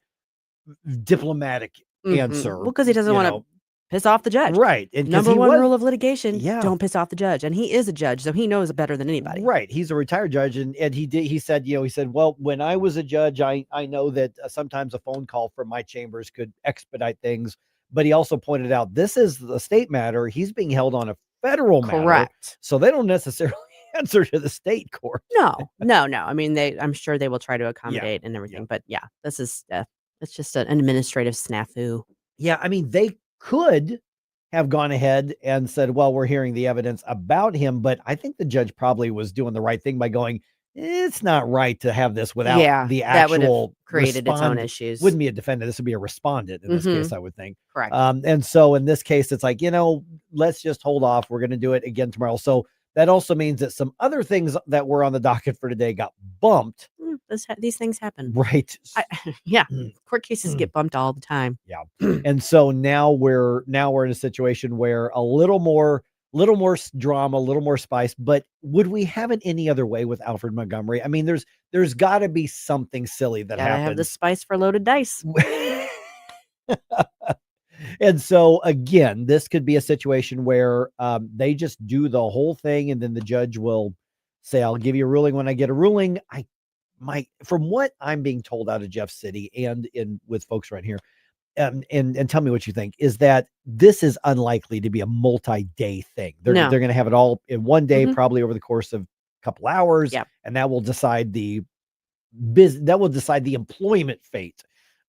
diplomatic answer. Well, because he doesn't want to piss off the judge. Right. And Number one rule of litigation, Yeah. don't piss off the judge. And he is a judge, so he knows better than anybody. Right. He's a retired judge. And he said, well, when I was a judge, I know that sometimes a phone call from my chambers could expedite things. But he also pointed out, this is the state matter. He's being held on a federal matter. Correct. So they don't necessarily answer to the state court. No. I mean, I'm sure they will try to accommodate and everything. But yeah, this is, it's just an administrative snafu. Yeah. I mean, they could have gone ahead and said, well, we're hearing the evidence about him, but I think the judge probably was doing the right thing by going, it's not right to have this without the that would have actual created its own issues. Wouldn't be a defendant. This would be a respondent in this case, I would think. Correct. And so in this case, it's like, let's just hold off. We're going to do it again tomorrow. So that also means that some other things that were on the docket for today got bumped. These things happen. Right. Court cases get bumped all the time. Yeah. And so now we're in a situation where a little more drama, a little more spice, but would we have it any other way with Alfred Montgomery? I mean, there's got to be something silly that Gotta happens. have the spice for loaded dice. And so again, this could be a situation where they just do the whole thing, and then the judge will say, "I'll give you a ruling when I get a ruling." From what I'm being told out of Jeff City and with folks right here, and tell me what you think, is that this is unlikely to be a multi-day thing. They're going to have it all in one day, probably over the course of a couple hours, and that will decide the employment fate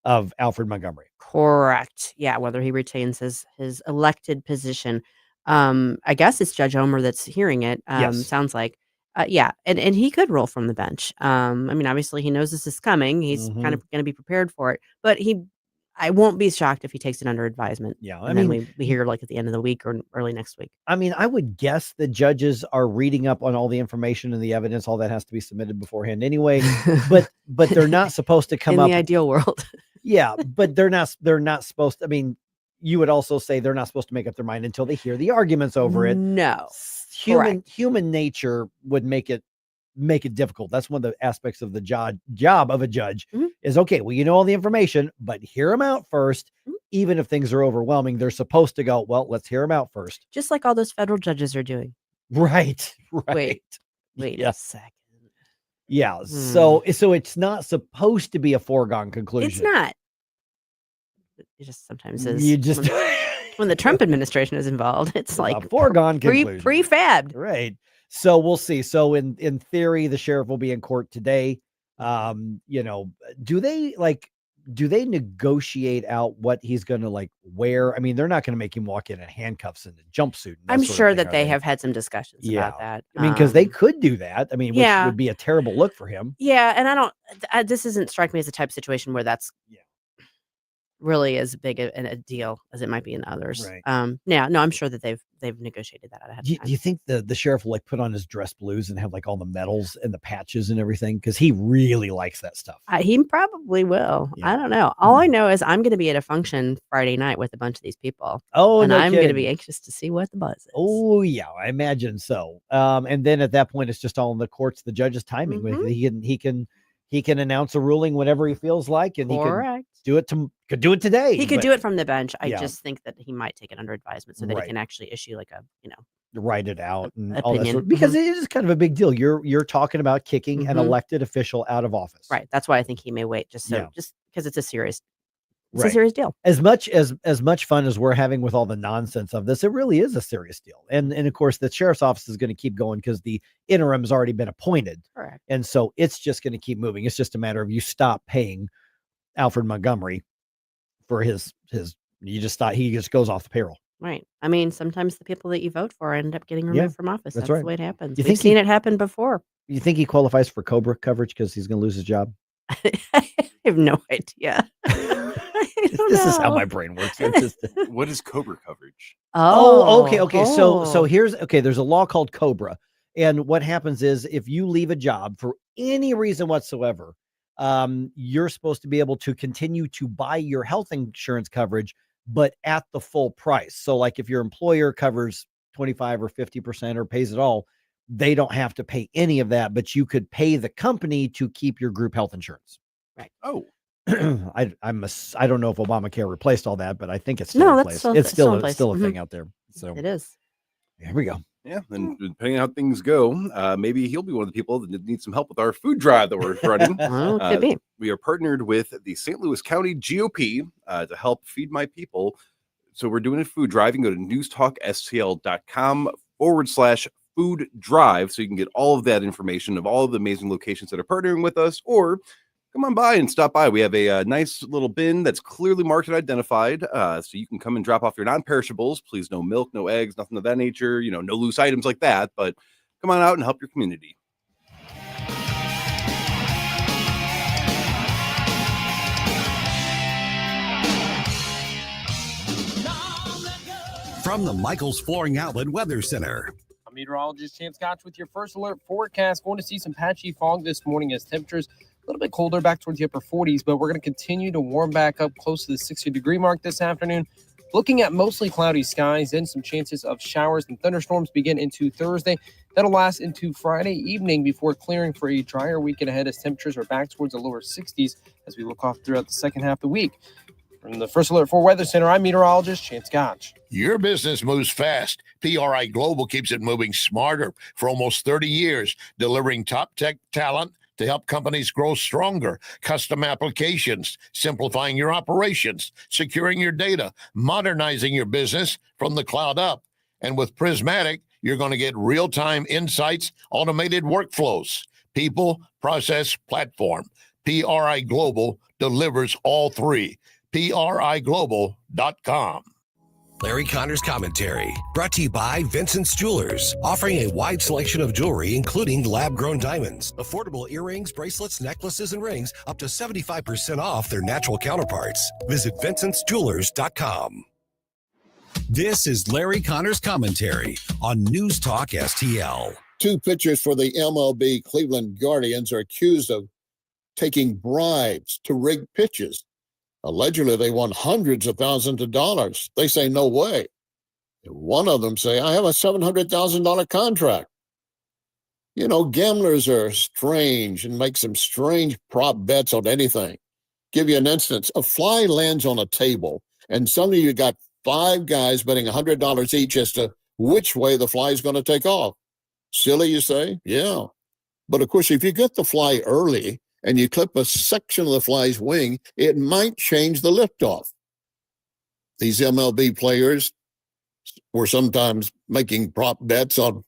of Alfred Montgomery. Correct. Yeah, whether he retains his elected position. I guess it's Judge Omer that's hearing it. Sounds like. And he could rule from the bench. I mean, obviously he knows this is coming. He's kind of going to be prepared for it, but I won't be shocked if he takes it under advisement. Yeah. I mean, we hear like at the end of the week or early next week. I mean, I would guess the judges are reading up on all the information and the evidence. All that has to be submitted beforehand anyway, but they're not supposed to come up in the ideal world. Yeah. But they're not supposed to, I mean, you would also say they're not supposed to make up their mind until they hear the arguments over it. No. Human nature would make it difficult. That's one of the aspects of the job of a judge is, okay, well, all the information, but hear them out first. Even if things are overwhelming, they're supposed to go, well, let's hear them out first. Just like all those federal judges are doing. Right. Wait a second. Yeah. So it's not supposed to be a foregone conclusion. It's not. It just sometimes is. You just when the Trump administration is involved, it's like a foregone conclusion. Prefabbed. Right. So we'll see. So in theory, the sheriff will be in court today. Do they negotiate out what he's going to wear? I mean, they're not going to make him walk in handcuffs and a jumpsuit. I'm sure that they have had some discussions about that. I mean, because they could do that. I mean, which would be a terrible look for him. Yeah. And this doesn't strike me as a type of situation where that's really as big a deal as it might be in others. Right. I'm sure that they've negotiated that out ahead of time. Do you think the sheriff will put on his dress blues and have all the medals and the patches and everything? Because he really likes that stuff. He probably will. I don't know. All I know is I'm going to be at a function Friday night with a bunch of these people. Oh, and no I'm going to kidding. be anxious to see what the buzz is. Oh yeah, I imagine so. And then at that point, it's just all in the courts, the judge's timing. He can announce a ruling whenever he feels like, and Correct. he could do it today. He could do it from the bench. I just think that he might take it under advisement so that he can actually issue write it out and opinion. all that sort, because it is kind of a big deal. You're talking about kicking an elected official out of office. Right. That's why I think he may wait just because it's a serious It's a serious deal. As much fun as we're having with all the nonsense of this, it really is a serious deal. And of course, the sheriff's office is going to keep going because the interim has already been appointed. Correct. And so it's just going to keep moving. It's just a matter of you stop paying Alfred Montgomery for his he just goes off the payroll. Right. I mean, sometimes the people that you vote for end up getting removed from office. That's right. the way it happens. You We've think seen it happen before. You think he qualifies for Cobra coverage because he's going to lose his job? I have no idea. This is how my brain works. What is Cobra coverage? Okay. So here's there's a law called Cobra. And what happens is if you leave a job for any reason whatsoever, you're supposed to be able to continue to buy your health insurance coverage, but at the full price. So like if your employer covers 25 or 50% or pays it all, they don't have to pay any of that, but you could pay the company to keep your group health insurance. Right. Oh. I don't know if Obamacare replaced all that, but I think it's still in place. It's still a thing out there. So it is. Here we go. Yeah, and depending on how things go, maybe he'll be one of the people that needs some help with our food drive that we're running. Could be. We are partnered with the St. Louis County GOP to help feed my people. So we're doing a food drive. You can go to newstalkstl.com/food drive so you can get all of that information of all of the amazing locations that are partnering with us, or come on by and stop by. We have a nice little bin that's clearly marked and identified, so you can come and drop off your non-perishables. Please, no milk, no eggs, nothing of that nature. No loose items like that. But come on out and help your community. From the Michaels Flooring Outlet Weather Center. I'm meteorologist Chance Scotch with your first alert forecast. Going to see some patchy fog this morning as temperatures a little bit colder back towards the upper 40s, but we're going to continue to warm back up close to the 60-degree mark this afternoon. Looking at mostly cloudy skies and some chances of showers and thunderstorms begin into Thursday. That'll last into Friday evening before clearing for a drier weekend ahead as temperatures are back towards the lower 60s as we look off throughout the second half of the week. From the First Alert 4 Weather Center, I'm meteorologist Chance Scotch. Your business moves fast. PRI Global keeps it moving smarter for almost 30 years, delivering top tech talent to help companies grow stronger, custom applications, simplifying your operations, securing your data, modernizing your business from the cloud up. And with Prismatic, you're going to get real-time insights, automated workflows, people, process, platform. PRI Global delivers all three. PRIGlobal.com. Larry Connor's Commentary, brought to you by Vincent's Jewelers, offering a wide selection of jewelry, including lab-grown diamonds, affordable earrings, bracelets, necklaces, and rings, up to 75% off their natural counterparts. Visit VincentsJewelers.com. This is Larry Connor's Commentary on News Talk STL. Two pitchers for the MLB Cleveland Guardians are accused of taking bribes to rig pitches. Allegedly, they won hundreds of thousands of dollars. They say, no way. One of them say, I have a $700,000 contract. You know, gamblers are strange and make some strange prop bets on anything. Give you an instance. A fly lands on a table, and suddenly you got five guys betting $100 each as to which way the fly is going to take off. Silly, you say? Yeah. But, of course, if you get the fly early, and you clip a section of the fly's wing, it might change the liftoff. These MLB players were sometimes making prop bets on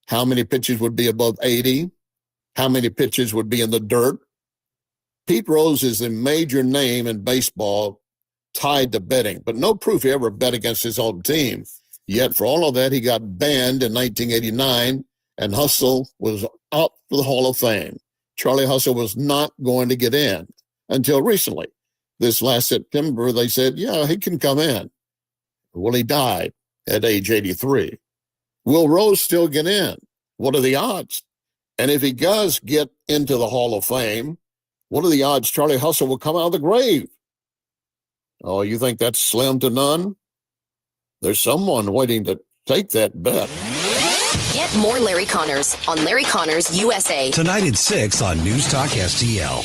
how many pitches would be above 80, how many pitches would be in the dirt. Pete Rose is the major name in baseball tied to betting, but no proof he ever bet against his own team. Yet for all of that, he got banned in 1989, and Hustle was up for the Hall of Fame. Charlie Hustle was not going to get in until recently. This last September, they said, yeah, he can come in. Well, he died at age 83. Will Rose still get in? What are the odds? And if he does get into the Hall of Fame, what are the odds Charlie Hustle will come out of the grave? Oh, you think that's slim to none? There's someone waiting to take that bet. Get more Larry Connors on Larry Connors USA. Tonight at 6 on News Talk STL.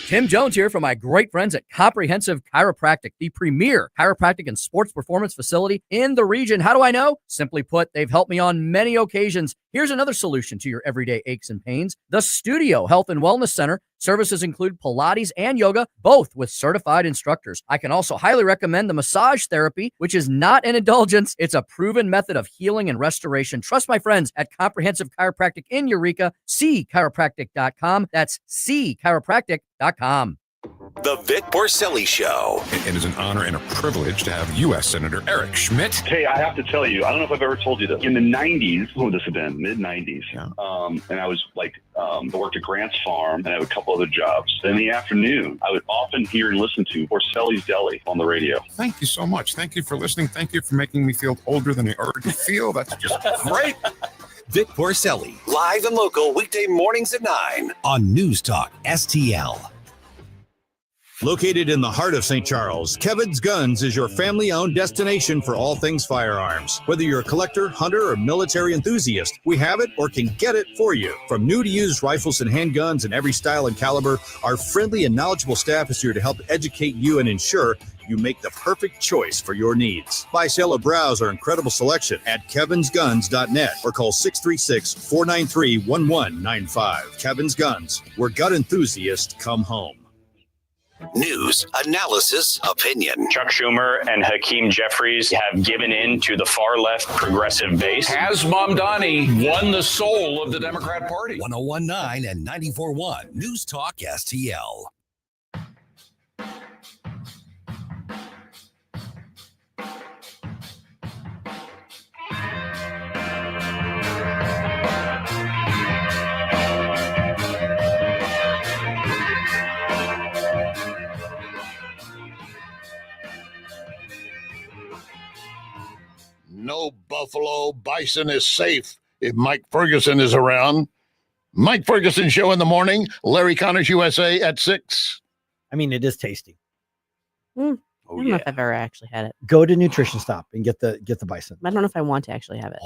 Tim Jones here from my great friends at Comprehensive Chiropractic, the premier chiropractic and sports performance facility in the region. How do I know? Simply put, they've helped me on many occasions. Here's another solution to your everyday aches and pains. The Studio Health and Wellness Center Services include Pilates and yoga, both with certified instructors. I can also highly recommend the massage therapy, which is not an indulgence. It's a proven method of healing and restoration. Trust my friends at Comprehensive Chiropractic in Eureka, cchiropractic.com. That's cchiropractic.com. The Vic Borselli Show. It is an honor and a privilege to have U.S. Senator Eric Schmidt. Hey, I have to tell you, I don't know if I've ever told you this. In the 90s, what would this have been? Mid-90s. And I was I worked at Grant's Farm and I had a couple other jobs. In the afternoon, I would often hear and listen to Borselli's Deli on the radio. Thank you so much. Thank you for listening. Thank you for making me feel older than I already feel. That's just great. Vic Borselli, live and local, weekday mornings at 9 on News Talk STL. Located in the heart of St. Charles, Kevin's Guns is your family-owned destination for all things firearms. Whether you're a collector, hunter, or military enthusiast, we have it or can get it for you. From new to used rifles and handguns in every style and caliber, our friendly and knowledgeable staff is here to help educate you and ensure you make the perfect choice for your needs. Buy, sell, or browse our incredible selection at kevinsguns.net or call 636-493-1195. Kevin's Guns, where gun enthusiasts come home. News, analysis, opinion. Chuck Schumer and Hakeem Jeffries have given in to the far-left progressive base. Has Mamdani won the soul of the Democrat Party? 101.9 and 94.1 News Talk STL. No buffalo bison is safe if Mike Ferguson is around. Mike Ferguson Show in the morning. Larry Connors USA at 6. I mean, it is tasty. I don't know if I've ever actually had it. Go to Nutrition Stop and get the bison. I don't know if I want to actually have it.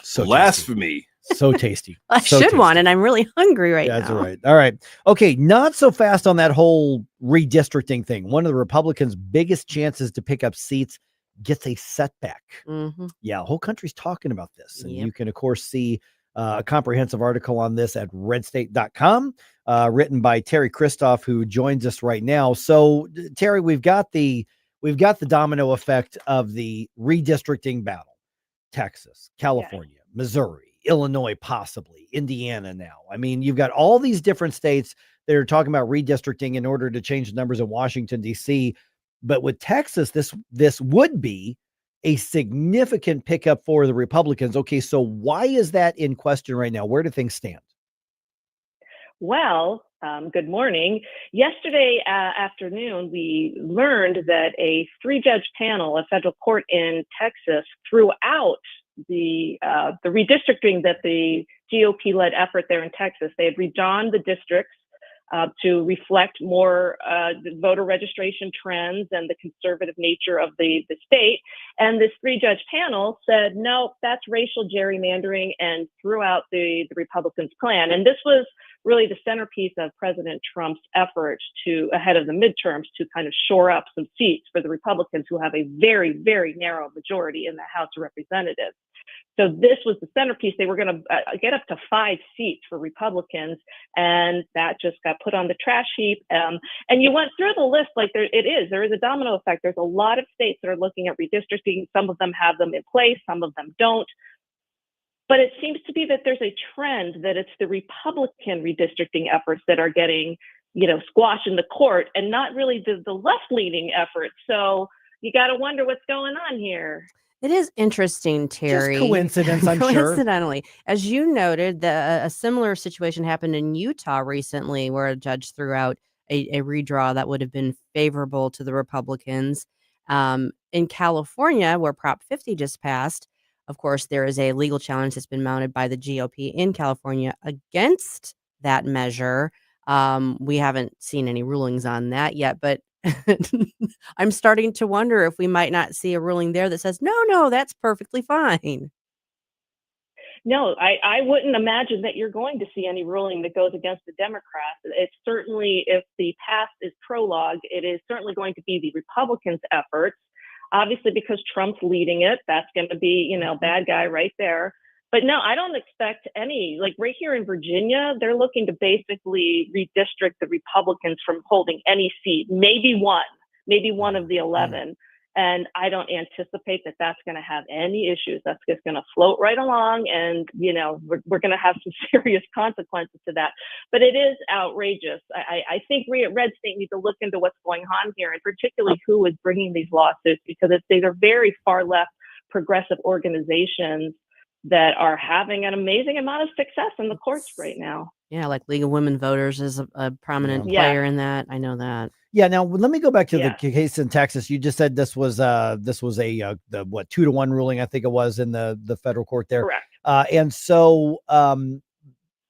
So blasphemy. So tasty. I So should tasty. want it. I'm really hungry right That's now. right. All right. Okay. Not so fast on that whole redistricting thing. One of the Republicans' biggest chances to pick up seats gets a setback. Mm-hmm. Yeah. The whole country's talking about this. And Yep. you can, of course, see a comprehensive article on this at RedState.com, written by Teri Christoph, who joins us right now. So, Teri, we've got the domino effect of the redistricting battle. Texas, California, Missouri, Illinois, possibly Indiana now. I mean, you've got all these different states that are talking about redistricting in order to change the numbers in Washington, D.C. But with Texas, this would be a significant pickup for the Republicans. Okay, so why is that in question right now? Where do things stand? Well, good morning. Yesterday afternoon, we learned that a 3-judge panel, a federal court in Texas, threw out the redistricting that the GOP-led effort there in Texas. They had redone the districts to reflect more voter registration trends and the conservative nature of the state. And this 3-judge panel said, no, that's racial gerrymandering, and threw out the Republicans' plan. And this was really the centerpiece of President Trump's effort ahead of the midterms to kind of shore up some seats for the Republicans, who have a very, very narrow majority in the House of Representatives. So this was the centerpiece. They were going to get up to 5 seats for Republicans, and that just got put on the trash heap. And you went through the list like there is a domino effect. There's a lot of states that are looking at redistricting. Some of them have them in place, some of them don't. But it seems to be that there's a trend that it's the Republican redistricting efforts that are getting, squashed in the court, and not really the left-leaning efforts. So you got to wonder what's going on here. It is interesting, Teri. Just coincidence, I'm sure. Coincidentally, as you noted, a similar situation happened in Utah recently, where a judge threw out a redraw that would have been favorable to the Republicans. In California, where Prop 50 just passed, of course, there is a legal challenge that's been mounted by the GOP in California against that measure. We haven't seen any rulings on that yet, but I'm starting to wonder if we might not see a ruling there that says, no, that's perfectly fine. No, I wouldn't imagine that you're going to see any ruling that goes against the Democrats. It's certainly, if the past is prologue, it is certainly going to be the Republicans' efforts. Obviously, because Trump's leading it, that's going to be, bad guy right there. But no, I don't expect any, like right here in Virginia, they're looking to basically redistrict the Republicans from holding any seat, maybe one of the 11. And I don't anticipate that that's going to have any issues. That's just going to float right along. And, we're going to have some serious consequences to that. But it is outrageous. I think we at RedState need to look into what's going on here, and particularly who is bringing these lawsuits, because these are very far left progressive organizations that are having an amazing amount of success in the courts right now. Yeah, like League of Women Voters is a prominent Yeah. player in that. I know that. Yeah. Now let me go back to the case in Texas. You just said this was a the 2-1 ruling, I think it was, in the federal court there. Correct. And so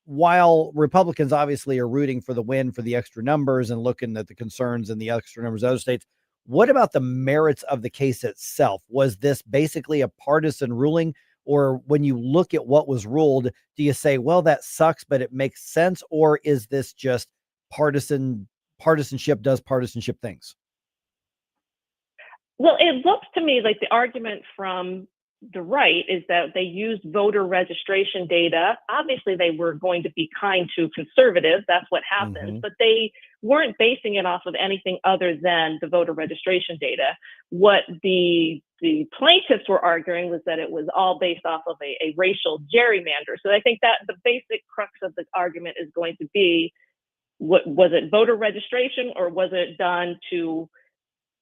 while Republicans obviously are rooting for the win for the extra numbers and looking at the concerns and the extra numbers of other states, what about the merits of the case itself? Was this basically a partisan ruling? Or when you look at what was ruled, do you say, well, that sucks, but it makes sense? Or is this just partisanship does partisanship things? Well, it looks to me like the argument from the right is that they used voter registration data. Obviously, they were going to be kind to conservatives. That's what happens. But they weren't basing it off of anything other than the voter registration data. What the plaintiffs were arguing was that it was all based off of a racial gerrymander. So I think that the basic crux of the argument is going to be, what was it, voter registration, or was it done to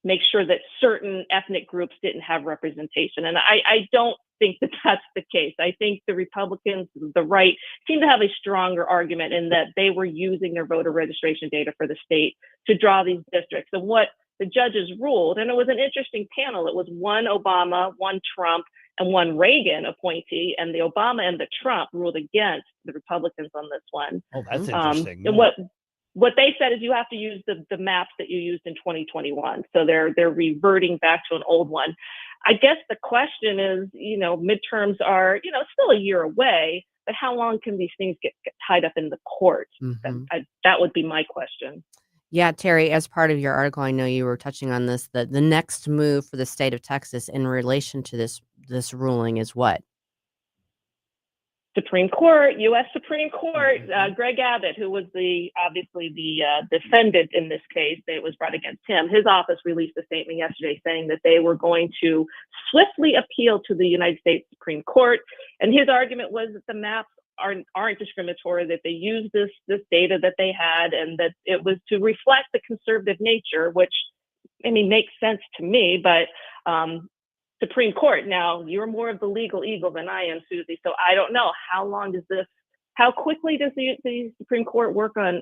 make sure that certain ethnic groups didn't have representation? And I don't think that that's the case. I think the Republicans, the right, seem to have a stronger argument in that they were using their voter registration data for the state to draw these districts. And what the judges ruled, and it was an interesting panel, it was one Obama, one Trump, and one Reagan appointee, and the Obama and the Trump ruled against the Republicans on this one. Oh, that's interesting. And what they said is you have to use the maps that you used in 2021. So they're reverting back to an old one. I guess the question is, midterms are, still a year away, but how long can these things get tied up in the courts? That would be my question. Yeah, Teri, as part of your article, I know you were touching on this, that the next move for the state of Texas in relation to this ruling is what? Supreme Court, U.S. Supreme Court, Greg Abbott, who was obviously the defendant in this case, it was brought against him. His office released a statement yesterday saying that they were going to swiftly appeal to the United States Supreme Court. And his argument was that the maps aren't discriminatory, that they used this data that they had, and that it was to reflect the conservative nature, which, makes sense to me, but Supreme Court. Now, you're more of the legal eagle than I am, Susie. So I don't know how quickly does the Supreme Court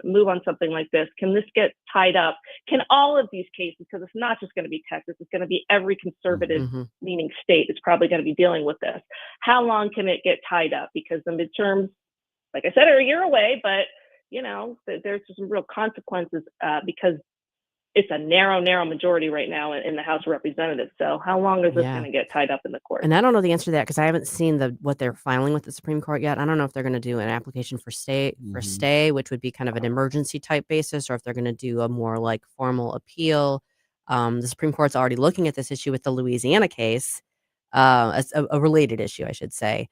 move on something like this? Can this get tied up? Can all of these cases, because it's not just going to be Texas, it's going to be every conservative leaning state is probably going to be dealing with this. How long can it get tied up? Because the midterms, like I said, are a year away, but there's some real consequences because it's a narrow majority right now in the House of Representatives. So how long is this going to get tied up in the court? And I don't know the answer to that because I haven't seen what they're filing with the Supreme Court yet. I don't know if they're going to do an application for stay, which would be kind of an emergency type basis, or if they're going to do a more like formal appeal. The Supreme Court's already looking at this issue with the Louisiana case, a related issue, I should say.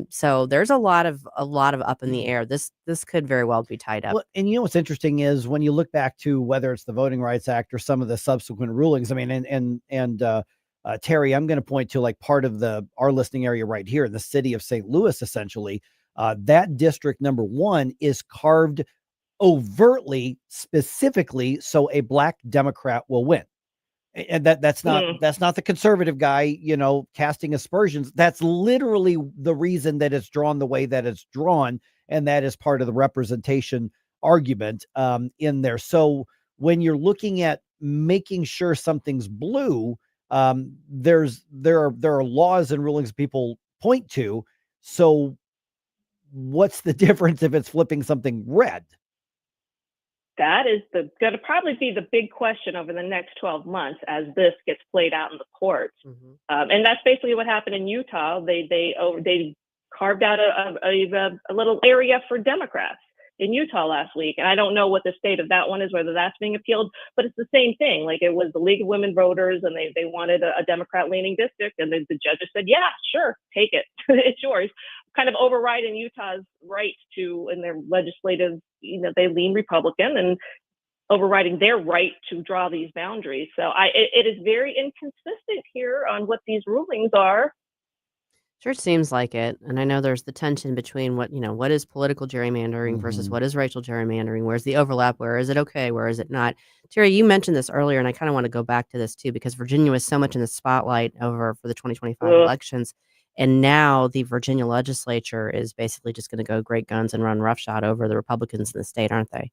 So there's a lot of up in the air. This could very well be tied up. Well, and what's interesting is when you look back to whether it's the Voting Rights Act or some of the subsequent rulings. I mean, and Teri, I'm going to point to like part of our listening area right here in the city of St. Louis. Essentially, that district number 1 is carved overtly, specifically, so a black Democrat will win. And that's not the conservative guy, casting aspersions. That's literally the reason that it's drawn the way that it's drawn. And that is part of the representation argument in there. So when you're looking at making sure something's blue, there are laws and rulings people point to. So what's the difference if it's flipping something red? That is going to probably be the big question over the next 12 months as this gets played out in the courts. And that's basically what happened in Utah. They carved out a little area for Democrats in Utah last week. And I don't know what the state of that one is, whether that's being appealed, but it's the same thing. Like it was the League of Women Voters and they wanted a Democrat leaning district. And the judges said, yeah, sure, take it. It's yours. kind of overriding Utah's right to, in their legislative, they lean Republican, and overriding their right to draw these boundaries. So it is very inconsistent here on what these rulings are. Sure seems like it. And I know there's the tension between what is political gerrymandering versus what is racial gerrymandering. Where's the overlap? Where is it okay? Where is it not? Teri, you mentioned this earlier, and I kind of want to go back to this too, because Virginia was so much in the spotlight over for the 2025 elections. And now the Virginia legislature is basically just going to go great guns and run roughshod over the Republicans in the state, aren't they?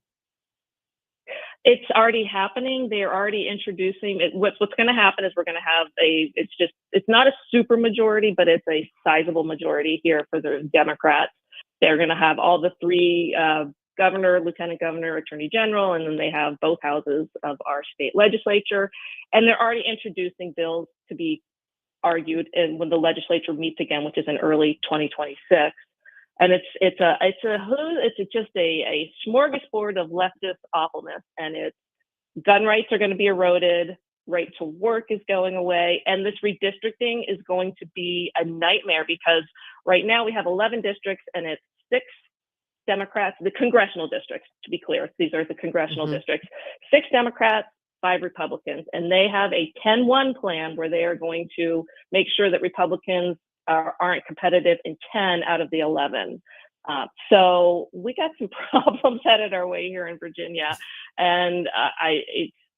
It's already happening. They're already introducing it. What's going to happen is we're going to have it's not a super majority, but it's a sizable majority here for the Democrats. They're going to have all the three governor, lieutenant governor, attorney general, and then they have both houses of our state legislature. And they're already introducing bills to be argued and when the legislature meets again, which is in early 2026. And it's just a smorgasbord of leftist awfulness. And it's gun rights are going to be eroded, right to work is going away, and this redistricting is going to be a nightmare because right now we have 11 districts and it's 6 Democrats, the congressional districts, to be clear, these are the congressional districts, 6 Democrats, 5 Republicans, and they have a 10-1 plan where they are going to make sure that Republicans aren't competitive in 10 out of the 11. So we got some problems headed our way here in Virginia, and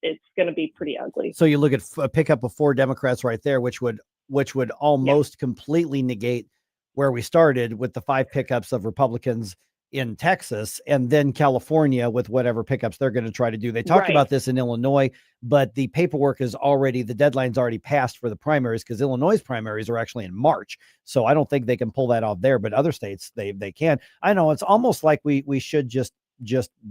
it's going to be pretty ugly. So you look at a pickup of 4 Democrats right there, which would almost completely negate where we started with the 5 pickups of Republicans in Texas, and then California with whatever pickups they're going to try to do. They talked about this in Illinois, but the paperwork is the deadline's already passed for the primaries because Illinois' primaries are actually in March. So I don't think they can pull that off there, but other states, they can. I know it's almost like we should just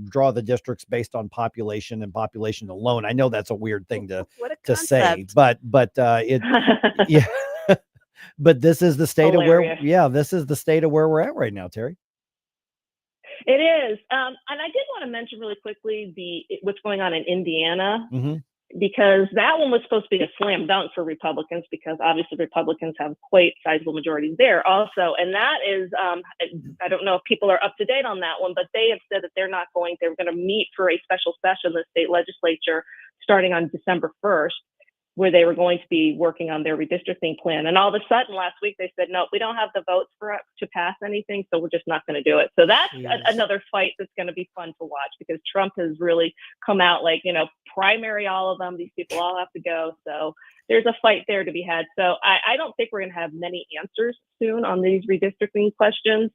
draw the districts based on population and population alone. I know that's a weird thing to say, but it, yeah, but this is the state of this is the state of where we're at right now, Teri. It is. And I did want to mention really quickly what's going on in Indiana, because that one was supposed to be a slam dunk for Republicans because obviously Republicans have quite sizable majorities there also. And that is, I don't know if people are up to date on that one, but they have said that they're going to meet for a special session, the state legislature, starting on December 1st. Where they were going to be working on their redistricting plan. And all of a sudden last week, they said, no, we don't have the votes to pass anything. So we're just not going to do it. So that's another fight that's going to be fun to watch because Trump has really come out like, primary all of them. These people all have to go. So there's a fight there to be had. So I don't think we're going to have many answers soon on these redistricting questions.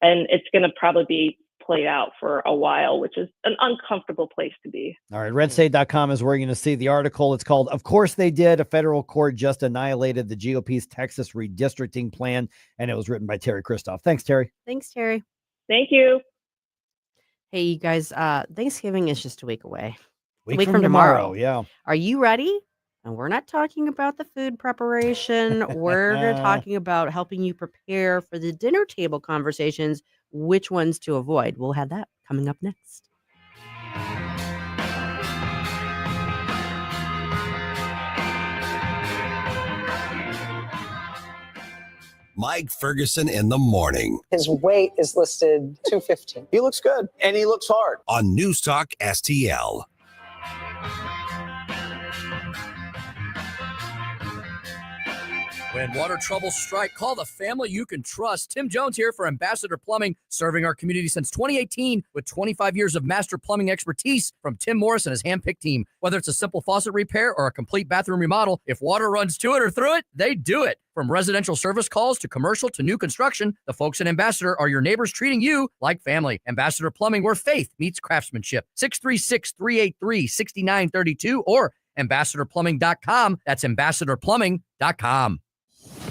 And it's going to probably be played out for a while, which is an uncomfortable place to be. All right. RedState.com is where you're going to see the article. It's called, Of Course They Did. A federal court just annihilated the GOP's Texas redistricting plan. And it was written by Teri Christoph. Thanks, Teri. Thanks, Teri. Thank you. Hey, you guys, Thanksgiving is just a week away. A week from tomorrow. Yeah. Are you ready? And we're not talking about the food preparation. We're talking about helping you prepare for the dinner table conversations, which ones to avoid. We'll have that coming up next. Mike Ferguson in the morning. His weight is listed 215. He looks good, and he looks hard. On News Talk STL. When water troubles strike, call the family you can trust. Tim Jones here for Ambassador Plumbing, serving our community since 2018 with 25 years of master plumbing expertise from Tim Morris and his handpicked team. Whether it's a simple faucet repair or a complete bathroom remodel, if water runs to it or through it, they do it. From residential service calls to commercial to new construction, the folks at Ambassador are your neighbors treating you like family. Ambassador Plumbing, where faith meets craftsmanship. 636-383-6932 or ambassadorplumbing.com. That's ambassadorplumbing.com.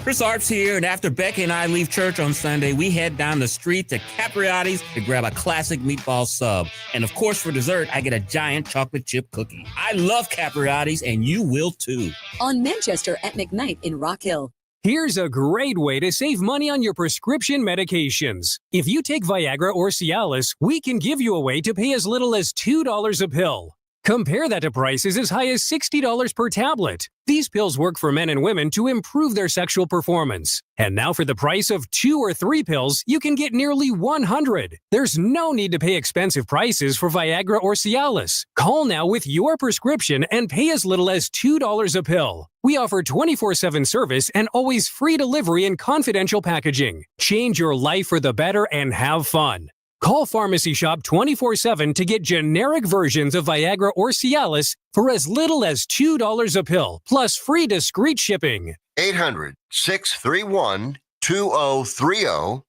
Chris Arps here, and after Becky and I leave church on Sunday, we head down the street to Capriotti's to grab a classic meatball sub. And of course, for dessert, I get a giant chocolate chip cookie. I love Capriotti's, and you will too. On Manchester at McKnight in Rock Hill. Here's a great way to save money on your prescription medications. If you take Viagra or Cialis, we can give you a way to pay as little as $2 a pill. Compare that to prices as high as $60 per tablet. These pills work for men and women to improve their sexual performance. And now for the price of 2 or 3 pills, you can get nearly 100. There's no need to pay expensive prices for Viagra or Cialis. Call now with your prescription and pay as little as $2 a pill. We offer 24/7 service and always free delivery and confidential packaging. Change your life for the better and have fun. Call Pharmacy Shop 24/7 to get generic versions of Viagra or Cialis for as little as $2 a pill, plus free discreet shipping. 800-631-2030.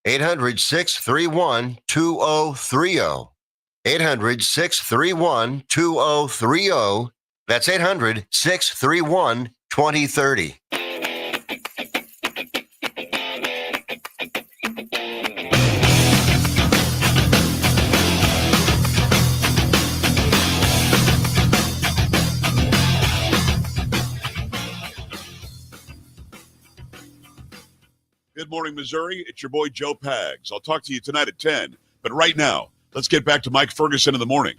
800-631-2030. 800-631-2030. That's 800-631-2030. Good morning, Missouri. It's your boy, Joe Pags. I'll talk to you tonight at 10. But right now, let's get back to Mike Ferguson in the morning.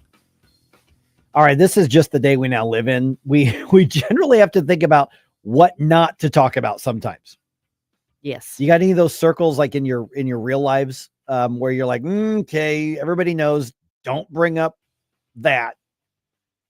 All right, this is just the day we now live in. We generally have to think about what not to talk about sometimes. Yes. You got any of those circles like in your real lives where you're like, okay, everybody knows, don't bring up that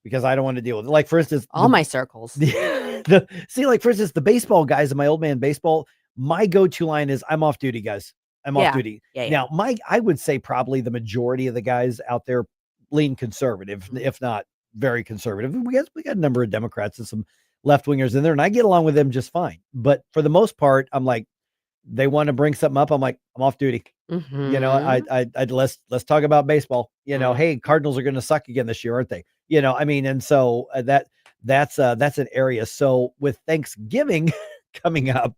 because I don't want to deal with it. Like, for instance, all my circles. For instance, the baseball guys in my old man baseball, my go-to line is, I'm off duty, guys. I'm off duty. Yeah. Now, I would say probably the majority of the guys out there lean conservative, if not very conservative. We got a number of Democrats and some left-wingers in there, and I get along with them just fine. But for the most part, I'm like, they want to bring something up. I'm like, I'm off duty. Mm-hmm. You know, let's talk about baseball. You know, hey, Cardinals are going to suck again this year, aren't they? You know, I mean, and so that's an area. So with Thanksgiving coming up,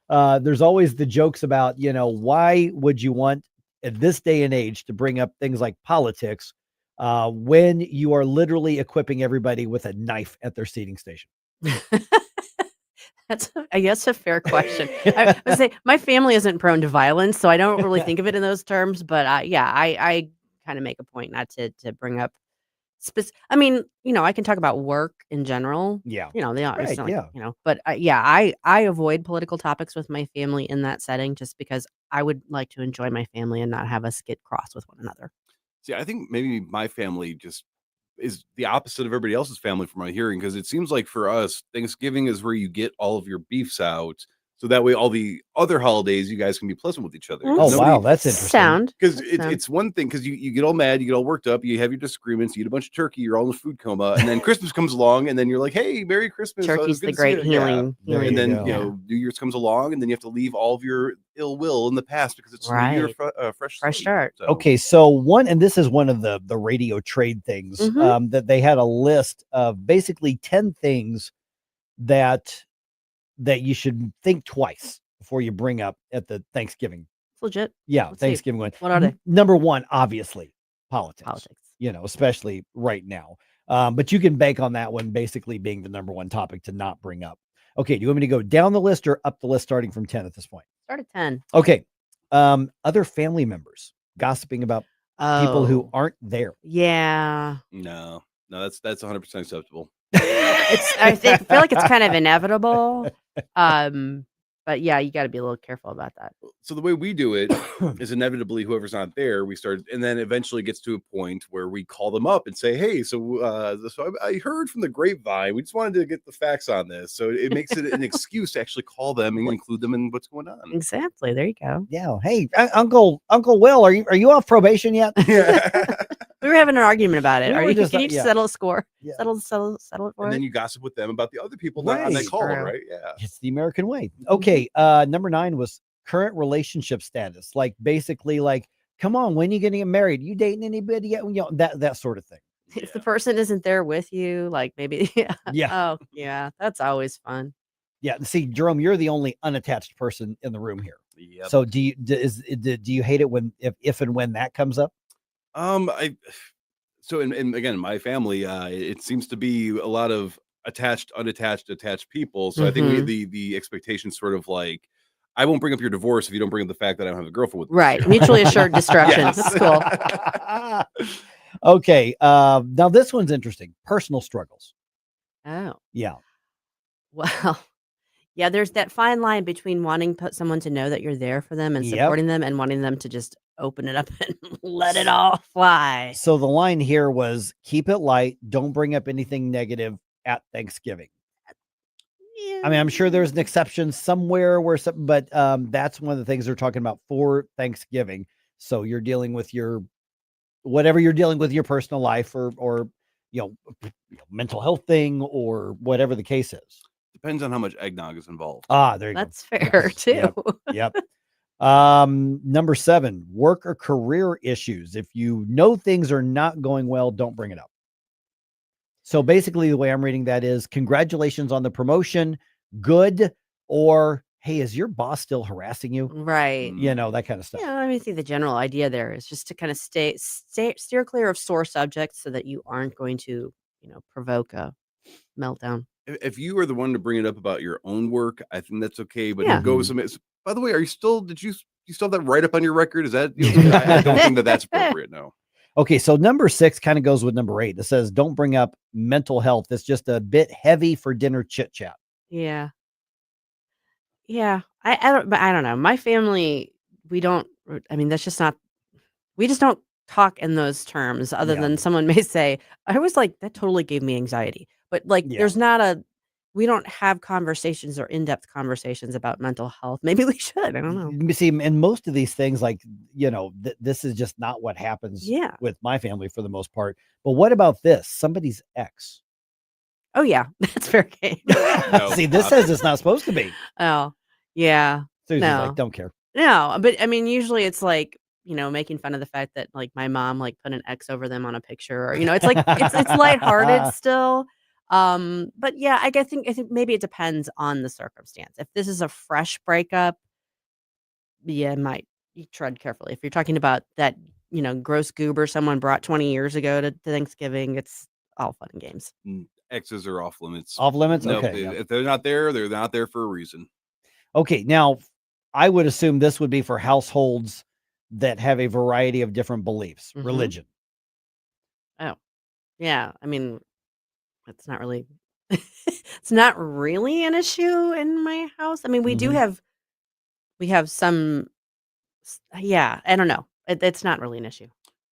there's always the jokes about, you know, why would you want at this day and age to bring up things like politics when you are literally equipping everybody with a knife at their seating station? That's, I guess, a fair question. I would say my family isn't prone to violence, so I don't really think of it in those terms. But I kind of make a point not to bring up. I mean, you know, I can talk about work in general. Yeah. You know, they are, Right, yeah. you know, but I avoid political topics with my family in that setting just because I would like to enjoy my family and not have us get cross with one another. See, I think maybe my family just is the opposite of everybody else's family from my hearing, because it seems like for us, Thanksgiving is where you get all of your beefs out. So that way, all the other holidays, you guys can be pleasant with each other. Oh, wow. That's interesting. Because it's one thing, because you get all mad, you get all worked up, you have your disagreements, you eat a bunch of turkey, you're all in a food coma, and then Christmas comes along, and then you're like, hey, Merry Christmas. Turkey's the great healing. And then, you know, New Year's comes along, and then you have to leave all of your ill will in the past because it's Right. New Year, fresh start. So- Okay, so and this is one of the radio trade things that they had a list of basically 10 things that you should think twice before you bring up at the Thanksgiving. It's legit. Yeah, Let's see. Thanksgiving one. What are they? Number one, obviously, politics. Politics. You know, especially right now. But you can bank on that one basically being the number one topic to not bring up. Okay, do you want me to go down the list or up the list starting from 10 at this point? Start at 10. Okay. Other family members gossiping about people who aren't there. Yeah. No, that's 100% acceptable. I feel like it's kind of inevitable. But yeah, you got to be a little careful about that. So the way we do it is inevitably whoever's not there, we start, and then eventually gets to a point where we call them up and say, hey, so I heard from the grapevine, we just wanted to get the facts on this. So it makes it an excuse to actually call them and include them in what's going on. Exactly. There you go. Yeah. Hey, Uncle Will, are you off probation yet? We were having an argument about it. We were just, Can you just yeah. settle a score? Yeah. Settle it for And us? then you gossip with them about the other people not on that Right. call, True. right? Yeah. It's the American way. Okay. Number 9 was current relationship status. Like basically like, come on, when are you going to get married? You dating anybody yet? You know, that sort of thing. If the person isn't there with you, like maybe, Yeah. Oh, yeah. That's always fun. Yeah. See, Jerome, you're the only unattached person in the room here. Yep. So do you hate it when, if and when that comes up? So and again, my family, it seems to be a lot of attached, unattached, attached people. So I think the expectation sort of like, I won't bring up your divorce if you don't bring up the fact that I don't have a girlfriend with me. Right. Mutually assured destruction. Yes. That's cool. Okay. Now this one's interesting. Personal struggles. Oh, Yeah. well, yeah, there's that fine line between wanting someone to know that you're there for them and Yep. supporting them and wanting them to just open it up and let it all fly. So the line here was keep it light. Don't bring up anything negative at Thanksgiving. I mean, I'm sure there's an exception somewhere where but that's one of the things they're talking about for Thanksgiving. So you're dealing with whatever you're dealing with your personal life or mental health thing or whatever the case is. Depends on how much eggnog is involved. There you go. That's fair too. Yep. Number 7, work or career issues. If you know things are not going well, don't bring it up. So basically the way I'm reading that is congratulations on the promotion, good, or hey, is your boss still harassing you? Right. That kind of stuff. Yeah, I think the general idea there is just to kind of steer clear of sore subjects so that you aren't going to, provoke a meltdown. If you are the one to bring it up about your own work, I think that's okay. But Yeah. go with some. By the way, did you still have that write up on your record? Is that I don't think that's appropriate. No. Okay, so number 6 kind of goes with number 8. It says don't bring up mental health. It's just a bit heavy for dinner chit chat. Yeah. Yeah. I don't know. My family, that's just not, we just don't talk in those terms other Yeah. than someone may say, I was like, that totally gave me anxiety. But there's not we don't have conversations or in-depth conversations about mental health. Maybe we should. I don't know. You see, and most of these things, this is just not what happens with my family for the most part. But what about this? Somebody's ex. Oh, yeah. That's fair game. See, this says it's not supposed to be. Oh, yeah. Susie's No. like, don't care. No, but usually it's like, making fun of the fact that like my mom put an X over them on a picture or, it's like, it's lighthearted still. But yeah, I think maybe it depends on the circumstance. If this is a fresh breakup, yeah, you tread carefully. If you're talking about that, gross goober someone brought 20 years ago to Thanksgiving, it's all fun and games. X's are off limits. Off limits? No, Okay. If they're not there for a reason. Okay, now I would assume this would be for households that have a variety of different beliefs, Mhm. religion. Oh, yeah. It's not really, it's not really an issue in my house. We do Mhm. we have some, yeah, I don't know. It's not really an issue.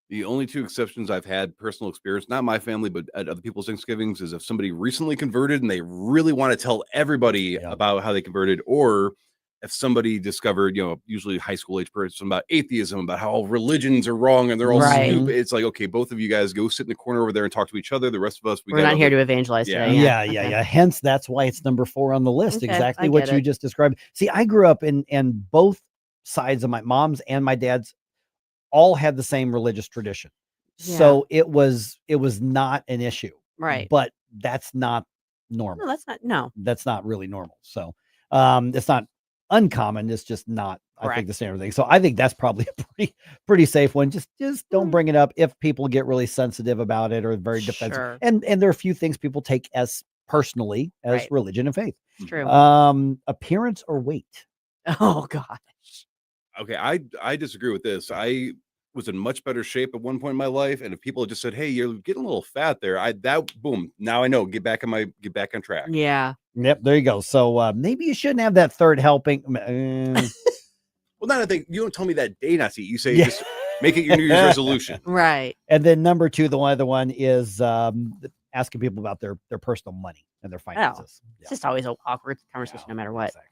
The only 2 exceptions I've had personal experience, not my family, but at other people's Thanksgivings, is if somebody recently converted and they really want to tell everybody about how they converted, or if somebody discovered, usually high school age person, about atheism, about how all religions are wrong and they're all Right. stupid. It's like, okay, both of you guys go sit in the corner over there and talk to each other. The rest of us, We're not here to evangelize Yeah. today. Yeah. Okay. Hence, that's why it's number 4 on the list. Okay, Exactly I what get you it. just described. See, I grew up in both sides of my mom's and my dad's all had the same religious tradition. So it was not an issue. Right. But that's not normal. No, that's not, no. That's not really normal. So it's not uncommon. It's just not, I think, the standard thing. So I think that's probably a pretty safe one. Just don't bring it up if people get really sensitive about it or very defensive. Sure. And there are a few things people take as personally as Right. religion and faith. It's true. Appearance or weight. Oh gosh. Okay, I disagree with this. I was in much better shape at one point in my life, and if people had just said, "Hey, you're getting a little fat there," boom. Now I know. Get back on track. Yeah. Yep, there you go. So maybe you shouldn't have that third helping. Well, not a thing. You don't tell me that day not to eat. You say Yeah. just make it your New Year's resolution. Right. And then number 2, the other one is asking people about their personal money and their finances. It's just always an awkward conversation no matter what. Exactly.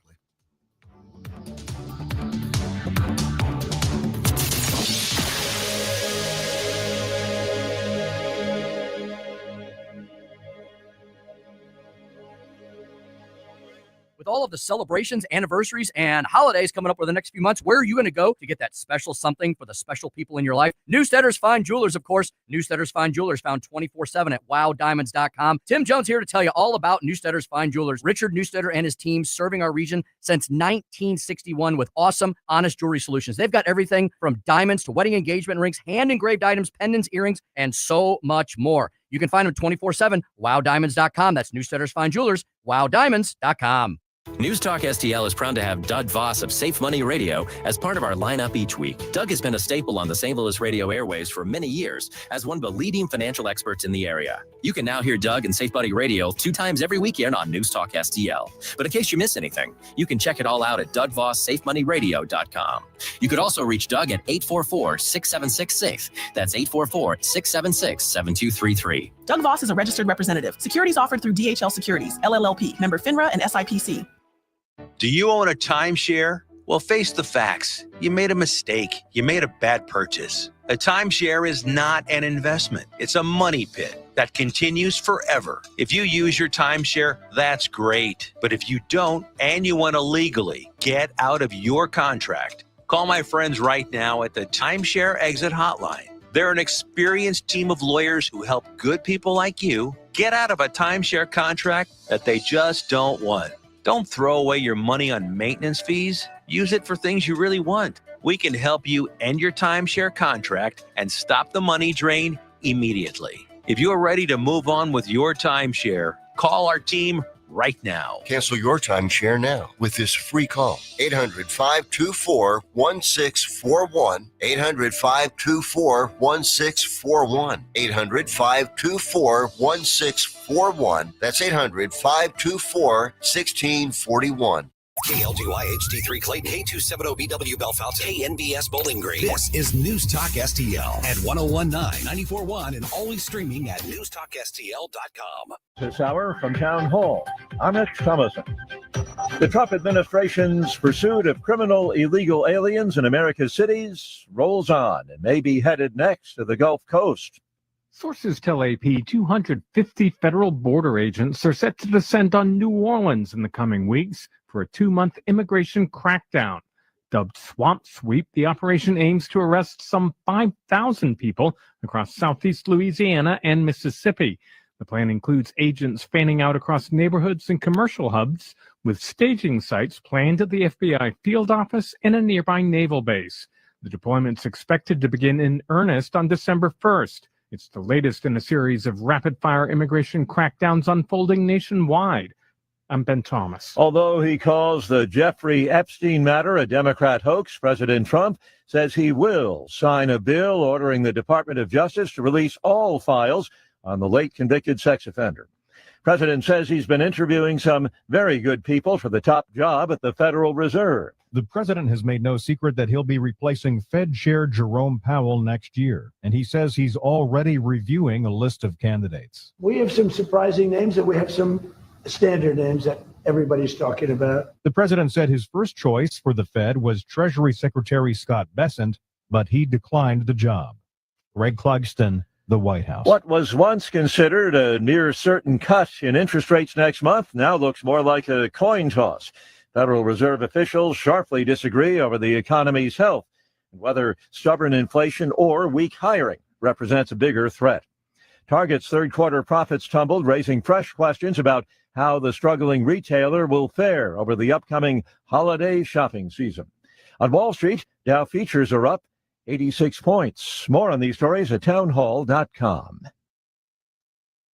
With all of the celebrations, anniversaries, and holidays coming up over the next few months, where are you going to go to get that special something for the special people in your life? Newsteaders Fine Jewelers, of course. Newsteaders Fine Jewelers, found 24/7 at wowdiamonds.com. Tim Jones here to tell you all about Newsteaders Fine Jewelers. Richard Newsteader and his team serving our region since 1961 with awesome, honest jewelry solutions. They've got everything from diamonds to wedding engagement rings, hand-engraved items, pendants, earrings, and so much more. You can find them 24/7, wowdiamonds.com. That's Newsteaders Fine Jewelers, wowdiamonds.com. Newstalk STL is proud to have Doug Voss of Safe Money Radio as part of our lineup each week. Doug has been a staple on the St. Louis radio airways for many years as one of the leading financial experts in the area. You can now hear Doug and Safe Money Radio 2 times every weekend on Newstalk STL. But in case you miss anything, you can check it all out at DougVossSafeMoneyRadio.com. You could also reach Doug at 844-676-SAFE. That's 844-676-7233. Doug Voss is a registered representative. Securities offered through DHL Securities, LLLP, member FINRA and SIPC. Do you own a timeshare? Well, face the facts. You made a mistake. You made a bad purchase. A timeshare is not an investment. It's a money pit that continues forever. If you use your timeshare, that's great. But if you don't, and you want to legally get out of your contract, call my friends right now at the Timeshare Exit Hotline. They're an experienced team of lawyers who help good people like you get out of a timeshare contract that they just don't want. Don't throw away your money on maintenance fees. Use it for things you really want. We can help you end your timeshare contract and stop the money drain immediately. If you are ready to move on with your timeshare, call our team right now. Cancel your timeshare now with this free call. 800-524-1641. 800-524-1641. 800-524-1641. That's 800-524-1641. KLGY HD3 Clayton, K270BW Belfast, KNBS Bowling Green. This is News Talk STL at 1019, 94.1, and always streaming at NewsTalkSTL.com. This hour from Town Hall, I'm Rich Thomason. The Trump administration's pursuit of criminal illegal aliens in America's cities rolls on and may be headed next to the Gulf Coast. Sources tell AP 250 federal border agents are set to descend on New Orleans in the coming weeks for a 2-month immigration crackdown. Dubbed Swamp Sweep, the operation aims to arrest some 5,000 people across southeast Louisiana and Mississippi. The plan includes agents fanning out across neighborhoods and commercial hubs, with staging sites planned at the FBI field office and a nearby naval base. The deployment's expected to begin in earnest on December 1st. It's the latest in a series of rapid-fire immigration crackdowns unfolding nationwide. I'm Ben Thomas. Although he calls the Jeffrey Epstein matter a Democrat hoax, President Trump says he will sign a bill ordering the Department of Justice to release all files on the late convicted sex offender. President says he's been interviewing some very good people for the top job at the Federal Reserve. The president has made no secret that he'll be replacing Fed Chair Jerome Powell next year, and he says he's already reviewing a list of candidates. We have some surprising names and we have some standard names that everybody's talking about. The president said his first choice for the Fed was Treasury Secretary Scott Bessent, but he declined the job. Greg Clugston, the White House. What was once considered a near certain cut in interest rates next month now looks more like a coin toss. Federal Reserve officials sharply disagree over the economy's health and whether stubborn inflation or weak hiring represents a bigger threat. Target's third quarter profits tumbled, raising fresh questions about how the struggling retailer will fare over the upcoming holiday shopping season. On Wall Street, Dow futures are up 86 points. More on these stories at townhall.com.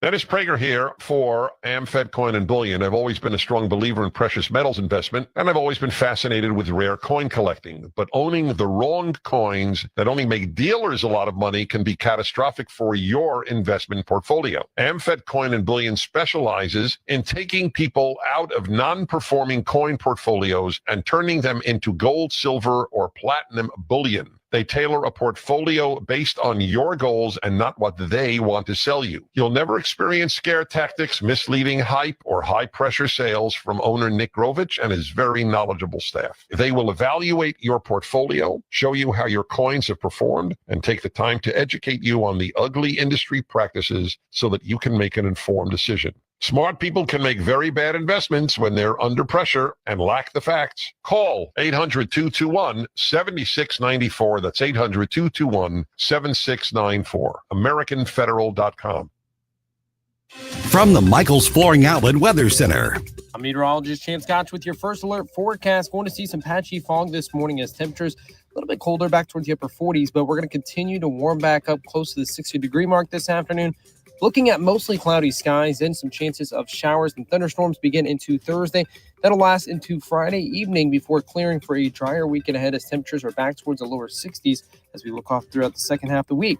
Dennis Prager here for AmFed Coin and Bullion. I've always been a strong believer in precious metals investment, and I've always been fascinated with rare coin collecting. But owning the wrong coins that only make dealers a lot of money can be catastrophic for your investment portfolio. AmFed Coin and Bullion specializes in taking people out of non-performing coin portfolios and turning them into gold, silver, or platinum bullion. They tailor a portfolio based on your goals and not what they want to sell you. You'll never experience scare tactics, misleading hype, or high-pressure sales from owner Nick Grovich and his very knowledgeable staff. They will evaluate your portfolio, show you how your coins have performed, and take the time to educate you on the ugly industry practices so that you can make an informed decision. Smart people can make very bad investments when they're under pressure and lack the facts. Call 800-221-7694. That's 800-221-7694. AmericanFederal.com. From the Michaels Flooring Outlet Weather Center. I'm meteorologist Chance Scotch with your first alert forecast. Going to see some patchy fog this morning as temperatures a little bit colder back towards the upper 40s, but we're going to continue to warm back up close to the 60-degree mark this afternoon. Looking at mostly cloudy skies and some chances of showers and thunderstorms begin into Thursday. That'll last into Friday evening before clearing for a drier weekend ahead as temperatures are back towards the lower 60s as we look off throughout the second half of the week.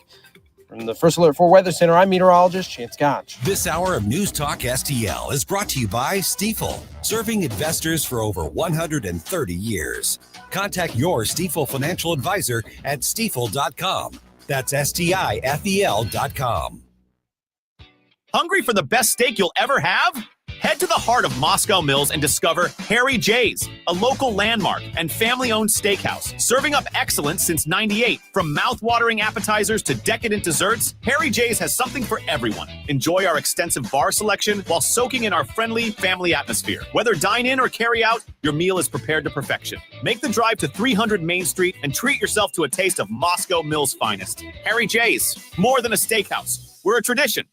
From the First Alert 4 Weather Center, I'm meteorologist Chance Gotch. This hour of News Talk STL is brought to you by Stifel, serving investors for over 130 years. Contact your Stifel financial advisor at stifel.com. That's STIFEL.com. Hungry for the best steak you'll ever have? Head to the heart of Moscow Mills and discover Harry J's, a local landmark and family-owned steakhouse, serving up excellence since '98. From mouth-watering appetizers to decadent desserts, Harry J's has something for everyone. Enjoy our extensive bar selection while soaking in our friendly family atmosphere. Whether dine-in or carry-out, your meal is prepared to perfection. Make the drive to 300 Main Street and treat yourself to a taste of Moscow Mills' finest. Harry J's, more than a steakhouse. We're a tradition.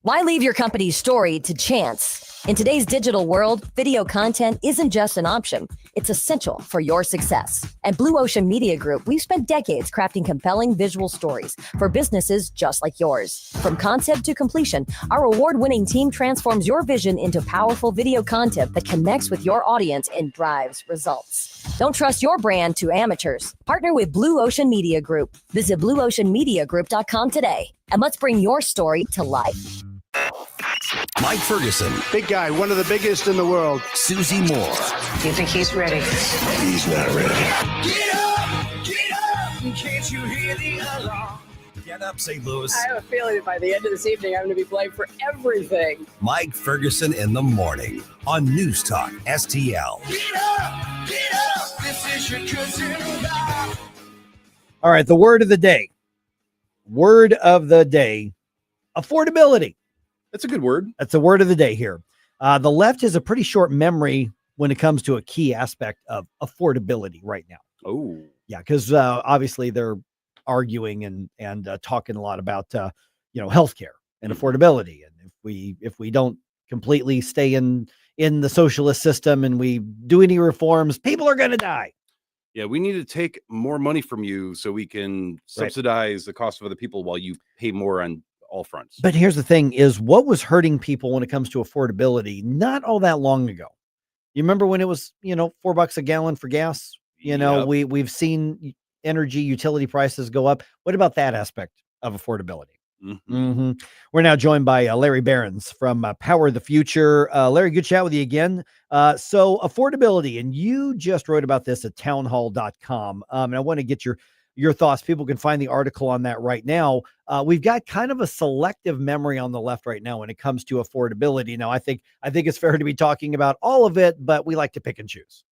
Why leave your company's story to chance? In today's digital world, video content isn't just an option. It's essential for your success. At Blue Ocean Media Group, we've spent decades crafting compelling visual stories for businesses just like yours. From concept to completion, our award-winning team transforms your vision into powerful video content that connects with your audience and drives results. Don't trust your brand to amateurs. Partner with Blue Ocean Media Group. Visit blueoceanmediagroup.com today, and let's bring your story to life. Mike Ferguson. Big guy, one of the biggest in the world. Susie Moore. You think he's ready? He's not ready. Get up! Can't you hear the alarm? Get up, St. Louis. I have a feeling that by the end of this evening, I'm going to be blamed for everything. Mike Ferguson in the morning on News Talk STL. Get up! This is your cousin. All right, the word of the day. Word of the day. Affordability. That's a good word. That's the word of the day here. The left has a pretty short memory when it comes to a key aspect of affordability right now. Oh, yeah, because obviously they're arguing and talking a lot about healthcare and affordability, and if we don't completely stay in the socialist system and we do any reforms, people are going to die. Yeah, we need to take more money from you so we can subsidize the cost of other people while you pay more on all fronts. But here's the thing is what was hurting people when it comes to affordability not all that long ago. You remember when it was, $4 a gallon for gas? We've seen energy utility prices go up. What about that aspect of affordability? Mm-hmm. We're now joined by Larry Behrens from Power the Future. Larry, good chat with you again. So affordability, and you just wrote about this at townhall.com. And I want to get your thoughts. People can find the article on that right now. We've got kind of a selective memory on the left right now when it comes to affordability. Now, I think it's fair to be talking about all of it, but we like to pick and choose.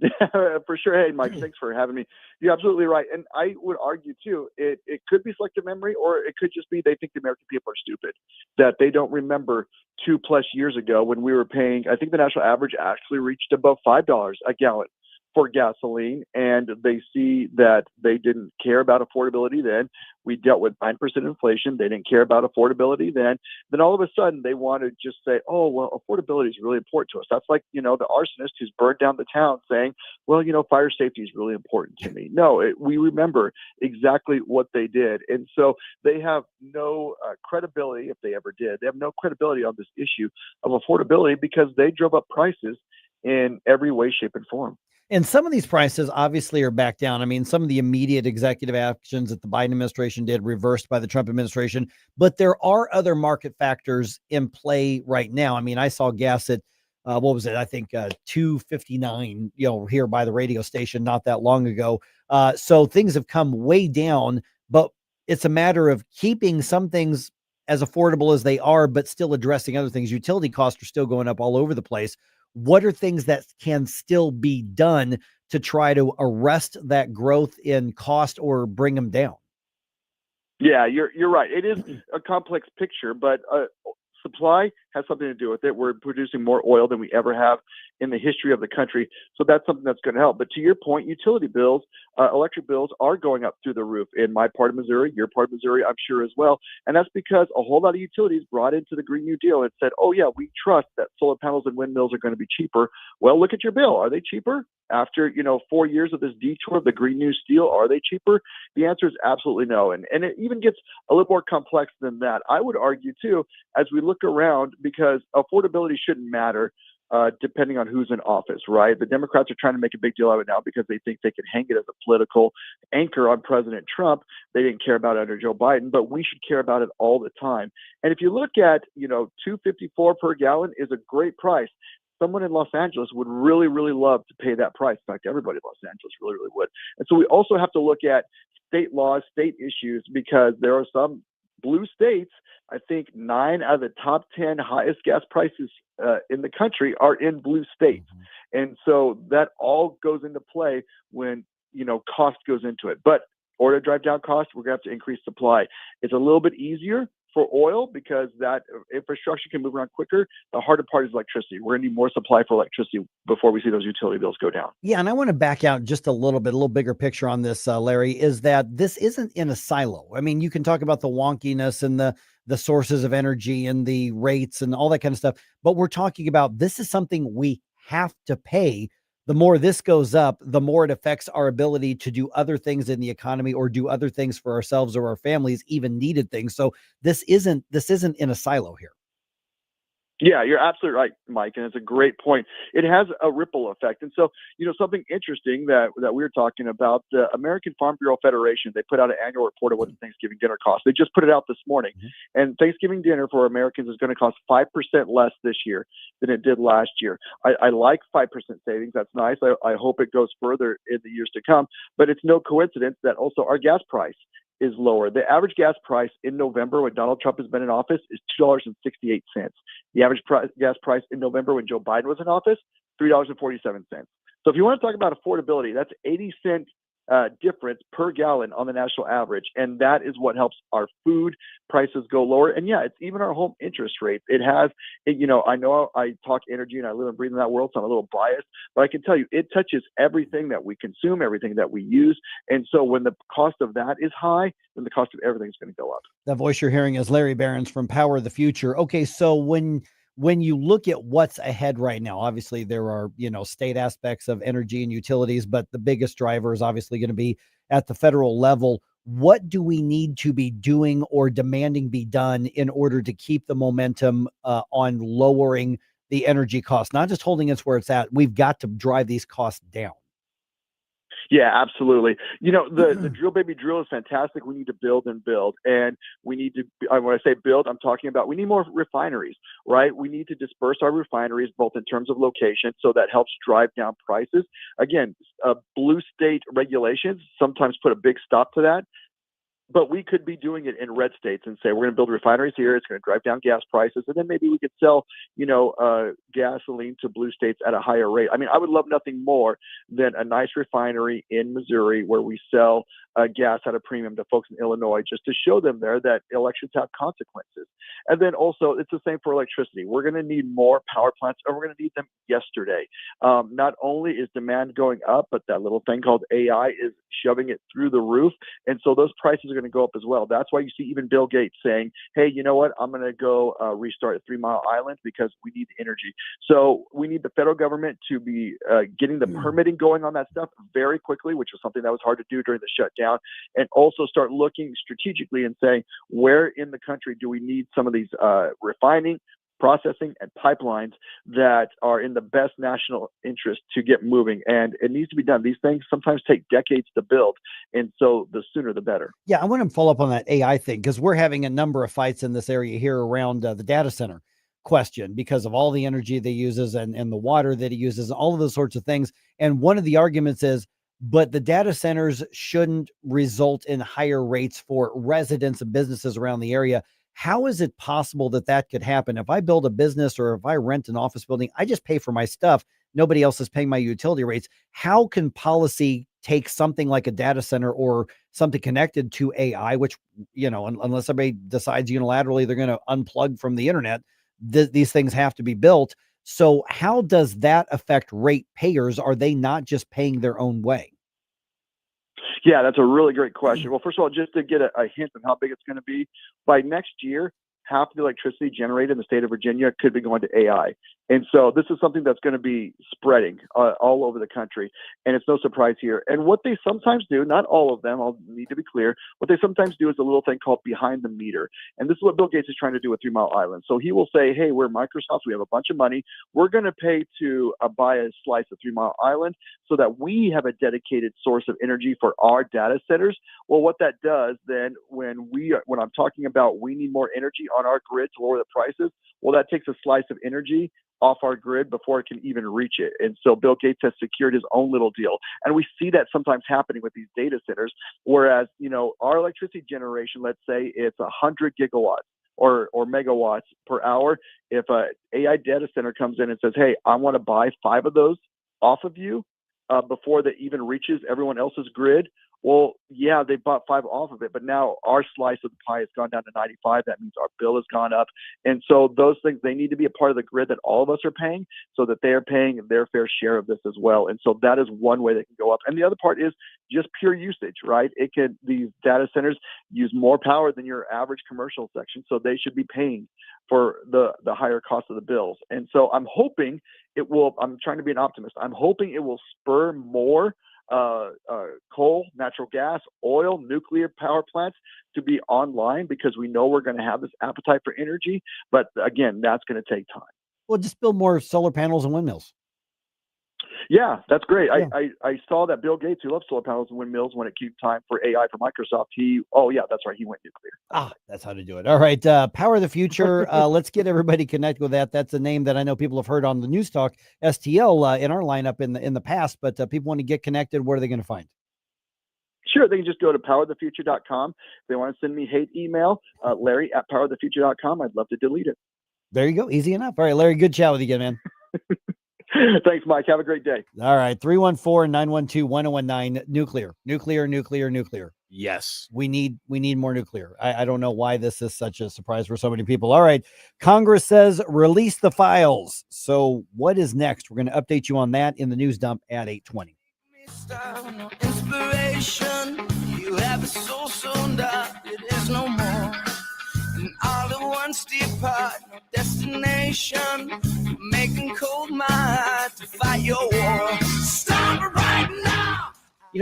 Yeah, for sure. Hey, Mike, thanks for having me. You're absolutely right. And I would argue, too, it could be selective memory, or it could just be they think the American people are stupid, that they don't remember 2+ years ago when we were paying, I think the national average actually reached above $5 a gallon for gasoline, and they see that they didn't care about affordability then. We dealt with 9% inflation. They didn't care about affordability then. Then all of a sudden they want to just say, oh, well, affordability is really important to us. That's like, the arsonist who's burned down the town saying, well, fire safety is really important to me. No, we remember exactly what they did. And so they have no credibility, if they ever did. They have no credibility on this issue of affordability because they drove up prices in every way, shape, and form. And some of these prices obviously are back down. I mean, some of the immediate executive actions that the Biden administration did reversed by the Trump administration, but there are other market factors in play right now. I mean, I saw gas at, what was it? I think $2.59, here by the radio station not that long ago. So things have come way down, but it's a matter of keeping some things as affordable as they are, but still addressing other things. Utility costs are still going up all over the place. What are things that can still be done to try to arrest that growth in cost or bring them down? Yeah, you're right. It is a complex picture, but supply has something to do with it. We're producing more oil than we ever have in the history of the country. So that's something that's going to help. But to your point, utility bills, electric bills are going up through the roof in my part of Missouri, your part of Missouri, I'm sure as well. And that's because a whole lot of utilities brought into the Green New Deal and said, oh, yeah, we trust that solar panels and windmills are going to be cheaper. Well, look at your bill. Are they cheaper? After, 4 years of this detour of the Green New Deal, are they cheaper? The answer is absolutely no. And it even gets a little more complex than that. I would argue, too, as we look around, because affordability shouldn't matter depending on who's in office, right? The Democrats are trying to make a big deal out of it now because they think they can hang it as a political anchor on President Trump. They didn't care about it under Joe Biden, but we should care about it all the time. And if you look at, $2.54 per gallon is a great price. Someone in Los Angeles would really, really love to pay that price. In fact, everybody in Los Angeles really, really would. And so we also have to look at state laws, state issues, because there are some blue states. I think 9 out of the top 10 highest gas prices in the country are in blue states. And so that all goes into play when, cost goes into it. But in order to drive down costs, we're going to have to increase supply. It's a little bit easier for oil because that infrastructure can move around quicker. The harder part is electricity. We're going to need more supply for electricity before we see those utility bills go down. Yeah, and I want to back out just a little bigger picture on this, Larry, is that this isn't in a silo. I mean, you can talk about the wonkiness and the sources of energy and the rates and all that kind of stuff, but we're talking about this is something we have to pay. The more this goes up, the more it affects our ability to do other things in the economy or do other things for ourselves or our families, even needed things. So this isn't in a silo here. Yeah, you're absolutely right, Mike, and it's a great point. It has a ripple effect. And so, something interesting that we were talking about, the American Farm Bureau Federation, they put out an annual report of what the Thanksgiving dinner costs. They just put it out this morning. And Thanksgiving dinner for Americans is going to cost 5% less this year than it did last year. I like 5% savings. That's nice. I hope it goes further in the years to come. But it's no coincidence that also our gas price is lower. The average gas price in November when Donald Trump has been in office is $2.68. The average gas price in November when Joe Biden was in office, $3.47. So if you want to talk about affordability, that's 80-cent difference per gallon on the national average. And that is what helps our food prices go lower. And yeah, it's even our home interest rate. I know I talk energy and I live and breathe in that world, so I'm a little biased, but I can tell you it touches everything that we consume, everything that we use. And so when the cost of that is high, then the cost of everything is going to go up. That voice you're hearing is Larry Behrens from Power of the Future. Okay, so when you look at what's ahead right now, obviously there are, state aspects of energy and utilities, but the biggest driver is obviously going to be at the federal level. What do we need to be doing or demanding be done in order to keep the momentum on lowering the energy costs, not just holding us where it's at? We've got to drive these costs down. Yeah, absolutely. The drill baby drill is fantastic. We need to build and build. And we need to, when I say build, I'm talking about we need more refineries, right? We need to disperse our refineries both in terms of location, so that helps drive down prices. Again, blue state regulations sometimes put a big stop to that. But we could be doing it in red states and say, we're going to build refineries here. It's going to drive down gas prices. And then maybe we could sell, gasoline to blue states at a higher rate. I mean, I would love nothing more than a nice refinery in Missouri where we sell gas at a premium to folks in Illinois, just to show them there that elections have consequences. And then also it's the same for electricity. We're going to need more power plants, and we're going to need them yesterday. Not only is demand going up, but that little thing called AI is shoving it through the roof. And so those prices are going to go up as well. That's why you see even Bill Gates saying, hey, you know what? I'm going to go restart a 3 Mile Island because we need energy. So we need the federal government to be getting the permitting going on that stuff very quickly, which was something that was hard to do during the shutdown, and also start looking strategically and saying, where in the country do we need some of these refining, processing, and pipelines that are in the best national interest to get moving. And it needs to be done. These things sometimes take decades to build. And so the sooner, the better. Yeah, I want to follow up on that AI thing, because we're having a number of fights in this area here around the data center question because of all the energy they uses and the water that he uses, all of those sorts of things. And one of the arguments is, but the data centers shouldn't result in higher rates for residents and businesses around the area. How is it possible that that could happen? If I build a business or if I rent an office building, I just pay for my stuff. Nobody else is paying my utility rates. How can policy take something like a data center or something connected to AI, which, unless somebody decides unilaterally they're going to unplug from the internet, these things have to be built. So how does that affect rate payers? Are they not just paying their own way? Yeah, that's a really great question. Well, first of all, just to get a hint of how big it's going to be, by next year, half of the electricity generated in the state of Virginia could be going to AI. And so this is something that's going to be spreading all over the country, and it's no surprise here. And what they sometimes do, not all of them, I'll need to be clear, what they sometimes do is a little thing called behind the meter. And this is what Bill Gates is trying to do with 3 Mile Island. So he will say, hey, we're Microsoft, we have a bunch of money. We're going to pay to buy a slice of 3 Mile Island so that we have a dedicated source of energy for our data centers. Well, what that does then when I'm talking about we need more energy on our grid to lower the prices, well, that takes a slice of energy off our grid before it can even reach it. And so Bill Gates has secured his own little deal. And we see that sometimes happening with these data centers, whereas, our electricity generation, let's say it's 100 gigawatts or megawatts per hour. If a AI data center comes in and says, hey, I want to buy 5 of those off of you before that even reaches everyone else's grid, well, yeah, they bought 5 off of it, but now our slice of the pie has gone down to 95. That means our bill has gone up. And so those things, they need to be a part of the grid that all of us are paying so that they are paying their fair share of this as well. And so that is one way they can go up. And the other part is just pure usage, right? These data centers use more power than your average commercial section, so they should be paying for the higher cost of the bills. And so I'm hoping I'm trying to be an optimist. I'm hoping it will spur more coal, natural gas, oil, nuclear power plants to be online, because we know we're going to have this appetite for energy. But again, that's going to take time. Well, just build more solar panels and windmills. Yeah, that's great. Yeah. I saw that Bill Gates, who loves solar panels and windmills, when it came time for AI for Microsoft, that's right, he went nuclear. That's how to do it. All right, Power of the Future. Let's get everybody connected with that. That's a name that I know people have heard on the News Talk STL in our lineup in the past, but people want to get connected. What are they going to find? Sure, they can just go to powerthefuture.com. If they want to send me hate email, Larry@powerthefuture.com. I'd love to delete it. There you go. Easy enough. All right, Larry, good chat with you again, man. Thanks, Mike. Have a great day. All right. 314-912-1019. Nuclear. Yes. We need more nuclear. I don't know why this is such a surprise for so many people. All right. Congress says release the files. So what is next? We're going to update you on that in the news dump at 8:20. Inspiration, you have a soul sewn up, it is no more. And all at once depart, no destination, making cold my heart to fight your war. Stop it right now.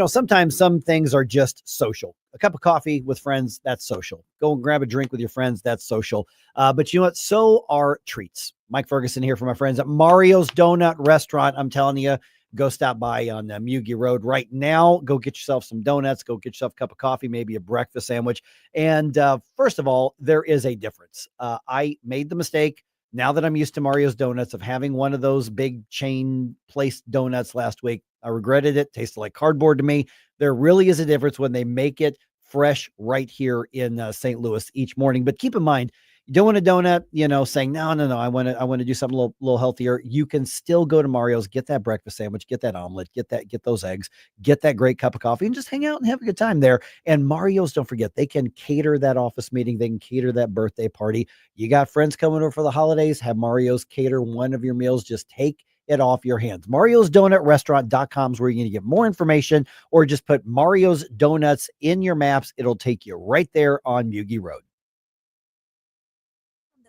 Sometimes some things are just social. A cup of coffee with friends, that's social. Go and grab a drink with your friends, that's social. But you know what? So are treats. Mike Ferguson here for my friends at Mario's Donut Restaurant. I'm telling you, go stop by on Mugi Road right now. Go get yourself some donuts. Go get yourself a cup of coffee, maybe a breakfast sandwich. And first of all, there is a difference. I made the mistake, now that I'm used to Mario's Donuts, of having one of those big chain place donuts last week. I regretted it. Tasted like cardboard to me. There really is a difference when they make it fresh right here in St. Louis each morning. But keep in mind, you don't want a donut, saying, no, I want to do something a little healthier. You can still go to Mario's, get that breakfast sandwich, get that omelet, get those eggs, get that great cup of coffee, and just hang out and have a good time there. And Mario's, don't forget, they can cater that office meeting. They can cater that birthday party. You got friends coming over for the holidays, have Mario's cater one of your meals. Just take it off your hands. Mario's Donut Restaurant.com is where you're going to get more information, or just put Mario's Donuts in your maps. It'll take you right there on Mugi Road.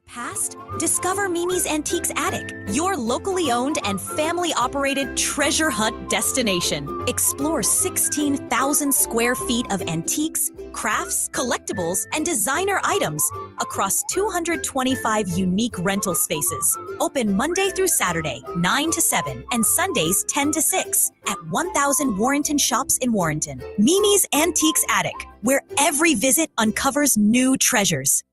Past? Discover Mimi's Antiques Attic, your locally owned and family-operated treasure hunt destination. Explore 16,000 square feet of antiques, crafts, collectibles, and designer items across 225 unique rental spaces. Open Monday through Saturday, 9 to 7, and Sundays, 10 to 6 at 1000 Warrenton Shops in Warrenton. Mimi's Antiques Attic, where every visit uncovers new treasures.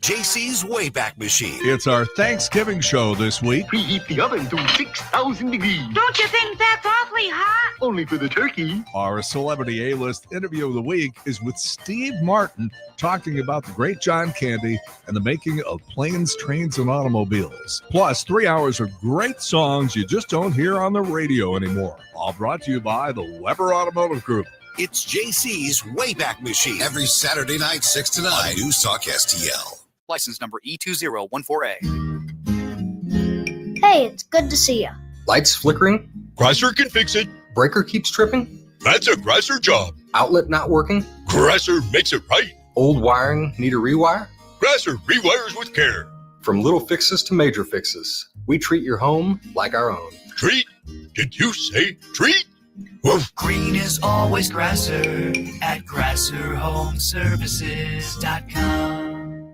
JC's Wayback Machine. It's our Thanksgiving show this week. Preheat the oven to 6,000 degrees. Don't you think that's awfully hot? Only for the turkey. Our celebrity A-list interview of the week is with Steve Martin, talking about the great John Candy and the making of planes, trains, and automobiles. Plus, 3 hours of great songs you just don't hear on the radio anymore. All brought to you by the Weber Automotive Group. It's JC's Wayback Machine. Every Saturday night, 6 to 9. On News Talk STL. License number E2014A. Hey, it's good to see you. Lights flickering? Chrysler can fix it. Breaker keeps tripping? That's a Chrysler job. Outlet not working? Chrysler makes it right. Old wiring need a rewire? Chrysler rewires with care. From little fixes to major fixes, We treat your home like our own. Treat? Did you say treat? Woof. Green is always Grasser at GrasserHomeservices.com.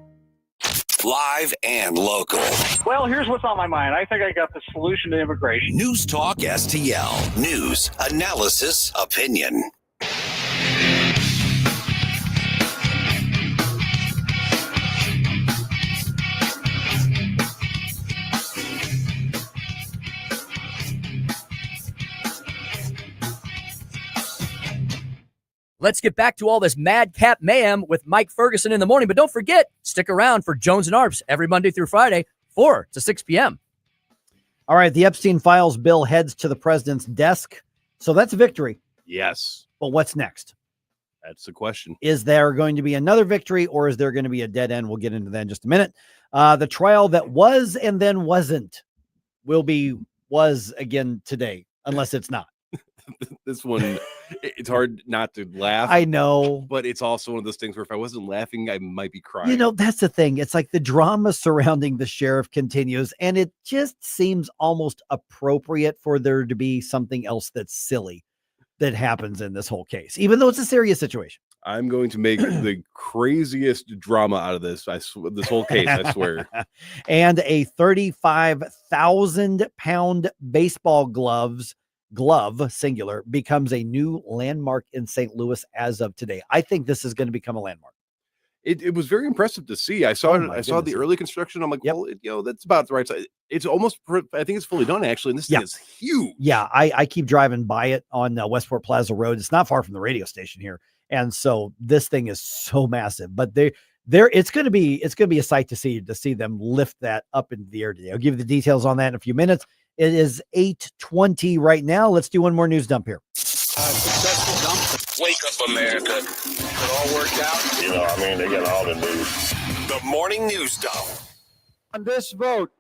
Live and local. Well, here's what's on my mind. I think I got the solution to immigration. News Talk STL. News, analysis, opinion. Let's get back to all this madcap mayhem with Mike Ferguson in the morning. But don't forget, stick around for Jones and Arps every Monday through Friday, 4 to 6 p.m. All right, the Epstein Files bill heads to the president's desk. So that's a victory. Yes. But what's next? That's the question. Is there going to be another victory, or is there going to be a dead end? We'll get into that in just a minute. The trial that was and then wasn't was again today, unless it's not. This one, it's hard not to laugh. I know. But it's also one of those things where if I wasn't laughing, I might be crying. You know, that's the thing. It's like the drama surrounding the sheriff continues, and it just seems almost appropriate for there to be something else that's silly that happens in this whole case, even though it's a serious situation. I'm going to make the craziest drama out of this. This whole case, I swear. And a 35,000-pound baseball glove singular becomes a new landmark in St. Louis as of today. I think this is going to become a landmark. It was very impressive to see. I saw it. I saw the early construction. I'm like, well, that's about the right size. It's almost, I think it's fully done actually. And this thing is huge. Yeah. I keep driving by it on Westport Plaza Road. It's not far from the radio station here. And so this thing is so massive, but it's going to be a sight to see them lift that up into the air today. I'll give you the details on that in a few minutes. It is 8:20 right now. Let's do one more news dump here. Successful dump. Wake up, America. It all worked out. You know, they got all the news. The morning news dump. On this vote,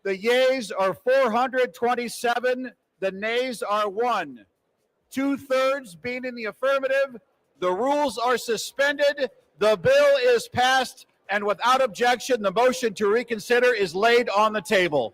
the yeas are 427. The nays are 1. 2/3 being in the affirmative. The rules are suspended. The bill is passed. And without objection, the motion to reconsider is laid on the table.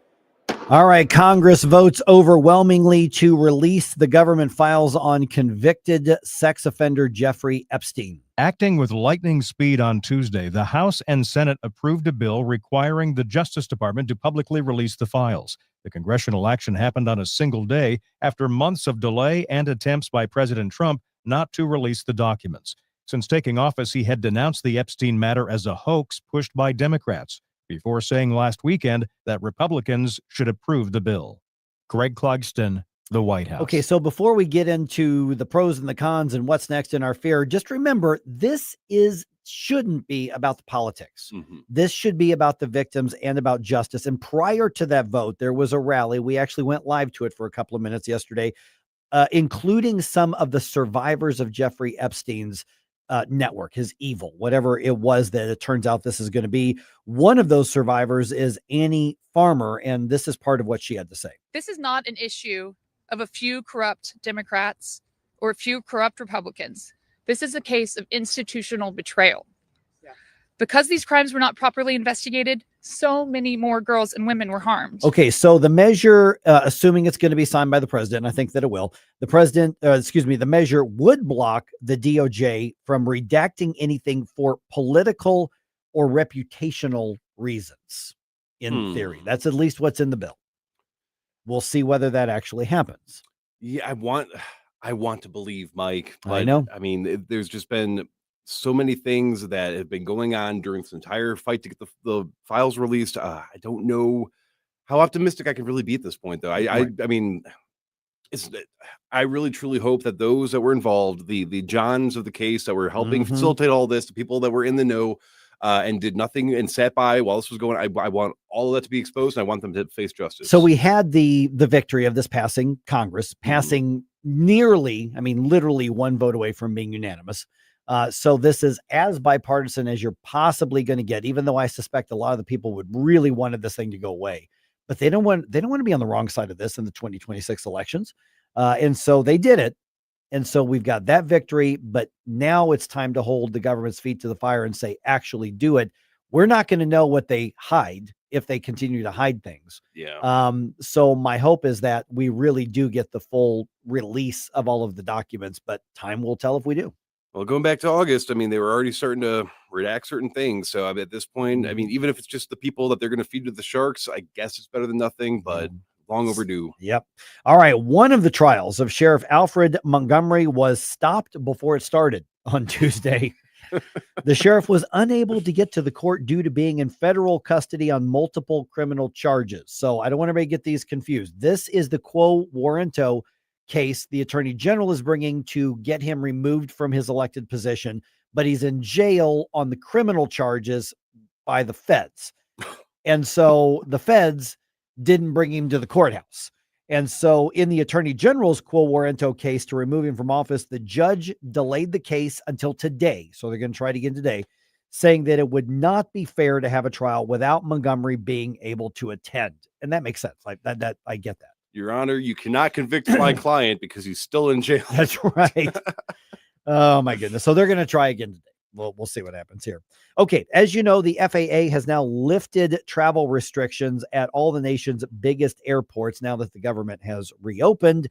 All right, Congress votes overwhelmingly to release the government files on convicted sex offender Jeffrey Epstein. Acting with lightning speed on Tuesday, the House and Senate approved a bill requiring the Justice Department to publicly release the files. The congressional action happened on a single day after months of delay and attempts by President Trump not to release the documents. Since taking office, he had denounced the Epstein matter as a hoax pushed by Democrats, before saying last weekend that Republicans should approve the bill. Greg Clugston, the White House. Okay, so before we get into the pros and the cons and what's next in our fear, just remember this shouldn't be about the politics. Mm-hmm. This should be about the victims and about justice. And prior to that vote, there was a rally. We actually went live to it for a couple of minutes yesterday, including some of the survivors of Jeffrey Epstein's network, his evil, whatever it was that it turns out this is going to be. One of those survivors is Annie Farmer, and this is part of what she had to say. This is not an issue of a few corrupt Democrats or a few corrupt Republicans. This is a case of institutional betrayal. Because these crimes were not properly investigated, so many more girls and women were harmed. Okay, so the measure, assuming it's going to be signed by the president, I think that it will, the measure would block the DOJ from redacting anything for political or reputational reasons, in theory. That's at least what's in the bill. We'll see whether that actually happens. Yeah, I want to believe, Mike. But, I know. There's just been so many things that have been going on during this entire fight to get the files released. I don't know how optimistic I can really be at this point, though. I really truly hope that those that were involved, the Johns of the case that were helping facilitate all this, the people that were in the know and did nothing and sat by while this was going, I want all of that to be exposed, and I want them to face justice. So we had the victory of this Congress passing nearly, literally one vote away from being unanimous. So this is as bipartisan as you're possibly going to get, even though I suspect a lot of the people would really wanted this thing to go away, but they don't want to be on the wrong side of this in the 2026 elections. And so they did it. And so we've got that victory, but now it's time to hold the government's feet to the fire and say, actually do it. We're not going to know what they hide if they continue to hide things. Yeah. So my hope is that we really do get the full release of all of the documents, but time will tell if we do. Well, going back to August, I mean, they were already starting to redact certain things. So I mean, at this point, I mean, even if it's just the people that they're going to feed to the sharks, I guess it's better than nothing, but long overdue. Yep. All right. One of the trials of Sheriff Alfred Montgomery was stopped before it started on Tuesday. The sheriff was unable to get to the court due to being in federal custody on multiple criminal charges. So I don't want everybody to get these confused. This is the quo warranto case the attorney general is bringing to get him removed from his elected position, but he's in jail on the criminal charges by the feds. And so the feds didn't bring him to the courthouse. And so in the attorney general's quo warranto case to remove him from office, the judge delayed the case until today. So they're going to try it again today, saying that it would not be fair to have a trial without Montgomery being able to attend. And that makes sense. Like that I get that. Your Honor, you cannot convict my client because he's still in jail. That's right. Oh my goodness. So they're going to try again today. We'll see what happens here. Okay. As you know, the FAA has now lifted travel restrictions at all the nation's biggest airports now that the government has reopened.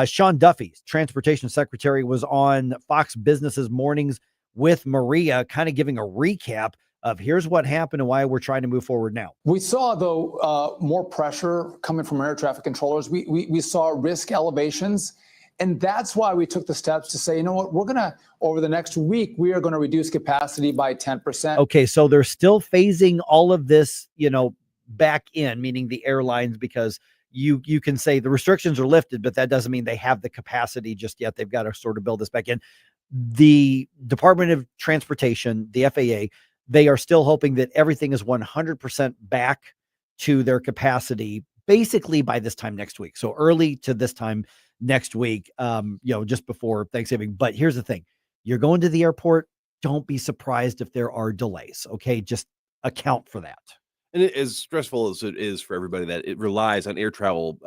Sean Duffy, transportation secretary, was on Fox Business's Mornings with Maria, kind of giving a recap of here's what happened and why we're trying to move forward now. We saw, though, more pressure coming from air traffic controllers. We saw risk elevations. And that's why we took the steps to say, you know what, we're going to, over the next week, we are going to reduce capacity by 10%. Okay, so they're still phasing all of this, back in, meaning the airlines, because you can say the restrictions are lifted, but that doesn't mean they have the capacity just yet. They've got to sort of build this back in. The Department of Transportation, the FAA, they are still hoping that everything is 100% back to their capacity basically by this time next week. So early to this time next week, just before Thanksgiving. But here's the thing. You're going to the airport. Don't be surprised if there are delays. Okay. Just account for that. And as stressful as it is for everybody that it relies on air travel,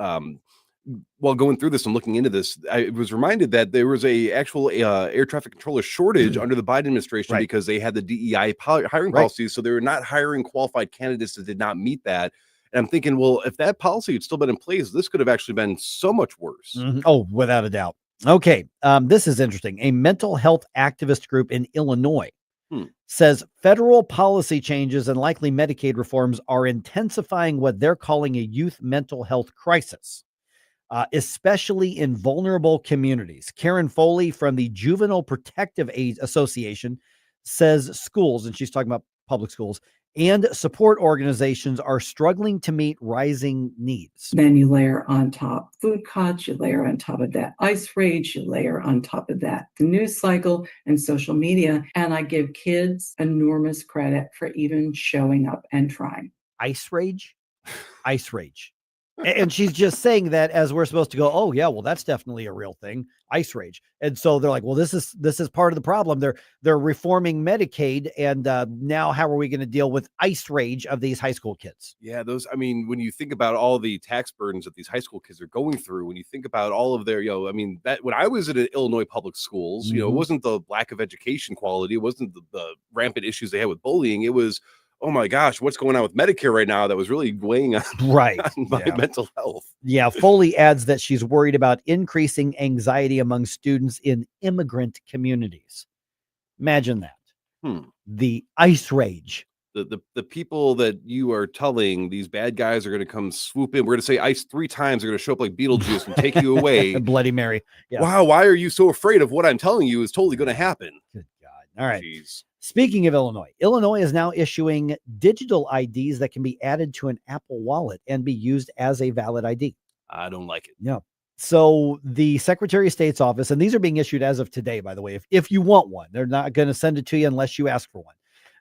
while going through this and looking into this, I was reminded that there was a actual air traffic controller shortage under the Biden administration because they had the DEI hiring policies. So they were not hiring qualified candidates that did not meet that. And I'm thinking, well, if that policy had still been in place, this could have actually been so much worse. Mm-hmm. Oh, without a doubt. Okay. This is interesting. A mental health activist group in Illinois says federal policy changes and likely Medicaid reforms are intensifying what they're calling a youth mental health crisis, especially in vulnerable communities. Karen Foley from the Juvenile Protective Aid Association says schools, and she's talking about public schools, and support organizations are struggling to meet rising needs. Then you layer on top food cuts, you layer on top of that ICE rage, you layer on top of that the news cycle and social media. And I give kids enormous credit for even showing up and trying. ICE rage? ICE rage. And she's just saying that as we're supposed to go, oh yeah, well, that's definitely a real thing, ICE rage. And so they're like, well, this is part of the problem. They're reforming Medicaid, and now how are we going to deal with ICE rage of these high school kids? Yeah, I mean, when you think about all the tax burdens that these high school kids are going through, when you think about all of their, that when I was at Illinois public schools, it wasn't the lack of education quality, it wasn't the rampant issues they had with bullying, it was, oh my gosh, what's going on with Medicare right now that was really weighing on, on my mental health. Yeah. Foley adds that she's worried about increasing anxiety among students in immigrant communities. Imagine that. The ICE rage. The people that you are telling these bad guys are going to come swoop in. We're going to say ICE 3 times. They're going to show up like Beetlejuice and take you away. Bloody Mary. Yeah. Wow. Why are you so afraid of what I'm telling you is totally going to happen? Good God. All right. Jeez. Speaking of Illinois is now issuing digital IDs that can be added to an Apple Wallet and be used as a valid ID. I don't like it. Yeah. So the Secretary of State's office, and these are being issued as of today, by the way, if you want one, they're not going to send it to you unless you ask for one.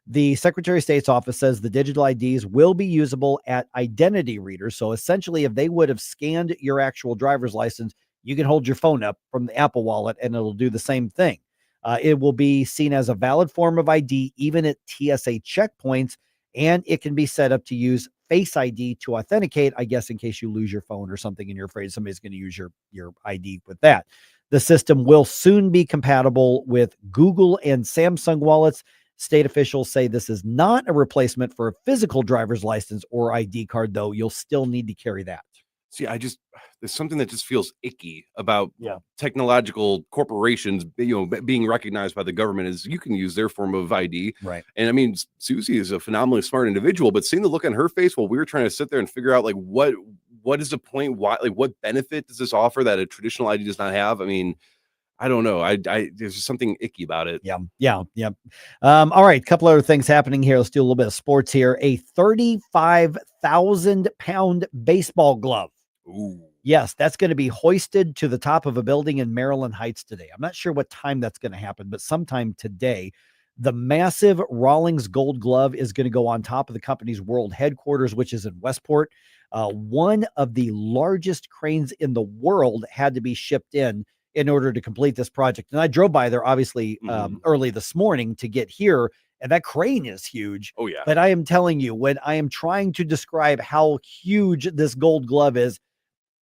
The Secretary of State's office says the digital IDs will be usable at identity readers. So essentially, if they would have scanned your actual driver's license, you can hold your phone up from the Apple Wallet and it'll do the same thing. It will be seen as a valid form of ID, even at TSA checkpoints, and it can be set up to use Face ID to authenticate, I guess, in case you lose your phone or something and you're afraid somebody's going to use your ID with that. The system will soon be compatible with Google and Samsung wallets. State officials say this is not a replacement for a physical driver's license or ID card, though. You'll still need to carry that. See, there's something that just feels icky about technological corporations, being recognized by the government as you can use their form of ID. Right. And I mean, Susie is a phenomenally smart individual, but seeing the look on her face while we were trying to sit there and figure out like what is the point? Why, like, what benefit does this offer that a traditional ID does not have? I mean, I don't know. There's just something icky about it. Yeah. All right. A couple other things happening here. Let's do a little bit of sports here. A 35,000 pound baseball glove. Ooh. Yes, that's going to be hoisted to the top of a building in Maryland Heights today. I'm not sure what time that's going to happen, but sometime today. The massive Rawlings Gold Glove is going to go on top of the company's world headquarters, which is in Westport. One of the largest cranes in the world had to be shipped in order to complete this project. And I drove by there, obviously, early this morning to get here, and that crane is huge. Oh, yeah. But I am telling you, when I am trying to describe how huge this Gold Glove is,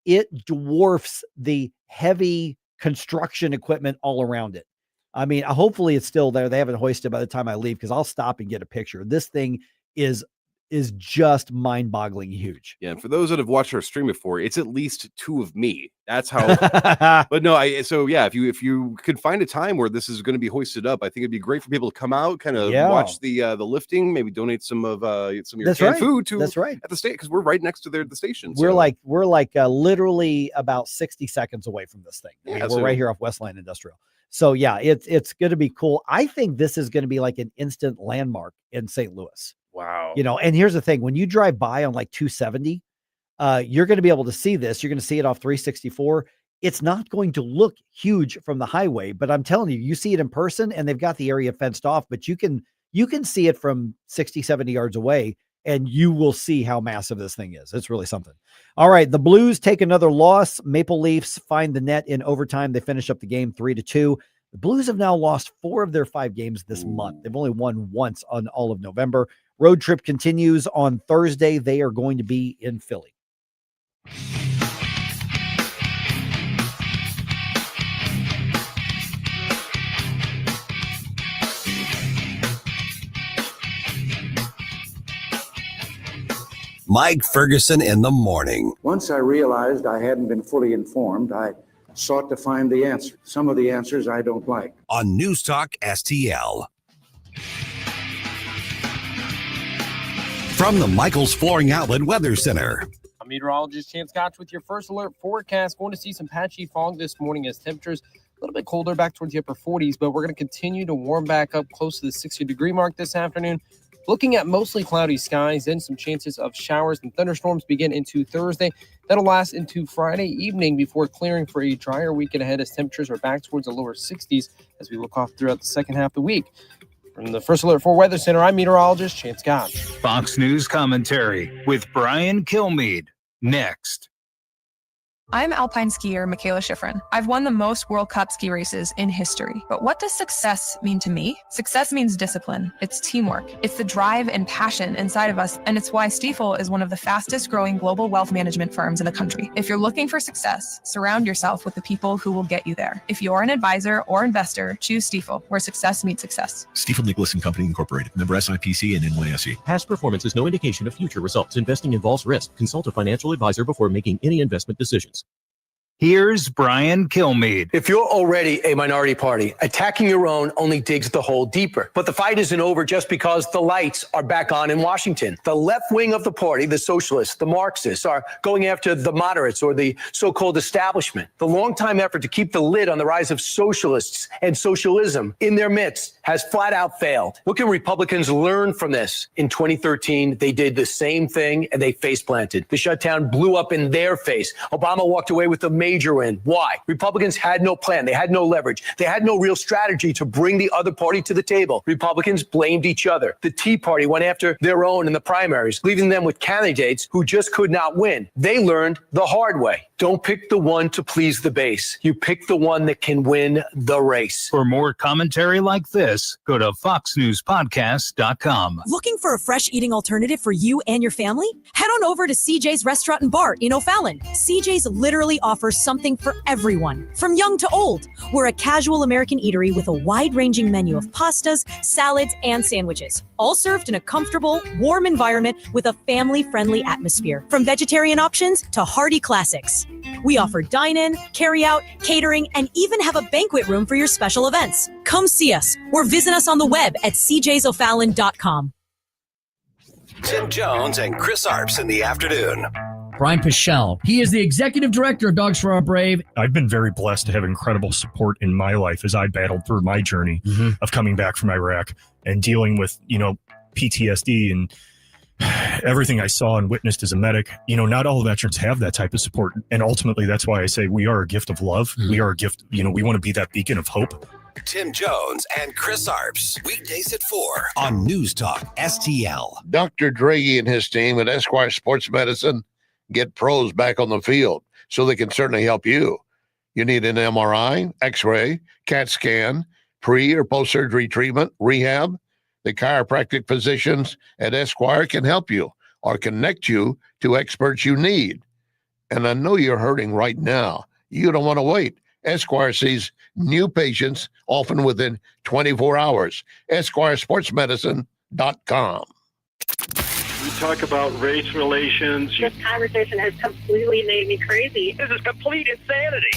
it dwarfs the heavy construction equipment all around it. I mean, hopefully it's still there. They haven't hoisted by the time I leave, because I'll stop and get a picture. This thing is just mind-boggling huge. Yeah, and for those that have watched our stream before, it's at least two of me. That's how. But no, if you could find a time where this is going to be hoisted up, I think it'd be great for people to come out, kind of watch the lifting, maybe donate some of your canned food to. That's right. At the state, because we're right next to the station. We're like literally about 60 seconds away from this thing. We're right here off Westline Industrial. So yeah, it's going to be cool. I think this is going to be like an instant landmark in St. Louis. Wow. And here's the thing, when you drive by on like 270, you're going to be able to see this. You're going to see it off 364. It's not going to look huge from the highway, but I'm telling you, you see it in person, and they've got the area fenced off, but you can see it from 60, 70 yards away, and you will see how massive this thing is. It's really something. All right. The Blues take another loss. Maple Leafs find the net in overtime. They finish up the game 3-2. The Blues have now lost 4 of their 5 games this month. They've only won once on all of November. Road trip continues on Thursday. They are going to be in Philly. Mike Ferguson in the morning. Once I realized I hadn't been fully informed, I sought to find the answer. Some of the answers I don't like. On NewsTalkSTL. From the Michaels Flooring Outlet Weather Center. I'm meteorologist Chance Scotch with your first alert forecast. Going to see some patchy fog this morning as temperatures a little bit colder, back towards the upper 40s, but we're going to continue to warm back up close to the 60-degree mark this afternoon. Looking at mostly cloudy skies and some chances of showers and thunderstorms begin into Thursday. That'll last into Friday evening before clearing for a drier weekend ahead as temperatures are back towards the lower 60s as we look off throughout the second half of the week. From the First Alert 4 Weather Center, I'm meteorologist Chance Scott. Fox News commentary with Brian Kilmeade. Next. I'm alpine skier Michaela Schifrin. I've won the most World Cup ski races in history. But what does success mean to me? Success means discipline. It's teamwork. It's the drive and passion inside of us. And it's why Stifel is one of the fastest growing global wealth management firms in the country. If you're looking for success, surround yourself with the people who will get you there. If you're an advisor or investor, choose Stifel, where success meets success. Stifel Nicholas and Company Incorporated. Member SIPC and NYSE. Past performance is no indication of future results. Investing involves risk. Consult a financial advisor before making any investment decisions. Here's Brian Kilmeade. If you're already a minority party, attacking your own only digs the hole deeper. But the fight isn't over just because the lights are back on in Washington. The left wing of the party, the socialists, the Marxists, are going after the moderates or the so-called establishment. The longtime effort to keep the lid on the rise of socialists and socialism in their midst has flat out failed. What can Republicans learn from this? In 2013, they did the same thing and they face planted. The shutdown blew up in their face. Obama walked away with the major win. Why? Republicans had no plan. They had no leverage. They had no real strategy to bring the other party to the table. Republicans blamed each other. The Tea Party went after their own in the primaries, leaving them with candidates who just could not win. They learned the hard way. Don't pick the one to please the base. You pick the one that can win the race. For more commentary like this, go to foxnewspodcast.com. Looking for a fresh eating alternative for you and your family? Head on over to CJ's Restaurant and Bar in O'Fallon. CJ's literally offers there's something for everyone, from young to old. We're a casual American eatery with a wide-ranging menu of pastas, salads, and sandwiches, all served in a comfortable, warm environment with a family-friendly atmosphere. From vegetarian options to hearty classics. We offer dine-in, carry-out, catering, and even have a banquet room for your special events. Come see us or visit us on the web at cjsofallon.com. Tim Jones and Chris Arps in the afternoon. Brian Pichelle. He is the executive director of Dogs for Our Brave. I've been very blessed to have incredible support in my life as I battled through my journey of coming back from Iraq and dealing with, PTSD and everything I saw and witnessed as a medic. Not all veterans have that type of support. And ultimately, that's why I say we are a gift of love. We are a gift. We want to be that beacon of hope. Tim Jones and Chris Arps, weekdays at 4 on News Talk STL. Dr. Draghi and his team at Esquire Sports Medicine get pros back on the field so they can certainly help you. You need an MRI, X-ray, CAT scan, pre- or post-surgery treatment, rehab. The chiropractic physicians at Esquire can help you or connect you to experts you need. And I know you're hurting right now. You don't want to wait. Esquire sees new patients often within 24 hours. EsquireSportsMedicine.com. We talk about race relations. This conversation has completely made me crazy. This is complete insanity.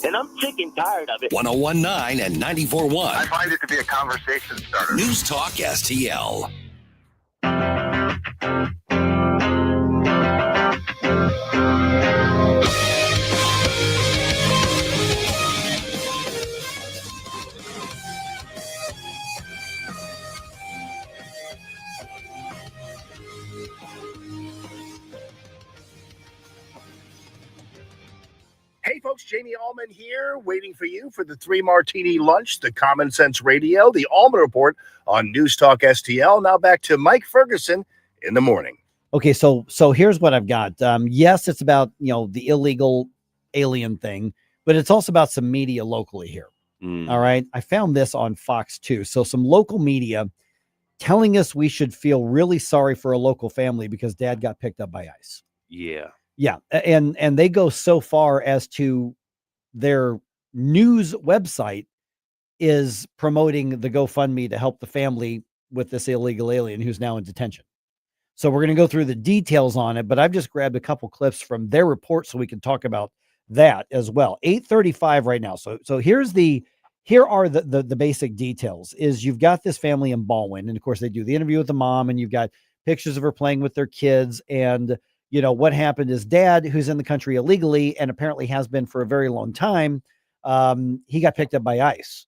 And I'm sick and tired of it. 101.9 and 94.1. I find it to be a conversation starter. News Talk STL. Hey folks, Jamie Allman here, waiting for you for the 3 Martini Lunch, the Common Sense Radio, the Allman Report on News Talk STL. Now back to Mike Ferguson in the morning. Okay, so here's what I've got. Yes, it's about the illegal alien thing, but it's also about some media locally here. All right, I found this on Fox 2. So some local media telling us we should feel really sorry for a local family because dad got picked up by ICE. Yeah. Yeah, and they go so far as to their news website is promoting the GoFundMe to help the family with this illegal alien who's now in detention. So we're going to go through the details on it, but I've just grabbed a couple clips from their report so we can talk about that as well. 8:35 right now. So here are the basic details. Is you've got this family in Baldwin, and of course they do the interview with the mom, and you've got pictures of her playing with their kids. And what happened is dad, who's in the country illegally and apparently has been for a very long time, he got picked up by ICE.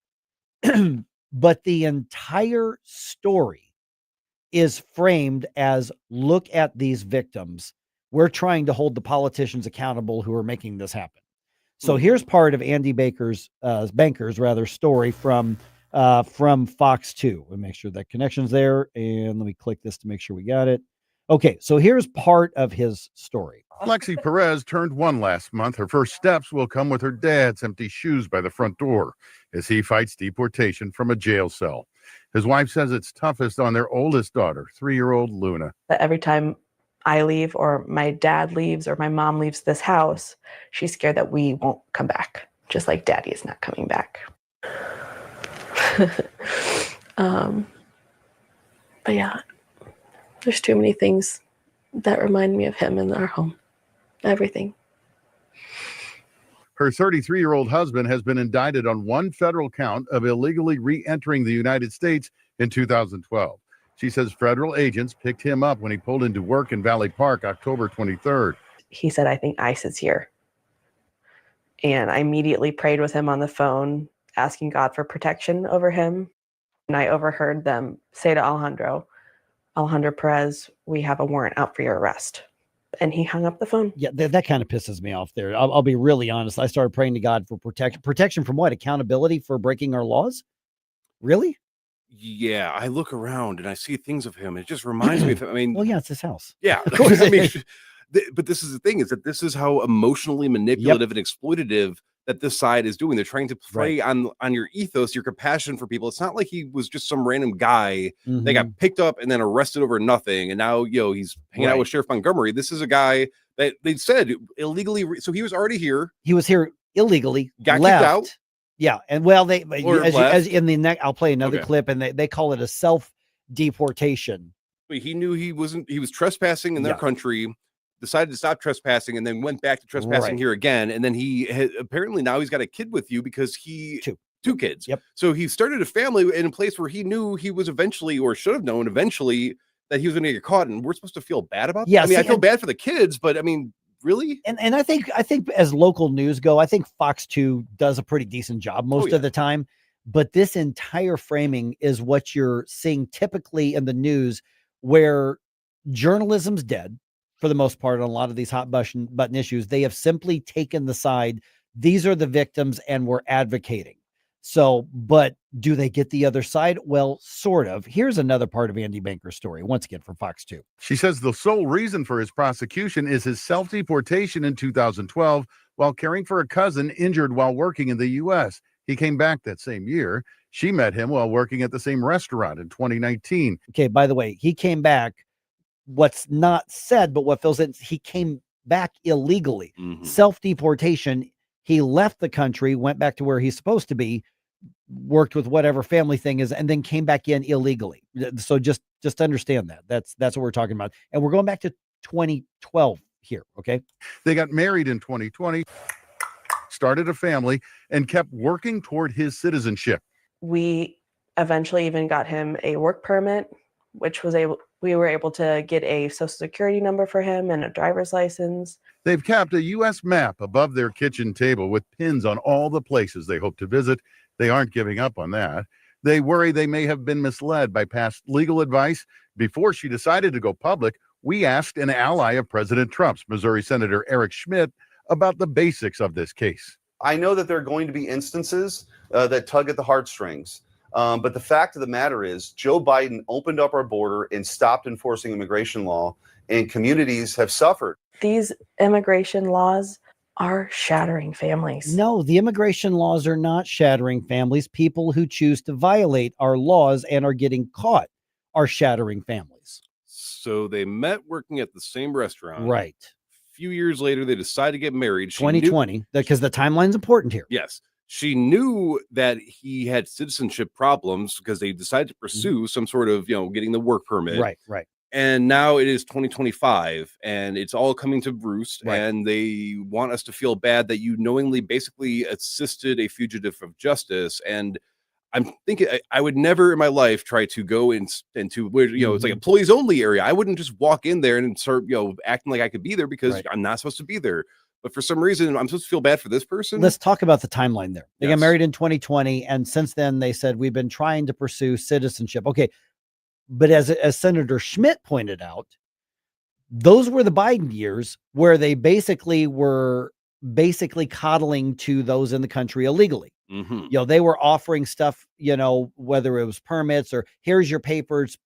But the entire story is framed as, look at these victims. We're trying to hold the politicians accountable who are making this happen. So here's part of Andy Banker's story from Fox 2. We'll make sure that connection's there. And let me click this to make sure we got it. Okay, so here's part of his story. Lexi Perez turned 1 last month. Her first steps will come with her dad's empty shoes by the front door as he fights deportation from a jail cell. His wife says it's toughest on their oldest daughter, 3-year-old Luna. Every time I leave or my dad leaves or my mom leaves this house, she's scared that we won't come back, just like daddy is not coming back. But yeah. There's too many things that remind me of him in our home. Everything. Her 33-year-old husband has been indicted on 1 federal count of illegally re-entering the United States in 2012. She says federal agents picked him up when he pulled into work in Valley Park October 23rd. He said, I think ICE is here. And I immediately prayed with him on the phone, asking God for protection over him. And I overheard them say to Alejandro Perez, we have a warrant out for your arrest. And he hung up the phone. Yeah, that kind of pisses me off there. I'll be really honest. I started praying to God for protection from what? Accountability for breaking our laws? Really? Yeah, I look around and I see things of him. It just reminds me of him. I mean, well, yeah, it's his house. Yeah. I mean, but this is the thing, is that this is how emotionally manipulative and exploitative that this side is doing. They're trying to play on your ethos, your compassion for people. It's not like he was just some random guy that got picked up and then arrested over nothing. And now, he's hanging out with Sheriff Montgomery. This is a guy that they said illegally. So he was already here. He was here illegally. Got left. kicked out. Yeah, and well, as in the next, I'll play another Okay. clip, and they call it a self deportation. But he knew he was trespassing in their country, decided to stop trespassing, and then went back to trespassing Right. here again. And then apparently now he's got a kid with you because two kids. Yep. So he started a family in a place where he knew he was eventually, or should have known eventually, that he was going to get caught. And we're supposed to feel bad about that. Yeah, I mean, I see, feel and- bad for the kids, but I mean, really? And I think as local news go, I think Fox 2 does a pretty decent job most of the time. But this entire framing is what you're seeing typically in the news, where journalism's dead for the most part on a lot of these hot button issues. They have simply taken the side. These are the victims, and we're advocating. So, but do they get the other side? Well, sort of. Here's another part of Andy Banker's story, once again from Fox 2. She says the sole reason for his prosecution is his self-deportation in 2012 while caring for a cousin injured while working in the U.S. He came back that same year. She met him while working at the same restaurant in 2019. Okay, by the way, he came back. What's not said, but what fills in, he came back illegally. Self-deportation. He left the country, went back to where he's supposed to be, worked with whatever family thing is, and then came back in illegally. So just understand that. That's what we're talking about. And we're going back to 2012 here, okay? They got married in 2020, started a family, and kept working toward his citizenship. We eventually even got him a work permit, which we were able to get a social security number for him and a driver's license. They've kept a U.S. map above their kitchen table with pins on all the places they hope to visit. They aren't giving up on that. They worry they may have been misled by past legal advice. Before she decided to go public, we asked an ally of President Trump's, Missouri Senator Eric Schmidt, about the basics of this case. I know that there are going to be instances that tug at the heartstrings. But the fact of the matter is, Joe Biden opened up our border and stopped enforcing immigration law, and communities have suffered. These immigration laws are shattering families. No, the immigration laws are not shattering families. People who choose to violate our laws and are getting caught are shattering families. So they met working at the same restaurant. Right. A few years later, they decided to get married. 2020, because the timeline's important here. Yes. She knew that he had citizenship problems because they decided to pursue some sort of, getting the work permit. Right. And now it is 2025 and it's all coming to roost. Right. And they want us to feel bad that you knowingly basically assisted a fugitive of justice. And I'm thinking I would never in my life try to go into where, it's like employees only area. I wouldn't just walk in there and start, acting like I could be there because I'm not supposed to be there. But for some reason, I'm supposed to feel bad for this person. Let's talk about the timeline there. They got Yes. married in 2020, and since then they said we've been trying to pursue citizenship. Okay, but as Senator Schmidt pointed out, those were the Biden years where they were coddling to those in the country illegally. They were offering stuff, whether it was permits or here's your papers,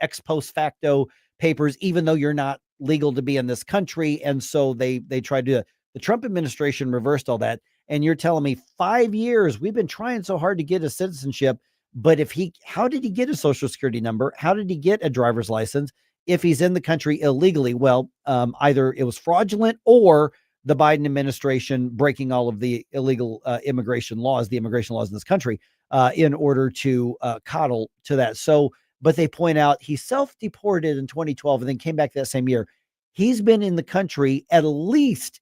ex post facto papers, even though you're not legal to be in this country. And so they tried to, the Trump administration reversed all that. And you're telling me 5 years, we've been trying so hard to get a citizenship, but how did he get a social security number? How did he get a driver's license if he's in the country illegally? Well, either it was fraudulent or the Biden administration breaking all of the illegal immigration laws in this country in order to coddle to that. So, but they point out he self-deported in 2012 and then came back that same year. He's been in the country illegally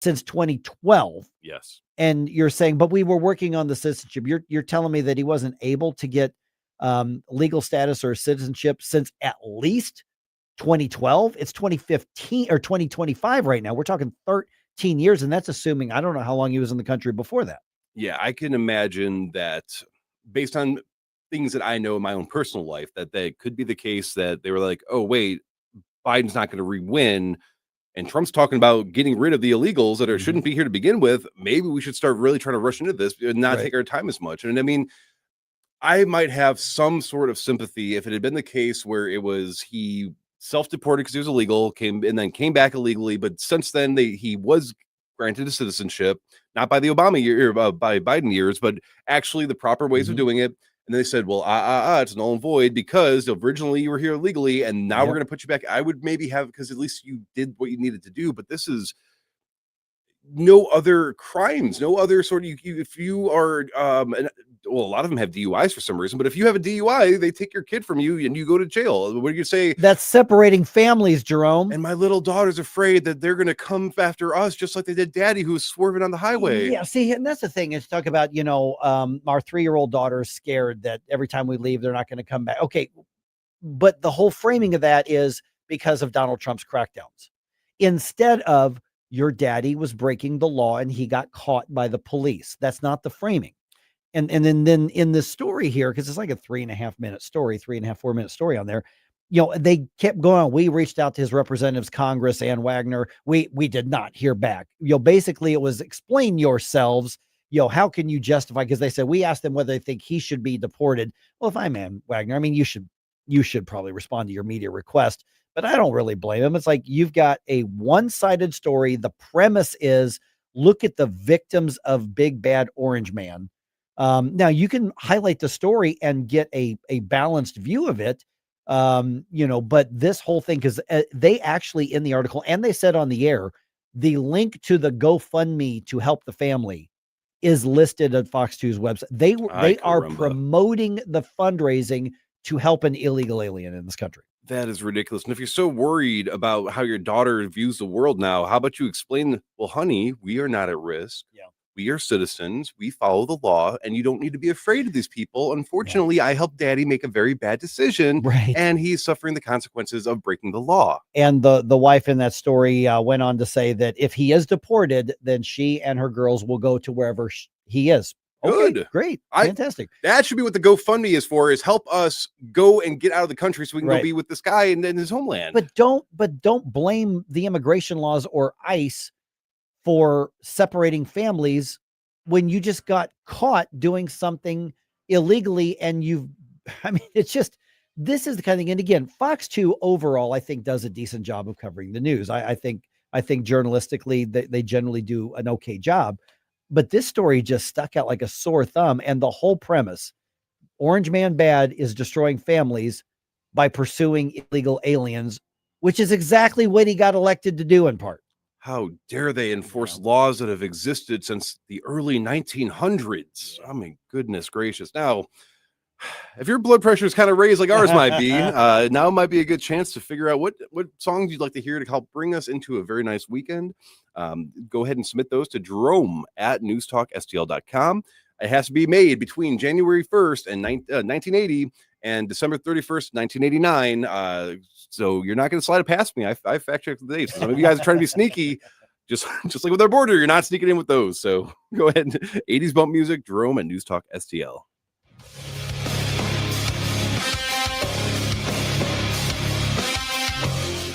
since 2012. Yes. And you're saying, but we were working on the citizenship. You're telling me that he wasn't able to get legal status or citizenship since at least 2012. It's 2015 or 2025 right now. We're talking 13 years. And that's assuming, I don't know how long he was in the country before that. Yeah, I can imagine that based on things that I know in my own personal life, that could be the case that they were like, oh, wait, Biden's not going to re-win. And Trump's talking about getting rid of the illegals that shouldn't be here to begin with. Maybe we should start really trying to rush into this and not take our time as much. And I mean, I might have some sort of sympathy if it had been the case where it was he self-deported because he was illegal, came back illegally. But since then, he was granted a citizenship, not by the Obama year, by Biden years, but actually the proper ways of doing it. And they said, well, it's null and void because originally you were here legally and now we're going to put you back. I would maybe have, because at least you did what you needed to do, but this is no other crimes, no other sort of, if you are, a lot of them have DUIs for some reason, but if you have a DUI, they take your kid from you and you go to jail. What do you say? That's separating families, Jerome. And my little daughter's afraid that they're going to come after us, just like they did daddy, who was swerving on the highway. Yeah, see, and that's the thing is talk about, our 3-year-old daughter is scared that every time we leave, they're not going to come back. Okay. But the whole framing of that is because of Donald Trump's crackdowns. Instead of your daddy was breaking the law and he got caught by the police. That's not the framing. And then in the story here, because it's like a 3.5 minute story, 4 minute story on there, they kept going on. We reached out to his representatives, Congress, Ann Wagner. We did not hear back. Basically it was explain yourselves. How can you justify? Because they said, we asked them whether they think he should be deported. Well, if I'm Ann Wagner, I mean, you should probably respond to your media request, but I don't really blame him. It's like, you've got a one-sided story. The premise is, look at the victims of Big Bad Orange Man. Now you can highlight the story and get a balanced view of it. But this whole thing, because they actually in the article, and they said on the air, the link to the GoFundMe to help the family is listed at Fox 2's website. They are promoting the fundraising to help an illegal alien in this country. That is ridiculous. And if you're so worried about how your daughter views the world now, how about you explain, well, honey, we are not at risk. Yeah. We are citizens. We follow the law, and you don't need to be afraid of these people. Unfortunately, I helped daddy make a very bad decision, and he's suffering the consequences of breaking the law. And the wife in that story went on to say that if he is deported, then she and her girls will go to wherever he is. Okay, good. Great. Fantastic. That should be what the GoFundMe is for, is help us go and get out of the country so we can go be with this guy in his homeland. But don't blame the immigration laws or ICE for separating families when you just got caught doing something illegally. And it's just, this is the kind of thing. And again, Fox 2 overall, I think, does a decent job of covering the news. I think journalistically they generally do an okay job, but this story just stuck out like a sore thumb. And the whole premise, Orange Man Bad is destroying families by pursuing illegal aliens, which is exactly what he got elected to do in part. How dare they enforce laws that have existed since the early 1900s? I mean, goodness gracious. Now, if your blood pressure is kind of raised like ours might be, now might be a good chance to figure out what songs you'd like to hear to help bring us into a very nice weekend. Go ahead and submit those to Jerome at NewsTalkSTL.com. It has to be made between January 1st and 1980 and December 31st, 1989. So you're not going to slide it past me. I fact-checked the dates. Some of you guys are trying to be sneaky, just like with our border. You're not sneaking in with those. So go ahead. 80s bump music, Jerome at News Talk STL.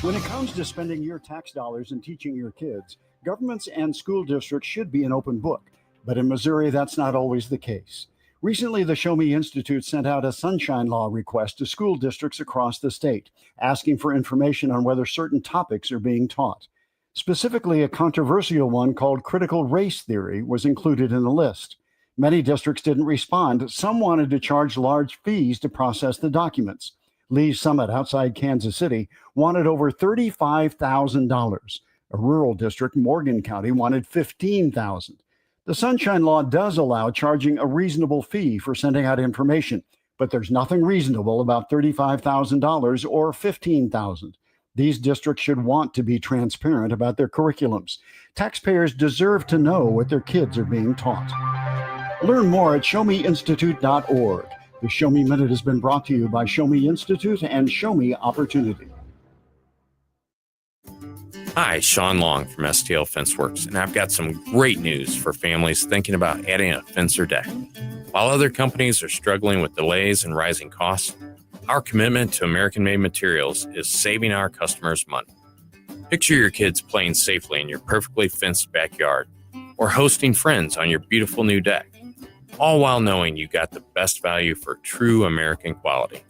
When it comes to spending your tax dollars and teaching your kids, governments and school districts should be an open book. But in Missouri, that's not always the case. Recently, the Show Me Institute sent out a sunshine law request to school districts across the state, asking for information on whether certain topics are being taught. Specifically, a controversial one called critical race theory was included in the list. Many districts didn't respond. Some wanted to charge large fees to process the documents. Lee's Summit outside Kansas City wanted over $35,000. A rural district, Morgan County, wanted $15,000. The Sunshine Law does allow charging a reasonable fee for sending out information, but there's nothing reasonable about $35,000 or $15,000. These districts should want to be transparent about their curriculums. Taxpayers deserve to know what their kids are being taught. Learn more at showmeinstitute.org. The Show Me Minute has been brought to you by Show Me Institute and Show Me Opportunity. Hi, Sean Long from STL Fence Works, and I've got some great news for families thinking about adding a fence or deck. While other companies are struggling with delays and rising costs, our commitment to American-made materials is saving our customers money. Picture your kids playing safely in your perfectly fenced backyard or hosting friends on your beautiful new deck, all while knowing you got the best value for true American quality.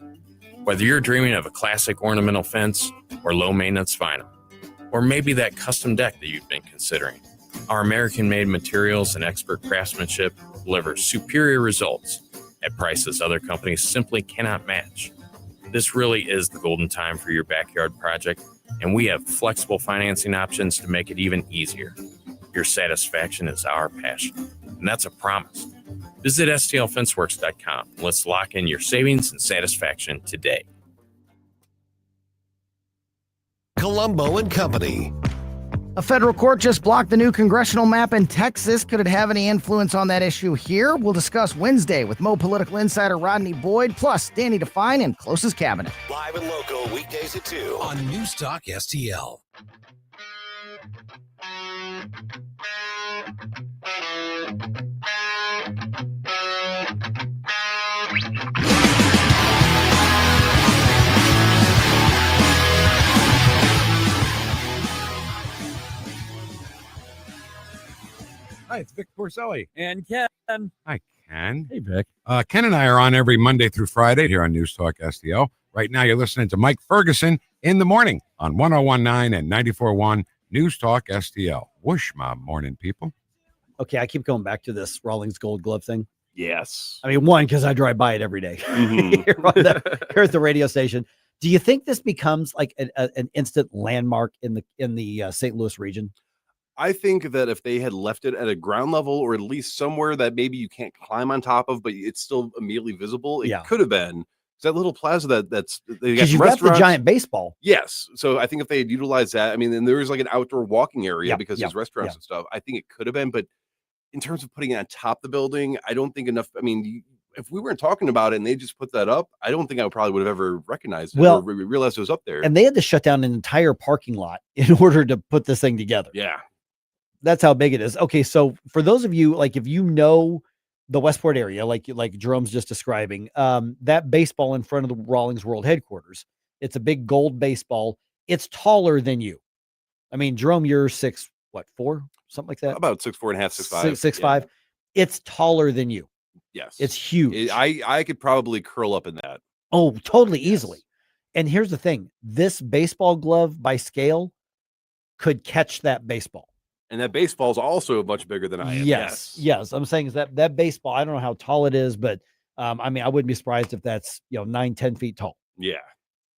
Whether you're dreaming of a classic ornamental fence or low-maintenance vinyl, or maybe that custom deck that you've been considering, our American-made materials and expert craftsmanship deliver superior results at prices other companies simply cannot match. This really is the golden time for your backyard project, and we have flexible financing options to make it even easier. Your satisfaction is our passion, and that's a promise. Visit stlfenceworks.com. Let's lock in your savings and satisfaction today. Colombo and Company. A federal court just blocked the new congressional map in Texas. Could it have any influence on that issue here? We'll discuss Wednesday with Mo political insider Rodney Boyd, plus Danny Define and Closest Cabinet. Live and local weekdays at 2 on Newstalk STL. Hi, it's Vic Porcelli. And Ken. Hi, Ken. Hey, Vic. Ken and I are on every Monday through Friday here on News Talk STL. Right now, you're listening to Mike Ferguson in the morning on 1019 and 94.1 News Talk STL. Whoosh, my morning, people. Okay, I keep going back to this Rawlings Gold Glove thing. Yes. I mean, one, because I drive by it every day Mhm. here at the radio station. Do you think this becomes like an instant landmark in the St. Louis region? I think that if they had left it at a ground level, or at least somewhere that maybe you can't climb on top of, but it's still immediately visible, it could have been. That little plaza that's Because you've got the giant baseball. Yes. So I think if they had utilized that, I mean, and there was like an outdoor walking area because there's restaurants and stuff. I think it could have been, but in terms of putting it on top of the building, I don't think enough. I mean, if we weren't talking about it and they just put that up, I don't think I probably would have ever recognized it or realized it was up there. And they had to shut down an entire parking lot in order to put this thing together. Yeah. That's how big it is. Okay, so for those of you, like if you know the Westport area, like Jerome's just describing, that baseball in front of the Rawlings World Headquarters, it's a big gold baseball. It's taller than you. I mean, Jerome, you're 4, something like that. About 6'4.5", 6'5". 6'5". It's taller than you. Yes, it's huge. I could probably curl up in that. Oh, totally easily. And here's the thing: this baseball glove by scale could catch that baseball. And that baseball is also much bigger than I am. Yes. I'm saying is that baseball, I don't know how tall it is, but I mean, I wouldn't be surprised if that's 9-10 feet tall. Yeah.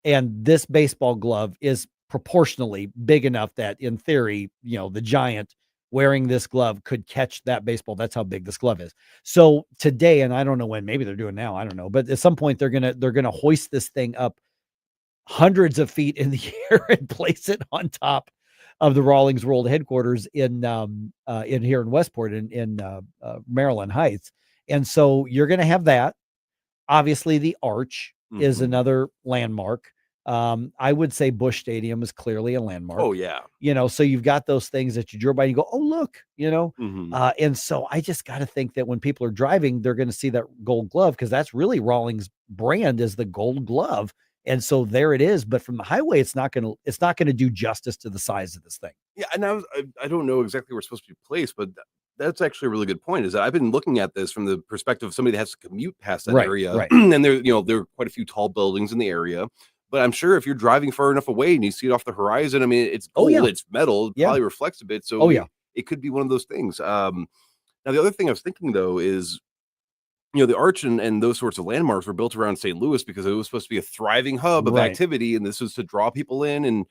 And this baseball glove is proportionally big enough that in theory, the giant wearing this glove could catch that baseball. That's how big this glove is. So today, and I don't know when, maybe they're doing now, I don't know, but at some point they're gonna hoist this thing up hundreds of feet in the air and place it on top of the Rawlings World Headquarters in here in Westport in Maryland Heights. And so you're going to have that. Obviously the arch is another landmark. I would say Busch Stadium is clearly a landmark. Oh yeah. So you've got those things that you drove by and you go, oh, look, and so I just got to think that when people are driving, they're going to see that gold glove, because that's really Rawlings brand is the gold glove. And so there it is. But from the highway, it's not going to do justice to the size of this thing. Yeah. And I don't know exactly where it's supposed to be placed, but that's actually a really good point. Is that I've been looking at this from the perspective of somebody that has to commute past that area. Right. And there are quite a few tall buildings in the area. But I'm sure if you're driving far enough away and you see it off the horizon, I mean, it's gold, it's metal, it probably reflects a bit. So it could be one of those things. Now, the other thing I was thinking, though, is, the arch and those sorts of landmarks were built around St. Louis because it was supposed to be a thriving hub of activity. And this was to draw people in.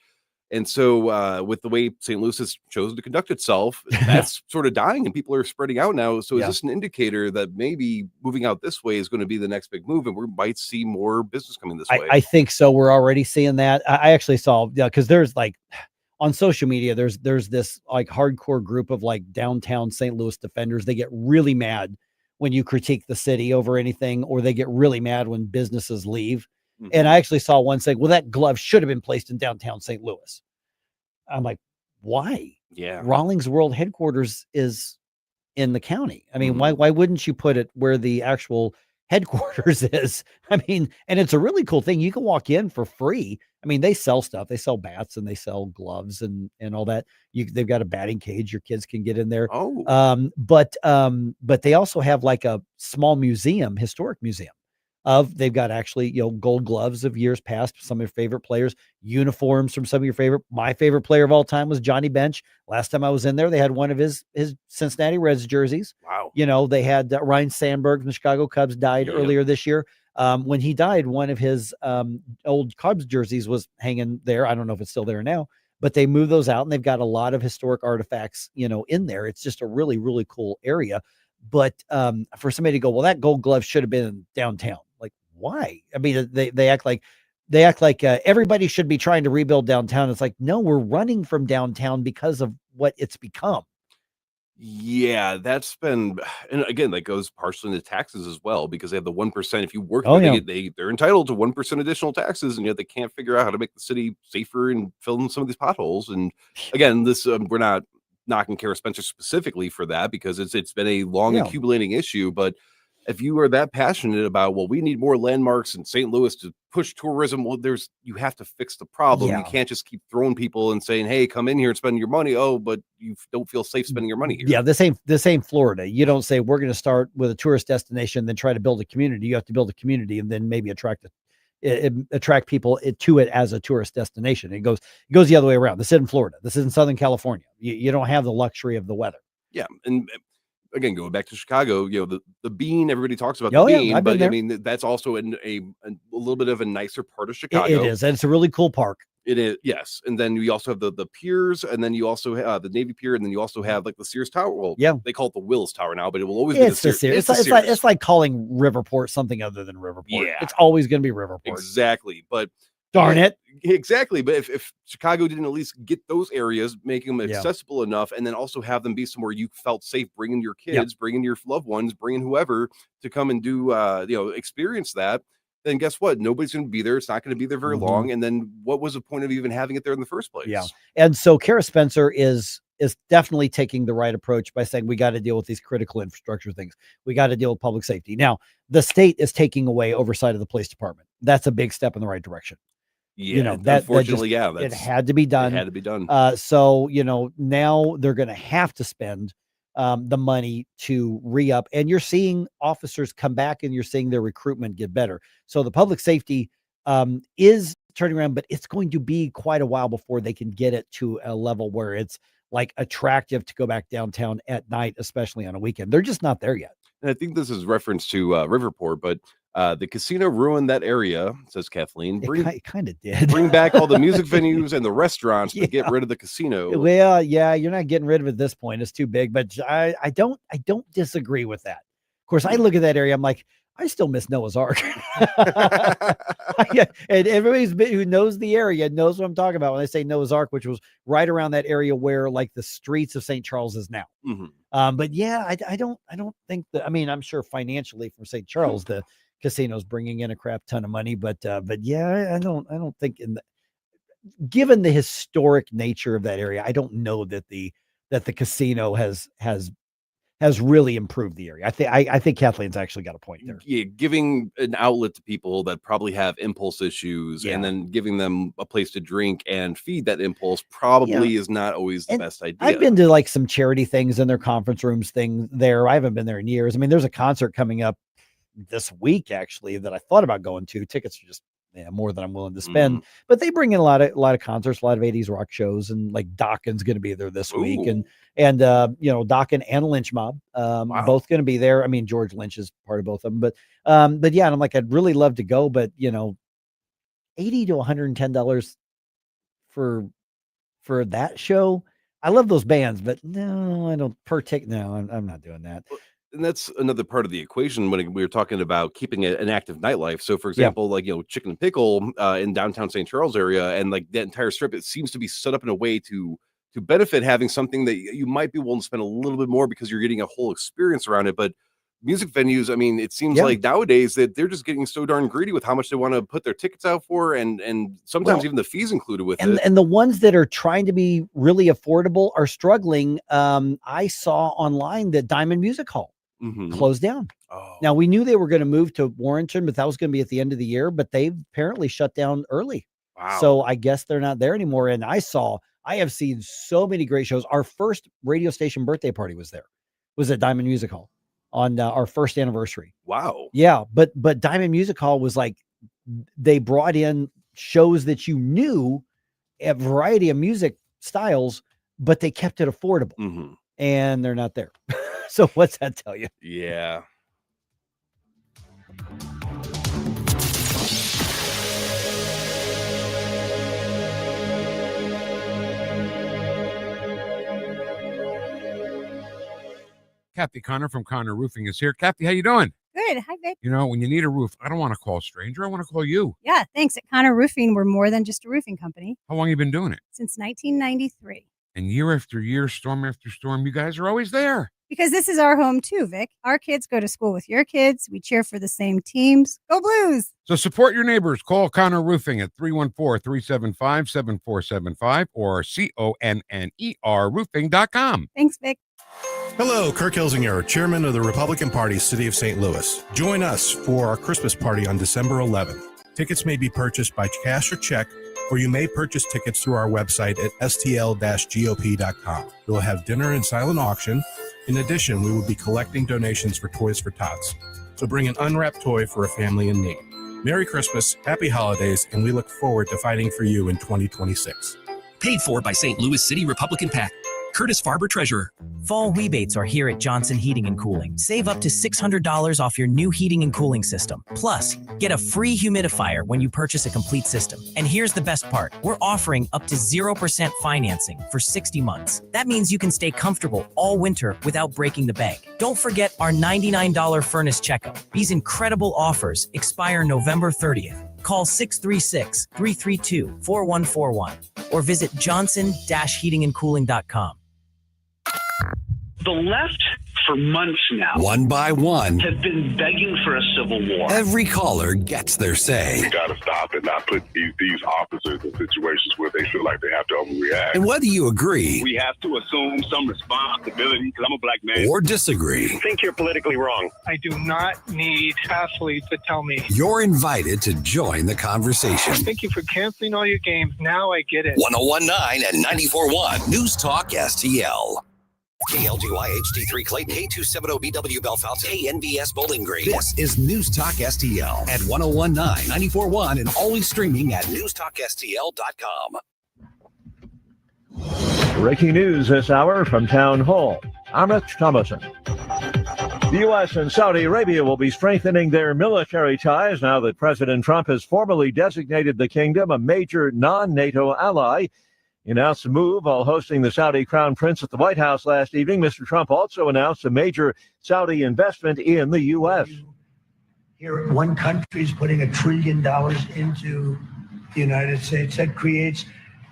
And so with the way St. Louis has chosen to conduct itself, that's sort of dying and people are spreading out now. So is this an indicator that maybe moving out this way is going to be the next big move and we might see more business coming this way? I think so. We're already seeing that. I actually saw, because there's like on social media, there's this like hardcore group of like downtown St. Louis defenders. They get really mad when you critique the city over anything, or they get really mad when businesses leave. And I actually saw one saying, well, that glove should have been placed in downtown St. Louis. I'm like, why? Yeah. Rawlings World Headquarters is in the county. I mean, why wouldn't you put it where the actual headquarters is? I mean, and it's a really cool thing. You can walk in for free. I mean, they sell stuff. They sell bats and they sell gloves and all that. They've got a batting cage. Your kids can get in there. Oh, but they also have like a small museum, historic museum, they've got actually, gold gloves of years past, some of your favorite players, uniforms from some of your my favorite player of all time was Johnny Bench. Last time I was in there, they had one of his Cincinnati Reds jerseys. Wow. They had Ryan Sandberg from the Chicago Cubs died earlier this year. When he died, one of his old Cubs jerseys was hanging there. I don't know if it's still there now, but they moved those out and they've got a lot of historic artifacts, in there. It's just a really, really cool area. But for somebody to go, well, that gold glove should have been downtown. Like, why? I mean, they act like everybody should be trying to rebuild downtown. It's like, no, we're running from downtown because of what it's become. Yeah, that's been, and again, that goes partially into taxes as well, because they have the 1%. If you work, they're entitled to 1% additional taxes, and yet they can't figure out how to make the city safer and fill in some of these potholes. And again, this we're not knocking Kara Spencer specifically for that, because it's been a long accumulating issue. But if you are that passionate about, well, we need more landmarks in St. Louis to push tourism, well, you have to fix the problem. You can't just keep throwing people and saying, hey, come in here and spend your money. Oh, but you don't feel safe spending your money here. Yeah, the same Florida. You don't say we're going to start with a tourist destination, then try to build a community. You have to build a community and then maybe attract people to it as a tourist destination. It goes the other way around. This isn't Florida. This isn't Southern California. You don't have the luxury of the weather. Yeah, and again, going back to Chicago, the Bean, everybody talks about the Bean, but I mean, that's also in a little bit of a nicer part of Chicago. It is, and it's a really cool park. It is, yes. And then you also have the piers, and then you also have the Navy Pier, and then you also have like the Sears Tower. Well, they call it the Wills Tower now, but it will always be the Sears. It's like calling Riverport something other than Riverport. Yeah, it's always going to be Riverport. Exactly, but darn it. Exactly. But if Chicago didn't at least get those areas, making them accessible enough, and then also have them be somewhere you felt safe bringing your kids, bringing your loved ones, bringing whoever to come and do, experience that, then guess what? Nobody's going to be there. It's not going to be there very long. And then what was the point of even having it there in the first place? Yeah. And so Kara Spencer is definitely taking the right approach by saying we got to deal with these critical infrastructure things. We got to deal with public safety. Now, the state is taking away oversight of the police department. That's a big step in the right direction. Yeah, unfortunately, it had to be done. It had to be done. So, now they're going to have to spend the money to re-up, and you're seeing officers come back and you're seeing their recruitment get better. So the public safety is turning around, but it's going to be quite a while before they can get it to a level where it's like attractive to go back downtown at night, especially on a weekend. They're just not there yet. And I think this is reference to Riverport, but the casino ruined that area, says Kathleen. It kind of did. Bring back all the music venues and the restaurants, but get rid of the casino. Well, yeah, you're not getting rid of it at this point. It's too big, but I don't disagree with that. Of course, I look at that area, I'm like, I still miss Noah's Ark. Yeah, and everybody who knows the area knows what I'm talking about when I say Noah's Ark, which was right around that area where like the streets of St. Charles is now. But yeah, I don't think that. I mean, I'm sure financially from St. Charles, the casino's bringing in a crap ton of money, but yeah, I don't think given the historic nature of that area, I don't know that the casino has really improved the area. I think Kathleen's actually got a point there. Yeah, giving an outlet to people that probably have impulse issues, and then giving them a place to drink and feed that impulse probably is not always the best idea. I've been to like some charity things in their conference rooms thing there. I haven't been there in years. I mean, there's a concert coming up this week actually that I thought about going to. Tickets are just more than I'm willing to spend, but they bring in a lot of concerts, a lot of 80s rock shows, and like Dawkins going to be there this week, and Dawkins and Lynch Mob both going to be there. I mean, George Lynch is part of both of them, but yeah, and I'm like, I'd really love to go, but $80 to $110 for that show. I love those bands, but no, I don't per ticket. No, I'm not doing that. And that's another part of the equation when we were talking about keeping an active nightlife. So, for example, like, Chicken and Pickle in downtown St. Charles area, and like that entire strip, it seems to be set up in a way to benefit having something that you might be willing to spend a little bit more because you're getting a whole experience around it. But music venues, I mean, it seems like nowadays that they're just getting so darn greedy with how much they want to put their tickets out for, and sometimes even the fees included with it. And the ones that are trying to be really affordable are struggling. I saw online that Diamond Music Hall closed down. Now we knew they were going to move to Warrenton, but that was going to be at the end of the year, but they've apparently shut down early. So I guess they're not there anymore. And I have seen so many great shows. Our first radio station birthday party was at Diamond Music Hall. on our first anniversary. Wow. Yeah, but Diamond Music Hall was like, they brought in shows that you knew, a variety of music styles, but they kept it affordable, and they're not there. So what's that tell you? Yeah. Kathy Connor from Connor Roofing is here. Kathy, how you doing? Good. Hi, Vic. You know, when you need a roof, I don't want to call a stranger. I want to call you. Yeah, thanks. At Connor Roofing, we're more than just a roofing company. How long have you been doing it? Since 1993. And year after year, storm after storm, you guys are always there. Because this is our home too, Vic. Our kids go to school with your kids. We cheer for the same teams. Go Blues! So support your neighbors. Call Connor Roofing at 314-375-7475 or CONNER roofing.com. Thanks, Vic. Hello, Kirk Hilsinger, Chairman of the Republican Party, City of St. Louis. Join us for our Christmas party on December 11th. Tickets may be purchased by cash or check, or you may purchase tickets through our website at stl-gop.com. We'll have dinner and silent auction. In addition, we will be collecting donations for Toys for Tots. So bring an unwrapped toy for a family in need. Merry Christmas, Happy Holidays, and we look forward to fighting for you in 2026. Paid for by St. Louis City Republican PAC. Curtis Farber, Treasurer. Fall rebates are here at Johnson Heating and Cooling. Save up to $600 off your new heating and cooling system. Plus, get a free humidifier when you purchase a complete system. And here's the best part. We're offering up to 0% financing for 60 months. That means you can stay comfortable all winter without breaking the bank. Don't forget our $99 furnace checkup. These incredible offers expire November 30th. Call 636-332-4141 or visit johnson-heatingandcooling.com. The left, for months now, One by one, have been begging for a civil war. every caller gets their say. We got to stop and not put these officers in situations where they feel like they have to overreact. And whether you agree We have to assume some responsibility because I'm a black man. or disagree, I think you're politically wrong. I do not need athletes to tell me. you're invited to join the conversation. Thank you for canceling all your games. Now I get it. 1019 and 94.1 News Talk STL. KLGY HD3 Clayton, K270BW Belfast, KNVS Bowling Green. This is News Talk STL at 1019, 94.1 and always streaming at NewsTalkSTL.com. Breaking news this hour from Town Hall. I'm Rich Thomason. The U.S. and Saudi Arabia will be strengthening their military ties now that President Trump has formally designated the kingdom a major non-NATO ally. He announced the move while hosting the Saudi Crown Prince at the White House last evening. Mr. Trump also announced a major Saudi investment in the U.S. Here, one country is putting $1 trillion into the United States. That creates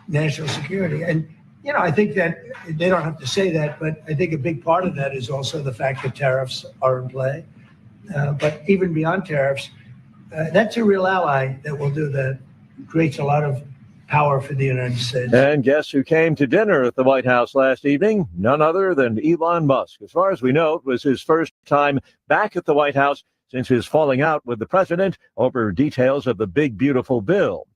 national security. And, you know, I think that they don't have to say that, but I think a big part of that is also the fact that tariffs are in play. But even beyond tariffs, that's a real ally that will do that. Creates a lot of power for the United States. And guess who came to dinner at the White House last evening? None other than Elon Musk. As far as we know, it was his first time back at the White House since his falling out with the president over details of the big, beautiful bill.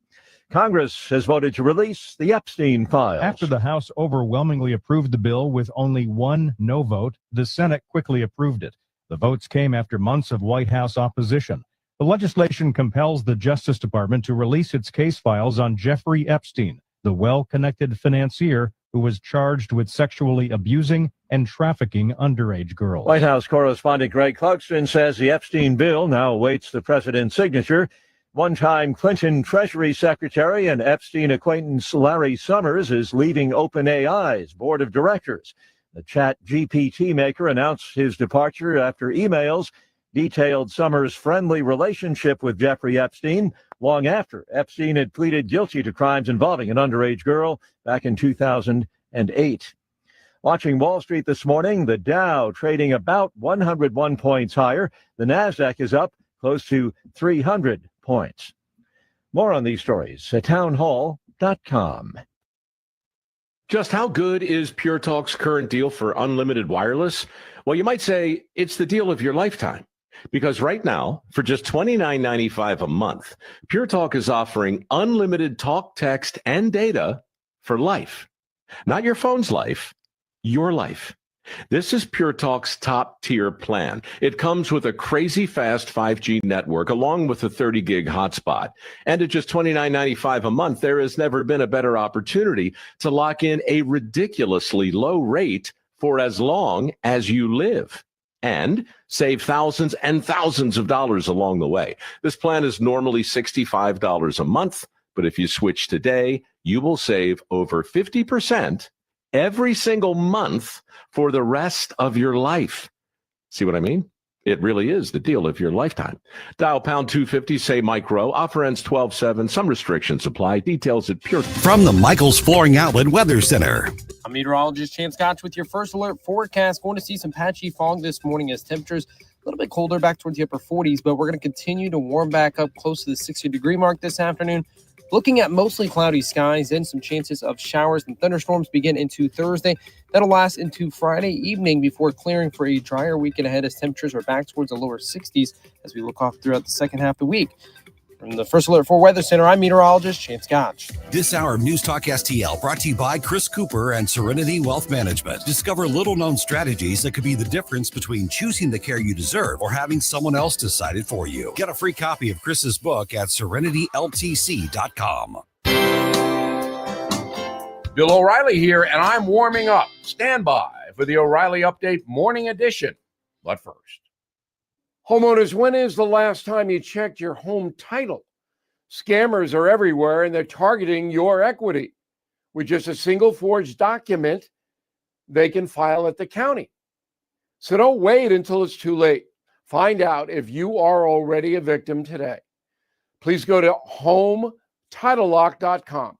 Congress has voted to release the Epstein files. After the House overwhelmingly approved the bill with only one no vote, the Senate quickly approved it. The votes came after months of White House opposition. The legislation compels the Justice Department to release its case files on Jeffrey Epstein, the well-connected financier who was charged with sexually abusing and trafficking underage girls. White House correspondent Greg Clugston says the Epstein bill now awaits the president's signature. One-time Clinton Treasury Secretary and Epstein acquaintance Larry Summers is leaving OpenAI's board of directors. The ChatGPT maker announced his departure after emails detailed Summers' friendly relationship with Jeffrey Epstein long after Epstein had pleaded guilty to crimes involving an underage girl back in 2008. Watching Wall Street this morning, the Dow trading about 101 points higher. The Nasdaq is up close to 300 points. More on these stories at townhall.com. Just how good is Pure Talk's current deal for unlimited wireless? Well, you might say it's the deal of your lifetime. Because right now, for just $29.95 a month, Pure Talk is offering unlimited talk, text, and data for life. Not your phone's life, your life. This is Pure Talk's top tier plan. It comes with a crazy fast 5G network along with a 30 gig hotspot. And at just $29.95 a month, there has never been a better opportunity to lock in a ridiculously low rate for as long as you live and save thousands and thousands of dollars along the way. This plan is normally $65 a month, but if you switch today, you will save over 50% every single month for the rest of your life. See what I mean? It really is the deal of your lifetime. Dial pound 250, say micro. Offer ends 12/7. Some restrictions apply. Details at Pure. From the Michaels Flooring Outlet Weather Center. I'm meteorologist Chance Scotch with your first alert forecast. Going to see some patchy fog this morning as temperatures a little bit colder back towards the upper 40s, but we're going to continue to warm back up close to the 60-degree mark this afternoon. Looking at mostly cloudy skies and some chances of showers and thunderstorms begin into Thursday. That'll last into Friday evening before clearing for a drier weekend ahead as temperatures are back towards the lower 60s as we look off throughout the second half of the week. From the First Alert 4 Weather Center, I'm meteorologist Chance Scotch. This hour of News Talk STL brought to you by Chris Cooper and Serenity Wealth Management. Discover little-known strategies that could be the difference between choosing the care you deserve or having someone else decide it for you. Get a free copy of Chris's book at serenityltc.com. Bill O'Reilly here, and I'm warming up. Stand by for the O'Reilly Update Morning Edition. But first, homeowners, when is the last time you checked your home title? Scammers are everywhere, and they're targeting your equity. With just a single forged document, they can file at the county. So don't wait until it's too late. Find out if you are already a victim today. Please go to HomeTitleLock.com.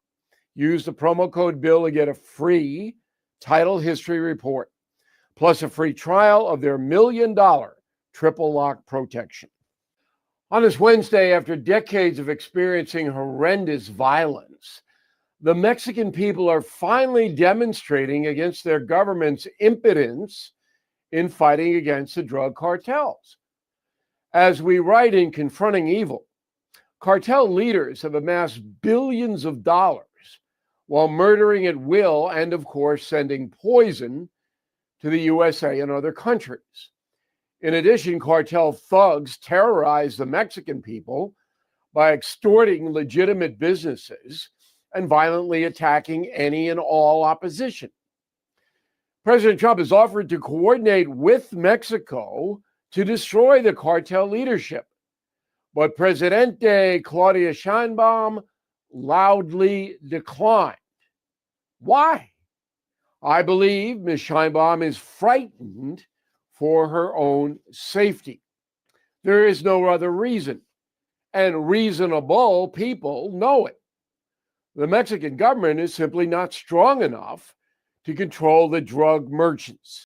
Use the promo code BILL to get a free title history report, plus a free trial of their $1 million triple lock protection. On this Wednesday, after decades of experiencing horrendous violence, the Mexican people are finally demonstrating against their government's impotence in fighting against the drug cartels. As we write in Confronting Evil, cartel leaders have amassed billions of dollars while murdering at will and, of course, sending poison to the USA and other countries. In addition, cartel thugs terrorize the Mexican people by extorting legitimate businesses and violently attacking any and all opposition. President Trump has offered to coordinate with Mexico to destroy the cartel leadership, but Presidente Claudia Sheinbaum loudly declined. Why? I believe Ms. Sheinbaum is frightened for her own safety. There is no other reason, and reasonable people know it. The Mexican government is simply not strong enough to control the drug merchants.